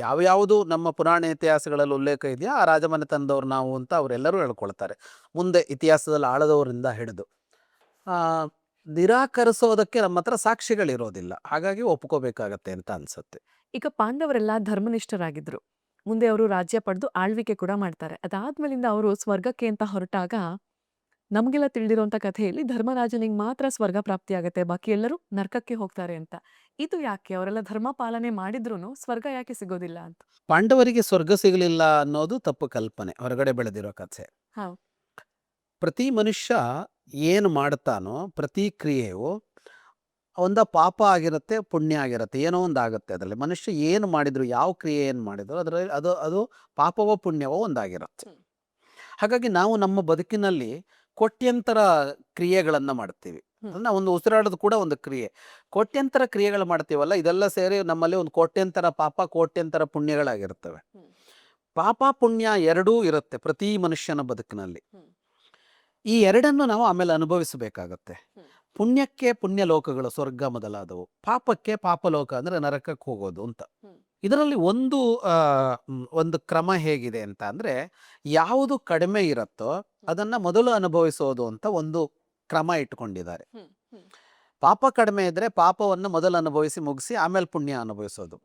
[SPEAKER 1] ಯಾವ್ಯಾವುದು ನಮ್ಮ ಪುರಾಣ ಇತಿಹಾಸಗಳಲ್ಲಿ ಉಲ್ಲೇಖ ಇದೆಯಾ ಆ ರಾಜಮನೆತನದವ್ರು ನಾವು ಅಂತ ಅವರೆಲ್ಲರೂ ಹೇಳ್ಕೊಳ್ತಾರೆ, ಮುಂದೆ ಇತಿಹಾಸದಲ್ಲಿ ಆಳದವರಿಂದ ಹಿಡಿದು. ನಿರಾಕರಿಸೋದಕ್ಕೆ ನಮ್ಮ ಹತ್ರ ಸಾಕ್ಷಿಗಳಿರೋದಿಲ್ಲ, ಹಾಗಾಗಿ ಒಪ್ಕೋಬೇಕಾಗತ್ತೆ ಅಂತ ಅನ್ಸುತ್ತೆ.
[SPEAKER 2] ಈಗ ಪಾಂಡವರೆಲ್ಲ ಧರ್ಮನಿಷ್ಠರಾಗಿದ್ರು. ಮುಂದೆ ಅವರು ರಾಜ್ಯ ಪಡೆದು ಆಳ್ವಿಕೆ ಕೂಡ ಮಾಡ್ತಾರೆ. ಅದಾದ್ಮೇಲಿಂದ ಅವರು ಸ್ವರ್ಗಕ್ಕೆ ಅಂತ ಹೊರಟಾಗ ನಮಗೆಲ್ಲ ತಿಳಿದಿರುವಂತ ಕಥೆಯಲ್ಲಿ ಧರ್ಮರಾಜನಿಗೆ ಮಾತ್ರ ಸ್ವರ್ಗ ಪ್ರಾಪ್ತಿಯಾಗತ್ತೆ, ಬಾಕಿ ಎಲ್ಲರೂ ನರಕಕ್ಕೆ ಹೋಗ್ತಾರೆ ಅಂತ. ಇದು ಯಾಕೆ? ಅವರೆಲ್ಲ ಧರ್ಮ ಪಾಲನೆ ಮಾಡಿದ್ರೂ ಸ್ವರ್ಗ ಯಾಕೆ ಸಿಗೋದಿಲ್ಲ ಅಂತ?
[SPEAKER 1] ಪಾಂಡವರಿಗೆ ಸ್ವರ್ಗ ಸಿಗಲಿಲ್ಲ ಅನ್ನೋದು ತಪ್ಪು ಕಲ್ಪನೆ, ಹೊರಗಡೆ ಬೆಳೆದಿರೋ ಕಥೆ. ಪ್ರತಿ ಮನುಷ್ಯ ಏನು ಮಾಡ್ತಾನೋ ಪ್ರತಿ ಕ್ರಿಯೆಯು ಒಂದ ಪಾಪ ಆಗಿರುತ್ತೆ, ಪುಣ್ಯ ಆಗಿರುತ್ತೆ, ಏನೋ ಒಂದು ಆಗುತ್ತೆ. ಅದರಲ್ಲಿ ಮನುಷ್ಯ ಏನು ಮಾಡಿದ್ರು, ಯಾವ ಕ್ರಿಯೆ ಏನು ಮಾಡಿದ್ರು ಅದರಲ್ಲಿ ಅದು ಪಾಪವೋ ಪುಣ್ಯವೋ ಒಂದಾಗಿರುತ್ತೆ. ಹಾಗಾಗಿ ನಾವು ನಮ್ಮ ಬದುಕಿನಲ್ಲಿ ಕೋಟ್ಯಂತರ ಕ್ರಿಯೆಗಳನ್ನು ಮಾಡ್ತೀವಿ. ನಾವು ಒಂದು ಉಸಿರಾಡೋದು ಕೂಡ ಒಂದು ಕ್ರಿಯೆ. ಕೋಟ್ಯಂತರ ಕ್ರಿಯೆಗಳು ಮಾಡ್ತೀವಲ್ಲ, ಇದೆಲ್ಲ ಸೇರಿ ನಮ್ಮಲ್ಲಿ ಒಂದು ಕೋಟ್ಯಂತರ ಪಾಪ, ಕೋಟ್ಯಂತರ ಪುಣ್ಯಗಳಾಗಿರ್ತವೆ. ಪಾಪ ಪುಣ್ಯ ಎರಡೂ ಇರುತ್ತೆ ಪ್ರತಿ ಮನುಷ್ಯನ ಬದುಕಿನಲ್ಲಿ. ಈ ಎರಡನ್ನು ನಾವು ಆಮೇಲೆ ಅನುಭವಿಸಬೇಕಾಗತ್ತೆ. ಪುಣ್ಯಕ್ಕೆ ಪುಣ್ಯ ಲೋಕಗಳು, ಸ್ವರ್ಗ ಮೊದಲಾದವು. ಪಾಪಕ್ಕೆ ಪಾಪಲೋಕ ಅಂದರೆ ನರಕಕ್ಕೆ ಹೋಗೋದು ಅಂತ. ಇದರಲ್ಲಿ ಒಂದು ಕ್ರಮ ಹೇಗಿದೆ ಅಂತ ಅಂದರೆ, ಯಾವುದು ಕಡಿಮೆ ಇರುತ್ತೋ ಅದನ್ನು ಮೊದಲು ಅನುಭವಿಸೋದು ಅಂತ ಒಂದು ಕ್ರಮ ಇಟ್ಕೊಂಡಿದ್ದಾರೆ. ಪಾಪ ಕಡಿಮೆ ಇದ್ದರೆ ಪಾಪವನ್ನು ಮೊದಲು ಅನುಭವಿಸಿ ಮುಗಿಸಿ ಆಮೇಲೆ ಪುಣ್ಯ ಅನುಭವಿಸೋದು.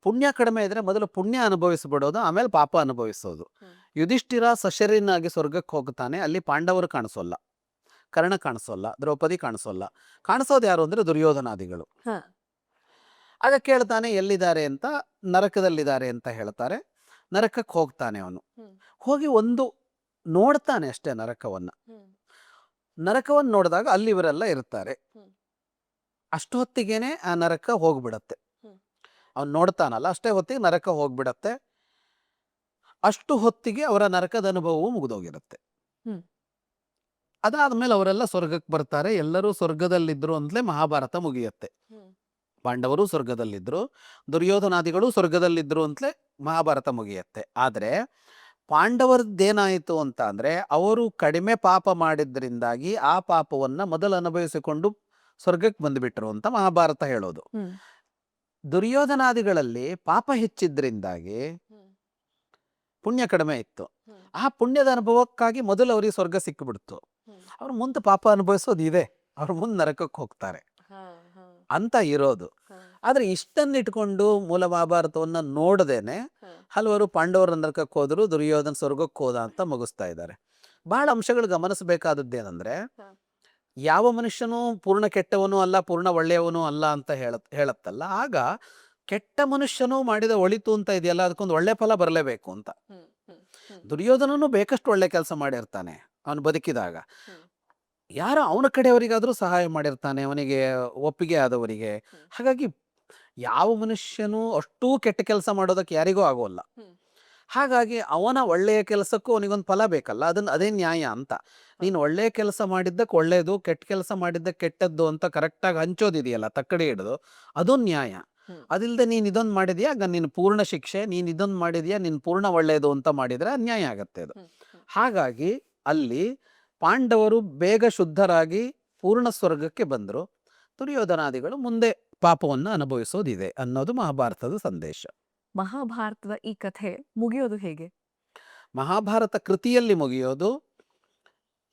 [SPEAKER 1] ಪುಣ್ಯ ಕಡಿಮೆ ಇದ್ದರೆ ಮೊದಲು ಪುಣ್ಯ ಅನುಭವಿಸ್ಬಿಡೋದು, ಆಮೇಲೆ ಪಾಪ ಅನುಭವಿಸೋದು. ಯುಧಿಷ್ಠಿರ ಸಶರೀರನಾಗಿ ಸ್ವರ್ಗಕ್ಕೆ ಹೋಗ್ತಾನೆ. ಅಲ್ಲಿ ಪಾಂಡವರು ಕಾಣಿಸೋಲ್ಲ, ಕರ್ಣ ಕಾಣಿಸೋಲ್ಲ, ದ್ರೌಪದಿ ಕಾಣಿಸೋಲ್ಲ. ಕಾಣಿಸೋದು ಯಾರು ಅಂದರೆ ದುರ್ಯೋಧನಾದಿಗಳು. ಆಗ ಕೇಳ್ತಾನೆ ಎಲ್ಲಿದ್ದಾರೆ ಅಂತ. ನರಕದಲ್ಲಿದ್ದಾರೆ ಅಂತ ಹೇಳ್ತಾರೆ. ನರಕಕ್ಕೆ ಹೋಗ್ತಾನೆ ಅವನು. ಹೋಗಿ ಒಂದು ನೋಡ್ತಾನೆ ಅಷ್ಟೇ ನರಕವನ್ನು ನೋಡಿದಾಗ ಅಲ್ಲಿ ಇವರೆಲ್ಲ ಇರ್ತಾರೆ. ಅಷ್ಟು ಹೊತ್ತಿಗೇನೆ ಆ ನರಕ ಹೋಗ್ಬಿಡತ್ತೆ. ಅವನು ನೋಡ್ತಾನಲ್ಲ ಅಷ್ಟೇ ಹೊತ್ತಿಗೆ ನರಕ ಹೋಗ್ಬಿಡತ್ತೆ. ಅಷ್ಟು ಹೊತ್ತಿಗೆ ಅವರ ನರಕದ ಅನುಭವವು ಮುಗಿದೋಗಿರುತ್ತೆ. ಅದಾದ್ಮೇಲೆ ಅವರೆಲ್ಲ ಸ್ವರ್ಗಕ್ಕೆ ಬರ್ತಾರೆ. ಎಲ್ಲರೂ ಸ್ವರ್ಗದಲ್ಲಿದ್ರು ಅಂತಲೇ ಮಹಾಭಾರತ ಮುಗಿಯುತ್ತೆ. ಪಾಂಡವರು ಸ್ವರ್ಗದಲ್ಲಿದ್ರು, ದುರ್ಯೋಧನಾದಿಗಳು ಸ್ವರ್ಗದಲ್ಲಿದ್ರು ಅಂತಲೇ ಮಹಾಭಾರತ ಮುಗಿಯುತ್ತೆ. ಆದರೆ ಪಾಂಡವರದ್ದೇನಾಯಿತು ಅಂತ ಅಂದರೆ ಅವರು ಕಡಿಮೆ ಪಾಪ ಮಾಡಿದ್ರಿಂದಾಗಿ ಆ ಪಾಪವನ್ನು ಮೊದಲು ಅನುಭವಿಸಿಕೊಂಡು ಸ್ವರ್ಗಕ್ಕೆ ಬಂದುಬಿಟ್ರು ಅಂತ ಮಹಾಭಾರತ ಹೇಳೋದು. ದುರ್ಯೋಧನಾದಿಗಳಲ್ಲಿ ಪಾಪ ಹೆಚ್ಚಿದ್ರಿಂದಾಗಿ ಪುಣ್ಯ ಕಡಿಮೆ ಇತ್ತು. ಆ ಪುಣ್ಯದ ಅನುಭವಕ್ಕಾಗಿ ಮೊದಲು ಅವರಿಗೆ ಸ್ವರ್ಗ ಸಿಕ್ಕಿಬಿಡ್ತು. ಅವ್ರು ಮುಂದೆ ಪಾಪ ಅನುಭವಿಸೋದು ಇದೆ, ಅವ್ರು ಮುಂದೆ ನರಕಕ್ಕೆ ಹೋಗ್ತಾರೆ ಅಂತ ಇರೋದು. ಆದರೆ ಇಷ್ಟನ್ನಿಟ್ಕೊಂಡು ಮೂಲ ಮಹಾಭಾರತವನ್ನು ನೋಡದೇನೆ ಹಲವರು ಪಾಂಡವರ ನರಕಕ್ಕೆ ಹೋದ್ರು, ದುರ್ಯೋಧನ ಸ್ವರ್ಗಕ್ಕೆ ಹೋದ ಅಂತ ಮುಗಿಸ್ತಾ ಇದ್ದಾರೆ. ಬಹಳ ಅಂಶಗಳು ಗಮನಿಸಬೇಕಾದದ್ದೇನೆಂದರೆ, ಯಾವ ಮನುಷ್ಯನೂ ಪೂರ್ಣ ಕೆಟ್ಟವನು ಅಲ್ಲ, ಪೂರ್ಣ ಒಳ್ಳೆಯವನು ಅಲ್ಲ ಅಂತ ಹೇಳತ್ತಲ್ಲ. ಆಗ ಕೆಟ್ಟ ಮನುಷ್ಯನೂ ಮಾಡಿದ ಒಳಿತು ಅಂತ ಇದೆಯಲ್ಲ, ಅದಕ್ಕೊಂದು ಒಳ್ಳೆ ಫಲ ಬರಲೇಬೇಕು ಅಂತ. ದುರ್ಯೋಧನನು ಬೇಕಷ್ಟು ಒಳ್ಳೆ ಕೆಲಸ ಮಾಡಿರ್ತಾನೆ ಅವನು ಬದುಕಿದಾಗ. ಯಾರೋ ಅವನ ಕಡೆಯವರಿಗಾದರೂ ಸಹಾಯ ಮಾಡಿರ್ತಾನೆ, ಅವನಿಗೆ ಒಪ್ಪಿಗೆ ಆದವರಿಗೆ. ಹಾಗಾಗಿ ಯಾವ ಮನುಷ್ಯನೂ ಅಷ್ಟೂ ಕೆಟ್ಟ ಕೆಲಸ ಮಾಡೋದಕ್ಕೆ ಯಾರಿಗೂ ಆಗೋಲ್ಲ. ಹಾಗಾಗಿ ಅವನ ಒಳ್ಳೆಯ ಕೆಲಸಕ್ಕೂ ಅವನಿಗೊಂದು ಫಲ ಬೇಕಲ್ಲ, ಅದೇ ನ್ಯಾಯ ಅಂತ. ನೀನು ಒಳ್ಳೆಯ ಕೆಲಸ ಮಾಡಿದ್ದಕ್ಕೆ ಒಳ್ಳೆಯದು, ಕೆಟ್ಟ ಕೆಲಸ ಮಾಡಿದ್ದಕ್ಕೆ ಕೆಟ್ಟದ್ದು ಅಂತ ಕರೆಕ್ಟಾಗಿ ಹಂಚೋದಿದೆಯಲ್ಲ, ತಕ್ಕಡಿ ಹಿಡಿದು, ಅದು ನ್ಯಾಯ. ಅದಿಲ್ಲದೆ ನೀನು ಇದೊಂದು ಮಾಡಿದ್ಯಾ ಆಗ ನೀನು ಪೂರ್ಣ ಶಿಕ್ಷೆ, ನೀನು ಇದೊಂದು ಮಾಡಿದ್ಯಾ ನೀನು ಪೂರ್ಣ ಒಳ್ಳೆಯದು ಅಂತ ಮಾಡಿದರೆ ಅನ್ಯಾಯ ಆಗತ್ತೆ ಅದು. ಹಾಗಾಗಿ ಅಲ್ಲಿ ಪಾಂಡವರು ಬೇಗ ಶುದ್ಧರಾಗಿ ಪೂರ್ಣ ಸ್ವರ್ಗಕ್ಕೆ ಬಂದರು, ದುರ್ಯೋಧನಾದಿಗಳು ಮುಂದೆ ಪಾಪವನ್ನು ಅನುಭವಿಸೋದಿದೆ ಅನ್ನೋದು ಮಹಾಭಾರತದ ಸಂದೇಶ.
[SPEAKER 2] ಮಹಾಭಾರತದ ಈ ಕಥೆ ಮುಗಿಯೋದು ಹೇಗೆ?
[SPEAKER 1] ಮಹಾಭಾರತ ಕೃತಿಯಲ್ಲಿ ಮುಗಿಯೋದು,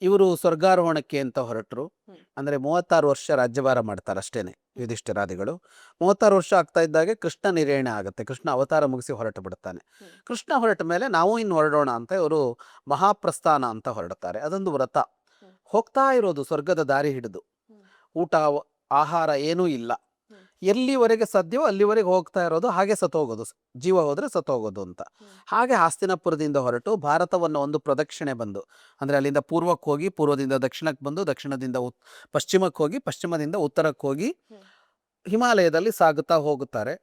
[SPEAKER 1] ಇವರು ಸ್ವರ್ಗಾರೋಹಣಕ್ಕೆ ಅಂತ ಹೊರಟರು. ಅಂದರೆ 36 ವರ್ಷ ರಾಜ್ಯಭಾರ ಮಾಡ್ತಾರೆ ಅಷ್ಟೇನೆ ಯುಧಿಷ್ಠಿರಾದಿಗಳು. 36 ವರ್ಷ ಆಗ್ತಾ ಇದ್ದಾಗೆ ಕೃಷ್ಣ ನಿರ್ಯಾಣ ಆಗುತ್ತೆ. ಕೃಷ್ಣ ಅವತಾರ ಮುಗಿಸಿ ಹೊರಟು ಬಿಡ್ತಾನೆ. ಕೃಷ್ಣ ಹೊರಟ ಮೇಲೆ ನಾವು ಇನ್ನು ಹೊರಡೋಣ ಅಂತ ಇವರು ಮಹಾಪ್ರಸ್ಥಾನ ಅಂತ ಹೊರಡ್ತಾರೆ. ಅದೊಂದು ವ್ರತ. ಹೋಗ್ತಾ ಇರೋದು ಸ್ವರ್ಗದ ದಾರಿ ಹಿಡಿದು, ಊಟ ಆಹಾರ ಏನೂ ಇಲ್ಲ, ಎಲ್ಲಿವರೆಗೆ ಸಾಧ್ಯವೋ ಅಲ್ಲಿವರೆಗೆ ಹೋಗ್ತಾ ಇರೋದು. ಹಾಗೆ ಸತ್ತೋಗೋದು, ಜೀವ ಹೋದರೆ ಸತ್ತೋಗೋದು ಅಂತ. ಹಾಗೆ ಹಸ್ತಿನಾಪುರದಿಂದ ಹೊರಟು ಭಾರತವನ್ನು ಒಂದು ಪ್ರದಕ್ಷಿಣೆ ಬಂದು, ಅಂದರೆ ಅಲ್ಲಿಂದ ಪೂರ್ವಕ್ಕೆ ಹೋಗಿ, ಪೂರ್ವದಿಂದ ದಕ್ಷಿಣಕ್ಕೆ ಬಂದು, ದಕ್ಷಿಣದಿಂದ ಪಶ್ಚಿಮಕ್ಕೆ ಹೋಗಿ, ಪಶ್ಚಿಮದಿಂದ ಉತ್ತರಕ್ಕೆ ಹೋಗಿ ಹಿಮಾಲಯದಲ್ಲಿ ಸಾಗುತ್ತಾ ಹೋಗುತ್ತಾರೆ.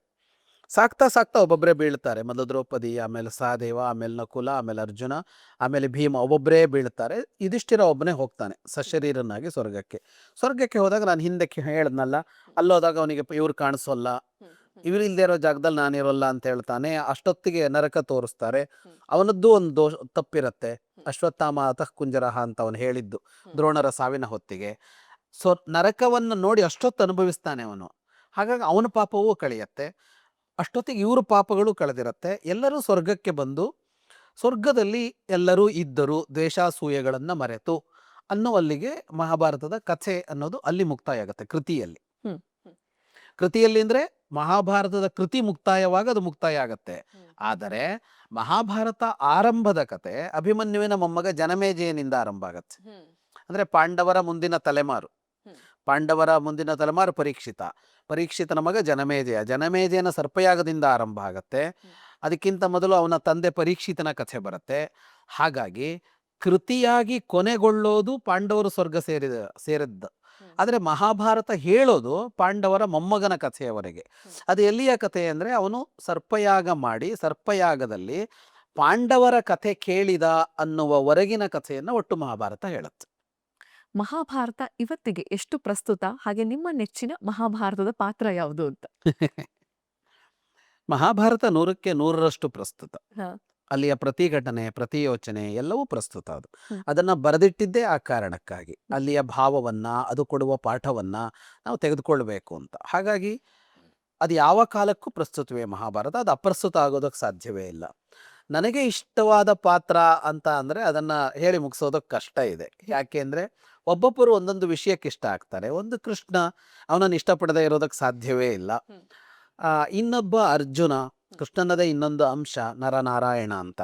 [SPEAKER 1] ಸಾಕ್ತಾ ಸಾಕ್ತಾ ಒಬ್ಬೊಬ್ಬರೇ ಬೀಳ್ತಾರೆ. ಮೊದಲು ದ್ರೌಪದಿ, ಆಮೇಲೆ ಸಹದೇವ, ಆಮೇಲೆ ನಕುಲ, ಆಮೇಲೆ ಅರ್ಜುನ, ಆಮೇಲೆ ಭೀಮ, ಒಬ್ಬೊಬ್ಬರೇ ಬೀಳ್ತಾರೆ. ಯುಧಿಷ್ಠಿರ ಒಬ್ಬನೇ ಹೋಗ್ತಾನೆ ಸಶರೀರನಾಗಿ ಸ್ವರ್ಗಕ್ಕೆ. ಸ್ವರ್ಗಕ್ಕೆ ಹೋದಾಗ ನಾನು ಹಿಂದಕ್ಕೆ ಹೇಳಿದ್ನಲ್ಲ, ಅಲ್ಲೋದಾಗ ಅವನಿಗೆ ಇವ್ರು ಕಾಣಿಸೋಲ್ಲ, ಇವ್ರು ಇಲ್ಲದೆ ಇರೋ ಜಾಗದಲ್ಲಿ ನಾನಿರೋಲ್ಲ ಅಂತ ಹೇಳ್ತಾನೆ. ಅಷ್ಟೊತ್ತಿಗೆ ನರಕ ತೋರಿಸ್ತಾರೆ. ಅವನದ್ದು ಒಂದು ತಪ್ಪಿರತ್ತೆ. ಅಶ್ವತ್ಥಾಮ ಅತಃ ಕುಂಜರಹ ಅಂತ ಅವನು ಹೇಳಿದ್ದು ದ್ರೋಣರ ಸಾವಿನ ಹೊತ್ತಿಗೆ. ನರಕವನ್ನು ನೋಡಿ ಅಷ್ಟೊತ್ತು ಅನುಭವಿಸ್ತಾನೆ ಅವನು. ಹಾಗಾಗಿ ಅವನ ಪಾಪವೂ ಕಳೆಯತ್ತೆ. ಅಷ್ಟೊತ್ತಿಗೆ ಇವರು ಪಾಪಗಳು ಕಳೆದಿರತ್ತೆ. ಎಲ್ಲರೂ ಸ್ವರ್ಗಕ್ಕೆ ಬಂದು ಸ್ವರ್ಗದಲ್ಲಿ ಎಲ್ಲರೂ ಇದ್ದರು, ದ್ವೇಷಾಸೂಯೆಗಳನ್ನು ಮರೆತು ಅನ್ನುವಲ್ಲಿಗೆ ಮಹಾಭಾರತದ ಕಥೆ ಅನ್ನೋದು ಅಲ್ಲಿ ಮುಕ್ತಾಯ ಆಗುತ್ತೆ ಕೃತಿಯಲ್ಲಿ. ಕೃತಿಯಲ್ಲಿ ಅಂದರೆ ಮಹಾಭಾರತದ ಕೃತಿ ಮುಕ್ತಾಯವಾಗ ಅದು ಮುಕ್ತಾಯ ಆಗತ್ತೆ. ಆದರೆ ಮಹಾಭಾರತ ಆರಂಭದ ಕತೆ ಅಭಿಮನ್ಯುವಿನ ಮೊಮ್ಮಗ ಜನಮೇಜಯನಿಂದ ಆರಂಭ ಆಗತ್ತೆ. ಅಂದರೆ ಪಾಂಡವರ ಮುಂದಿನ ತಲೆಮಾರು ಪರೀಕ್ಷಿತನ ಮಗ ಜನಮೇಜಯ, ಜನಮೇಜಯನ ಸರ್ಪಯಾಗದಿಂದ ಆರಂಭ ಆಗತ್ತೆ. ಅದಕ್ಕಿಂತ ಮೊದಲು ಅವನ ತಂದೆ ಪರೀಕ್ಷಿತನ ಕಥೆ ಬರುತ್ತೆ. ಹಾಗಾಗಿ ಕೃತಿಯಾಗಿ ಕೊನೆಗೊಳ್ಳೋದು ಪಾಂಡವರು ಸ್ವರ್ಗ ಸೇರಿದ್ದ. ಆದರೆ ಮಹಾಭಾರತ ಹೇಳೋದು ಪಾಂಡವರ ಮೊಮ್ಮಗನ ಕಥೆಯವರೆಗೆ. ಅದು ಎಲ್ಲಿಯ ಕಥೆ ಅಂದರೆ, ಅವನು ಸರ್ಪಯಾಗ ಮಾಡಿ ಸರ್ಪಯಾಗದಲ್ಲಿ ಪಾಂಡವರ ಕಥೆ ಕೇಳಿದ ಅನ್ನುವವರೆಗಿನ ಕಥೆಯನ್ನು ಒಟ್ಟು ಮಹಾಭಾರತ ಹೇಳುತ್ತೆ.
[SPEAKER 2] ಮಹಾಭಾರತ ಇವತ್ತಿಗೆ ಎಷ್ಟು ಪ್ರಸ್ತುತ, ಹಾಗೆ ನಿಮ್ಮ ನೆಚ್ಚಿನ ಮಹಾಭಾರತದ ಪಾತ್ರ ಯಾವುದು ಅಂತ?
[SPEAKER 1] ಮಹಾಭಾರತ 100ಕ್ಕೆ 100ರಷ್ಟು ಪ್ರಸ್ತುತ. ಅಲ್ಲಿಯ ಪ್ರತಿ ಘಟನೆ, ಪ್ರತಿ ಯೋಚನೆ ಎಲ್ಲವೂ ಪ್ರಸ್ತುತ. ಅದನ್ನು ಬರೆದಿಟ್ಟಿದ್ದೇ ಆ ಕಾರಣಕ್ಕಾಗಿ, ಅಲ್ಲಿಯ ಭಾವವನ್ನು, ಅದು ಕೊಡುವ ಪಾಠವನ್ನು ನಾವು ತೆಗೆದುಕೊಳ್ಬೇಕು ಅಂತ. ಹಾಗಾಗಿ ಅದು ಯಾವ ಕಾಲಕ್ಕೂ ಪ್ರಸ್ತುತವೇ ಮಹಾಭಾರತ. ಅದು ಅಪ್ರಸ್ತುತ ಆಗೋದಕ್ಕೆ ಸಾಧ್ಯವೇ ಇಲ್ಲ. ನನಗೆ ಇಷ್ಟವಾದ ಪಾತ್ರ ಅಂತ ಅಂದರೆ ಅದನ್ನು ಹೇಳಿ ಮುಗಿಸೋದಕ್ಕೆ ಕಷ್ಟ ಇದೆ. ಯಾಕೆ ಅಂದರೆ ಒಬ್ಬೊಬ್ಬರು ಒಂದೊಂದು ವಿಷಯಕ್ಕೆ ಇಷ್ಟ ಆಗ್ತಾರೆ. ಒಂದು ಕೃಷ್ಣ, ಅವನನ್ನು ಇಷ್ಟಪಡದೆ ಇರೋದಕ್ಕೆ ಸಾಧ್ಯವೇ ಇಲ್ಲ. ಇನ್ನೊಬ್ಬ ಅರ್ಜುನ, ಕೃಷ್ಣನದೇ ಇನ್ನೊಂದು ಅಂಶ ನರನಾರಾಯಣ ಅಂತ.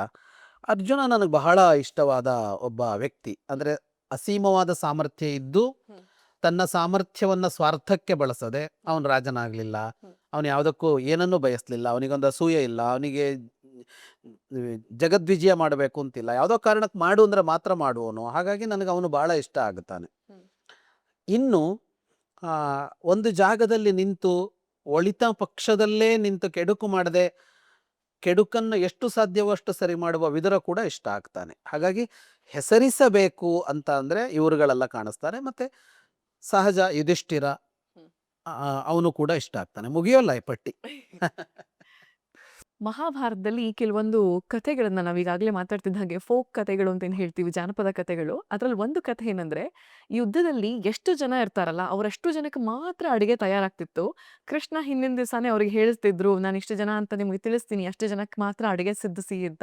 [SPEAKER 1] ಅರ್ಜುನ ನನಗೆ ಬಹಳ ಇಷ್ಟವಾದ ಒಬ್ಬ ವ್ಯಕ್ತಿ. ಅಂದರೆ ಅಸೀಮವಾದ ಸಾಮರ್ಥ್ಯ ಇದ್ದು ತನ್ನ ಸಾಮರ್ಥ್ಯವನ್ನು ಸ್ವಾರ್ಥಕ್ಕೆ ಬಳಸದೆ ಅವನು ರಾಜನಾಗಲಿಲ್ಲ, ಅವನು ಯಾವುದಕ್ಕೂ ಏನನ್ನೂ ಬಯಸಲಿಲ್ಲ, ಅವನಿಗೊಂದು ಅಸೂಯೆ ಇಲ್ಲ, ಅವನಿಗೆ ಜಗದ್ವಿಜಯ ಮಾಡಬೇಕು ಅಂತಿಲ್ಲ, ಯಾವುದೋ ಕಾರಣಕ್ಕೆ ಮಾಡು ಅಂದರೆ ಮಾತ್ರ ಮಾಡುವನು. ಹಾಗಾಗಿ ನನಗೆ ಅವನು ಭಾಳ ಇಷ್ಟ ಆಗುತ್ತಾನೆ. ಇನ್ನು ಒಂದು ಜಾಗದಲ್ಲಿ ನಿಂತು ಒಳಿತ ಪಕ್ಷದಲ್ಲೇ ನಿಂತು ಕೆಡುಕು ಮಾಡದೆ ಕೆಡುಕನ್ನು ಎಷ್ಟು ಸಾಧ್ಯವೋ ಅಷ್ಟು ಸರಿ ಮಾಡುವ ವಿದುರ ಕೂಡ ಇಷ್ಟ ಆಗ್ತಾನೆ. ಹಾಗಾಗಿ ಹೆಸರಿಸಬೇಕು ಅಂತ ಅಂದರೆ ಇವರುಗಳೆಲ್ಲ ಕಾಣಿಸ್ತಾರೆ. ಮತ್ತು ಸಹಜ ಯುಧಿಷ್ಠಿರ, ಅವನು ಕೂಡ ಇಷ್ಟ ಆಗ್ತಾನೆ. ಮುಗಿಯೋಲ್ಲ ಈ ಪಟ್ಟಿ.
[SPEAKER 2] ಮಹಾಭಾರತದಲ್ಲಿ ಕೆಲವೊಂದು ಕಥೆಗಳನ್ನ ನಾವೀಗಾಗಲೇ ಮಾತಾಡ್ತಿದ್ದ ಹಾಗೆ ಫೋಕ್ ಕಥೆಗಳು ಅಂತ ಏನು ಹೇಳ್ತೀವಿ, ಜಾನಪದ ಕಥೆಗಳು. ಅದರಲ್ಲಿ ಒಂದು ಕಥೆ ಏನಂದ್ರೆ, ಯುದ್ಧದಲ್ಲಿ ಎಷ್ಟು ಜನ ಇರ್ತಾರಲ್ಲ, ಅವರಷ್ಟು ಜನಕ್ಕೆ ಮಾತ್ರ ಅಡಿಗೆ ತಯಾರಾಗ್ತಿತ್ತು. ಕೃಷ್ಣ ಹಿಂದಿನ ದಿವಸನೇ ಅವ್ರಿಗೆ ಹೇಳ್ತಿದ್ರು, ನಾನು ಇಷ್ಟು ಜನ ಅಂತ ನಿಮಗೆ ತಿಳಿಸ್ತೀನಿ, ಅಷ್ಟು ಜನಕ್ಕೆ ಮಾತ್ರ ಅಡಿಗೆ ಸಿದ್ಧಿಸಿ ಅಂತ.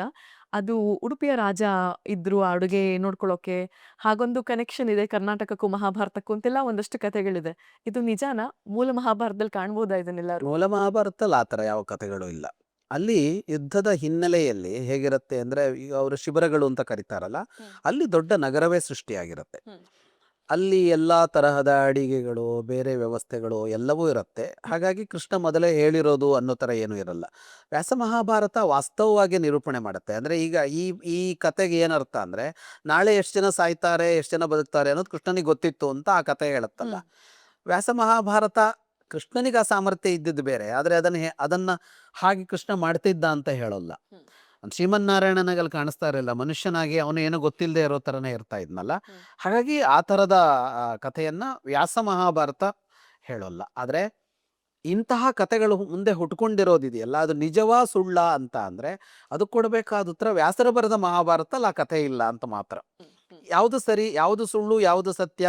[SPEAKER 2] ಅದು ಉಡುಪಿಯ ರಾಜ ಇದ್ರು ಆ ಅಡುಗೆ ನೋಡ್ಕೊಳ್ಳೋಕೆ. ಹಾಗೊಂದು ಕನೆಕ್ಷನ್ ಇದೆ ಕರ್ನಾಟಕಕ್ಕೂ ಮಹಾಭಾರತಕ್ಕೂ ಅಂತೆಲ್ಲ ಒಂದಷ್ಟು ಕಥೆಗಳಿದೆ. ಇದು ನಿಜಾನ? ಮೂಲ ಮಹಾಭಾರತದಲ್ಲಿ ಕಾಣ್ಬೋದಾ ಇದನ್ನೆಲ್ಲರೂ?
[SPEAKER 1] ಮೂಲ ಮಹಾಭಾರತದಲ್ಲಿ ಆ ಥರ ಯಾವ ಕಥೆಗಳು ಇಲ್ಲ. ಅಲ್ಲಿ ಯುದ್ಧದ ಹಿನ್ನೆಲೆಯಲ್ಲಿ ಹೇಗಿರುತ್ತೆ ಅಂದರೆ, ಈಗ ಅವರು ಶಿಬಿರಗಳು ಅಂತ ಕರೀತಾರಲ್ಲ, ಅಲ್ಲಿ ದೊಡ್ಡ ನಗರವೇ ಸೃಷ್ಟಿಯಾಗಿರುತ್ತೆ. ಅಲ್ಲಿ ಎಲ್ಲ ತರಹದ ಅಡಿಗೆಗಳು, ಬೇರೆ ವ್ಯವಸ್ಥೆಗಳು ಎಲ್ಲವೂ ಇರುತ್ತೆ. ಹಾಗಾಗಿ ಕೃಷ್ಣ ಮೊದಲೇ ಹೇಳಿರೋದು ಅನ್ನೋ ಥರ ಏನೂ ಇರಲ್ಲ. ವ್ಯಾಸ ಮಹಾಭಾರತ ವಾಸ್ತವವಾಗಿ ನಿರೂಪಣೆ ಮಾಡುತ್ತೆ. ಅಂದರೆ ಈಗ ಈ ಈ ಕತೆಗೆ ಏನರ್ಥ ಅಂದರೆ, ನಾಳೆ ಎಷ್ಟು ಜನ ಸಾಯ್ತಾರೆ, ಎಷ್ಟು ಜನ ಬದುಕ್ತಾರೆ ಅನ್ನೋದು ಕೃಷ್ಣನಿಗೆ ಗೊತ್ತಿತ್ತು ಅಂತ ಆ ಕತೆ ಹೇಳುತ್ತಲ್ಲ. ವ್ಯಾಸ ಮಹಾಭಾರತ ಕೃಷ್ಣನಿಗೆ ಆ ಸಾಮರ್ಥ್ಯ ಇದ್ದಿದ್ದು ಬೇರೆ, ಆದರೆ ಅದನ್ನು ಹಾಗೆ ಕೃಷ್ಣ ಮಾಡ್ತಿದ್ದ ಅಂತ ಹೇಳೋಲ್ಲ. ಶ್ರೀಮನ್ನಾರಾಯಣನಾಗಲ್ಲಿ ಕಾಣಿಸ್ತಾ ಇರಲಿಲ್ಲ, ಮನುಷ್ಯನಾಗಿ ಅವನು ಏನೋ ಗೊತ್ತಿಲ್ಲದೆ ಇರೋ ಥರನೇ ಇರ್ತಾ ಇದ್ನಲ್ಲ. ಹಾಗಾಗಿ ಆ ಥರದ ಕಥೆಯನ್ನ ವ್ಯಾಸ ಮಹಾಭಾರತ ಹೇಳೋಲ್ಲ. ಆದರೆ ಇಂತಹ ಕಥೆಗಳು ಮುಂದೆ ಹುಟ್ಕೊಂಡಿರೋದಿದೆಯಲ್ಲ, ಅದು ನಿಜವಾ ಸುಳ್ಳ ಅಂತ ಅಂದರೆ, ಅದು ಕೊಡಬೇಕಾದ ಉತ್ತರ ವ್ಯಾಸರ ಬರೆದ ಮಹಾಭಾರತಲ್ಲಿ ಆ ಕಥೆ ಇಲ್ಲ ಅಂತ ಮಾತ್ರ. ಯಾವುದು ಸರಿ, ಯಾವುದು ಸುಳ್ಳು, ಯಾವುದು ಸತ್ಯ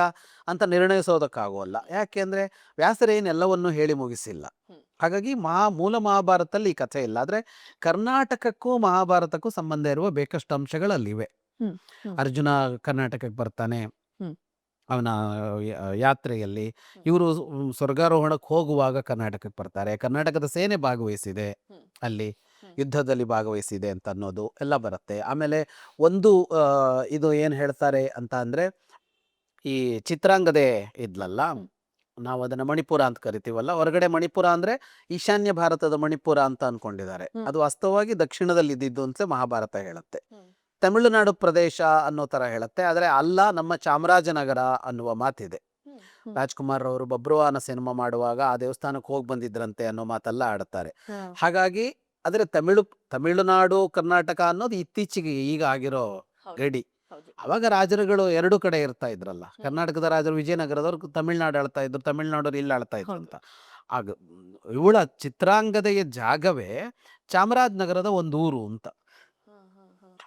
[SPEAKER 1] ಅಂತ ನಿರ್ಣಯಿಸೋದಕ್ಕಾಗೋಲ್ಲ. ಯಾಕೆಂದರೆ ವ್ಯಾಸರೇನೆಲ್ಲವನ್ನು ಹೇಳಿ ಮುಗಿಸಿಲ್ಲ. ಹಾಗಾಗಿ ಮೂಲ ಮಹಾಭಾರತದಲ್ಲಿ ಈ ಕಥೆ ಇಲ್ಲ. ಆದರೆ ಕರ್ನಾಟಕಕ್ಕೂ ಮಹಾಭಾರತಕ್ಕೂ ಸಂಬಂಧ ಇರುವ ಬೇಕಷ್ಟು ಅಂಶಗಳಲ್ಲಿವೆ. ಅರ್ಜುನ ಕರ್ನಾಟಕಕ್ಕೆ ಬರ್ತಾನೆ ಅವನ ಯಾತ್ರೆಯಲ್ಲಿ. ಇವರು ಸ್ವರ್ಗಾರೋಹಣಕ್ಕೆ ಹೋಗುವಾಗ ಕರ್ನಾಟಕಕ್ಕೆ ಬರ್ತಾರೆ. ಕರ್ನಾಟಕದ ಸೇನೆ ಭಾಗವಹಿಸಿದೆ ಅಲ್ಲಿ, ಯುದ್ಧದಲ್ಲಿ ಭಾಗವಹಿಸಿದೆ ಅಂತ ಅನ್ನೋದು ಎಲ್ಲ ಬರುತ್ತೆ. ಆಮೇಲೆ ಒಂದು ಇದು ಏನು ಹೇಳ್ತಾರೆ ಅಂತ ಅಂದರೆ, ಈ ಚಿತ್ರಾಂಗದೆ ಇದ್ಲಲ್ಲ, ನಾವು ಅದನ್ನು ಮಣಿಪುರ ಅಂತ ಕರಿತೀವಲ್ಲ, ಹೊರಗಡೆ ಮಣಿಪುರ ಅಂದರೆ ಈಶಾನ್ಯ ಭಾರತದ ಮಣಿಪುರ ಅಂತ ಅಂದ್ಕೊಂಡಿದ್ದಾರೆ. ಅದು ವಾಸ್ತವವಾಗಿ ದಕ್ಷಿಣದಲ್ಲಿ ಇದ್ದಿದ್ದು ಅಂತ ಮಹಾಭಾರತ ಹೇಳುತ್ತೆ. ತಮಿಳುನಾಡು ಪ್ರದೇಶ ಅನ್ನೋ ಥರ ಹೇಳುತ್ತೆ. ಆದರೆ ಅಲ್ಲ, ನಮ್ಮ ಚಾಮರಾಜನಗರ ಅನ್ನುವ ಮಾತಿದೆ. ರಾಜ್ಕುಮಾರ್ ಅವರು ಬಬ್ರುವಾನ ಸಿನಿಮಾ ಮಾಡುವಾಗ ಆ ದೇವಸ್ಥಾನಕ್ಕೆ ಹೋಗಿ ಬಂದಿದ್ರಂತೆ ಅನ್ನೋ ಮಾತೆಲ್ಲ ಆಡುತ್ತಾರೆ. ಹಾಗಾಗಿ ಆದರೆ ತಮಿಳುನಾಡು ಕರ್ನಾಟಕ ಅನ್ನೋದು ಇತ್ತೀಚೆಗೆ ಈಗ ಆಗಿರೋ ಗಡಿ. ಅವಾಗ ರಾಜರುಗಳು ಎರಡು ಕಡೆ ಇರ್ತಾ ಇದ್ರಲ್ಲ. ಕರ್ನಾಟಕದ ರಾಜರು ವಿಜಯನಗರದವ್ರು ತಮಿಳ್ನಾಡು ಆಳ್ತಾ ಇದ್ರು, ತಮಿಳ್ನಾಡವ್ರು ಇಲ್ಲಿ ಆಳ್ತಾ ಇದ್ರು ಅಂತ. ಆಗ ಇವಳ ಚಿತ್ರಾಂಗದೆಯ ಜಾಗವೇ ಚಾಮರಾಜನಗರದ ಒಂದು ಊರು ಅಂತ.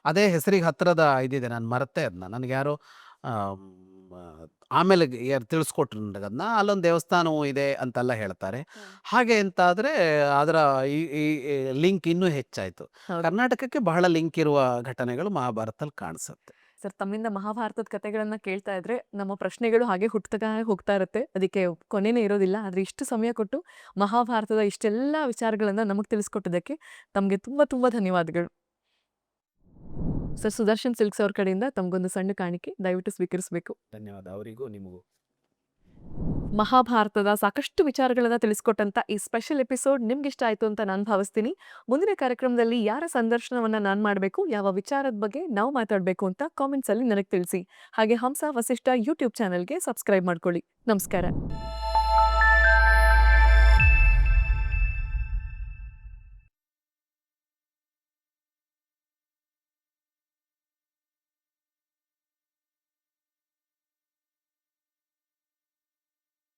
[SPEAKER 1] ಅದೇ ಹೆಸರಿಗೆ ಹತ್ತಿರದ ಇದಿದೆ, ನಾನು ಮರೆತೆ ಅದನ್ನ. ನನಗೆ ಯಾರೋ ಆಮೇಲೆ ಯಾರು ತಿಳಿಸ್ಕೊಟ್ರು ನನಗೆ ಅದನ್ನ. ಅಲ್ಲೊಂದು ದೇವಸ್ಥಾನವೂ ಇದೆ ಅಂತೆಲ್ಲ ಹೇಳ್ತಾರೆ. ಹಾಗೆ ಅಂತಾದರೆ ಅದರ ಈ ಲಿಂಕ್ ಇನ್ನೂ ಹೆಚ್ಚಾಯಿತು. ಕರ್ನಾಟಕಕ್ಕೆ ಬಹಳ ಲಿಂಕ್ ಇರುವ ಘಟನೆಗಳು ಮಹಾಭಾರತದಲ್ಲಿ ಕಾಣಿಸುತ್ತೆ.
[SPEAKER 2] ಸರ್, ತಮ್ಮಿಂದ ಮಹಾಭಾರತದ ಕಥೆಗಳನ್ನ ಕೇಳ್ತಾ ಇದ್ರೆ ನಮ್ಮ ಪ್ರಶ್ನೆಗಳು ಹಾಗೆ ಹುಟ್ಟುತ್ತಾ ಹೋಗ್ತಾ ಇರುತ್ತೆ. ಅದಕ್ಕೆ ಕೊನೆನೇ ಇರೋದಿಲ್ಲ. ಆದರೆ ಇಷ್ಟು ಸಮಯ ಕೊಟ್ಟು ಮಹಾಭಾರತದ ಇಷ್ಟೆಲ್ಲ ವಿಚಾರಗಳನ್ನ ನಮಗೆ ತಿಳಿಸ್ಕೊಟ್ಟಿದ್ದಕ್ಕೆ ತಮಗೆ ತುಂಬ ತುಂಬ ಧನ್ಯವಾದಗಳು. ಸರ್, ಸುದರ್ಶನ್ ಸಿಲ್ಕ್ಸ್ ಅವ್ರ ಕಡೆಯಿಂದ ತಮಗೊಂದು ಸಣ್ಣ ಕಾಣಿಕೆ ದಯವಿಟ್ಟು ಸ್ವೀಕರಿಸಬೇಕು.
[SPEAKER 1] ಧನ್ಯವಾದ ಅವರಿಗೂ ನಿಮಗೂ.
[SPEAKER 2] ಮಹಾಭಾರತದ ಸಾಕಷ್ಟು ವಿಚಾರಗಳನ್ನ ತಿಳಿಸ್ಕೊಟ್ಟಂತ ಈ ಸ್ಪೆಷಲ್ ಎಪಿಸೋಡ್ ನಿಮ್ಗೆ ಇಷ್ಟ ಆಯ್ತು ಅಂತ ನಾನು ಭಾವಿಸ್ತೀನಿ. ಮುಂದಿನ ಕಾರ್ಯಕ್ರಮದಲ್ಲಿ ಯಾರ ಸಂದರ್ಶನವನ್ನ ನಾನು ಮಾಡಬೇಕು, ಯಾವ ವಿಚಾರದ ಬಗ್ಗೆ ನಾವು ಮಾತಾಡಬೇಕು ಅಂತ ಕಾಮೆಂಟ್ಸ್ ಅಲ್ಲಿ ನನಗೆ ತಿಳಿಸಿ. ಹಾಗೆ ಹಂಸ ವಸಿಷ್ಠ ಯೂಟ್ಯೂಬ್ ಚಾನೆಲ್ಗೆ ಸಬ್ಸ್ಕ್ರೈಬ್ ಮಾಡ್ಕೊಳ್ಳಿ. ನಮಸ್ಕಾರ.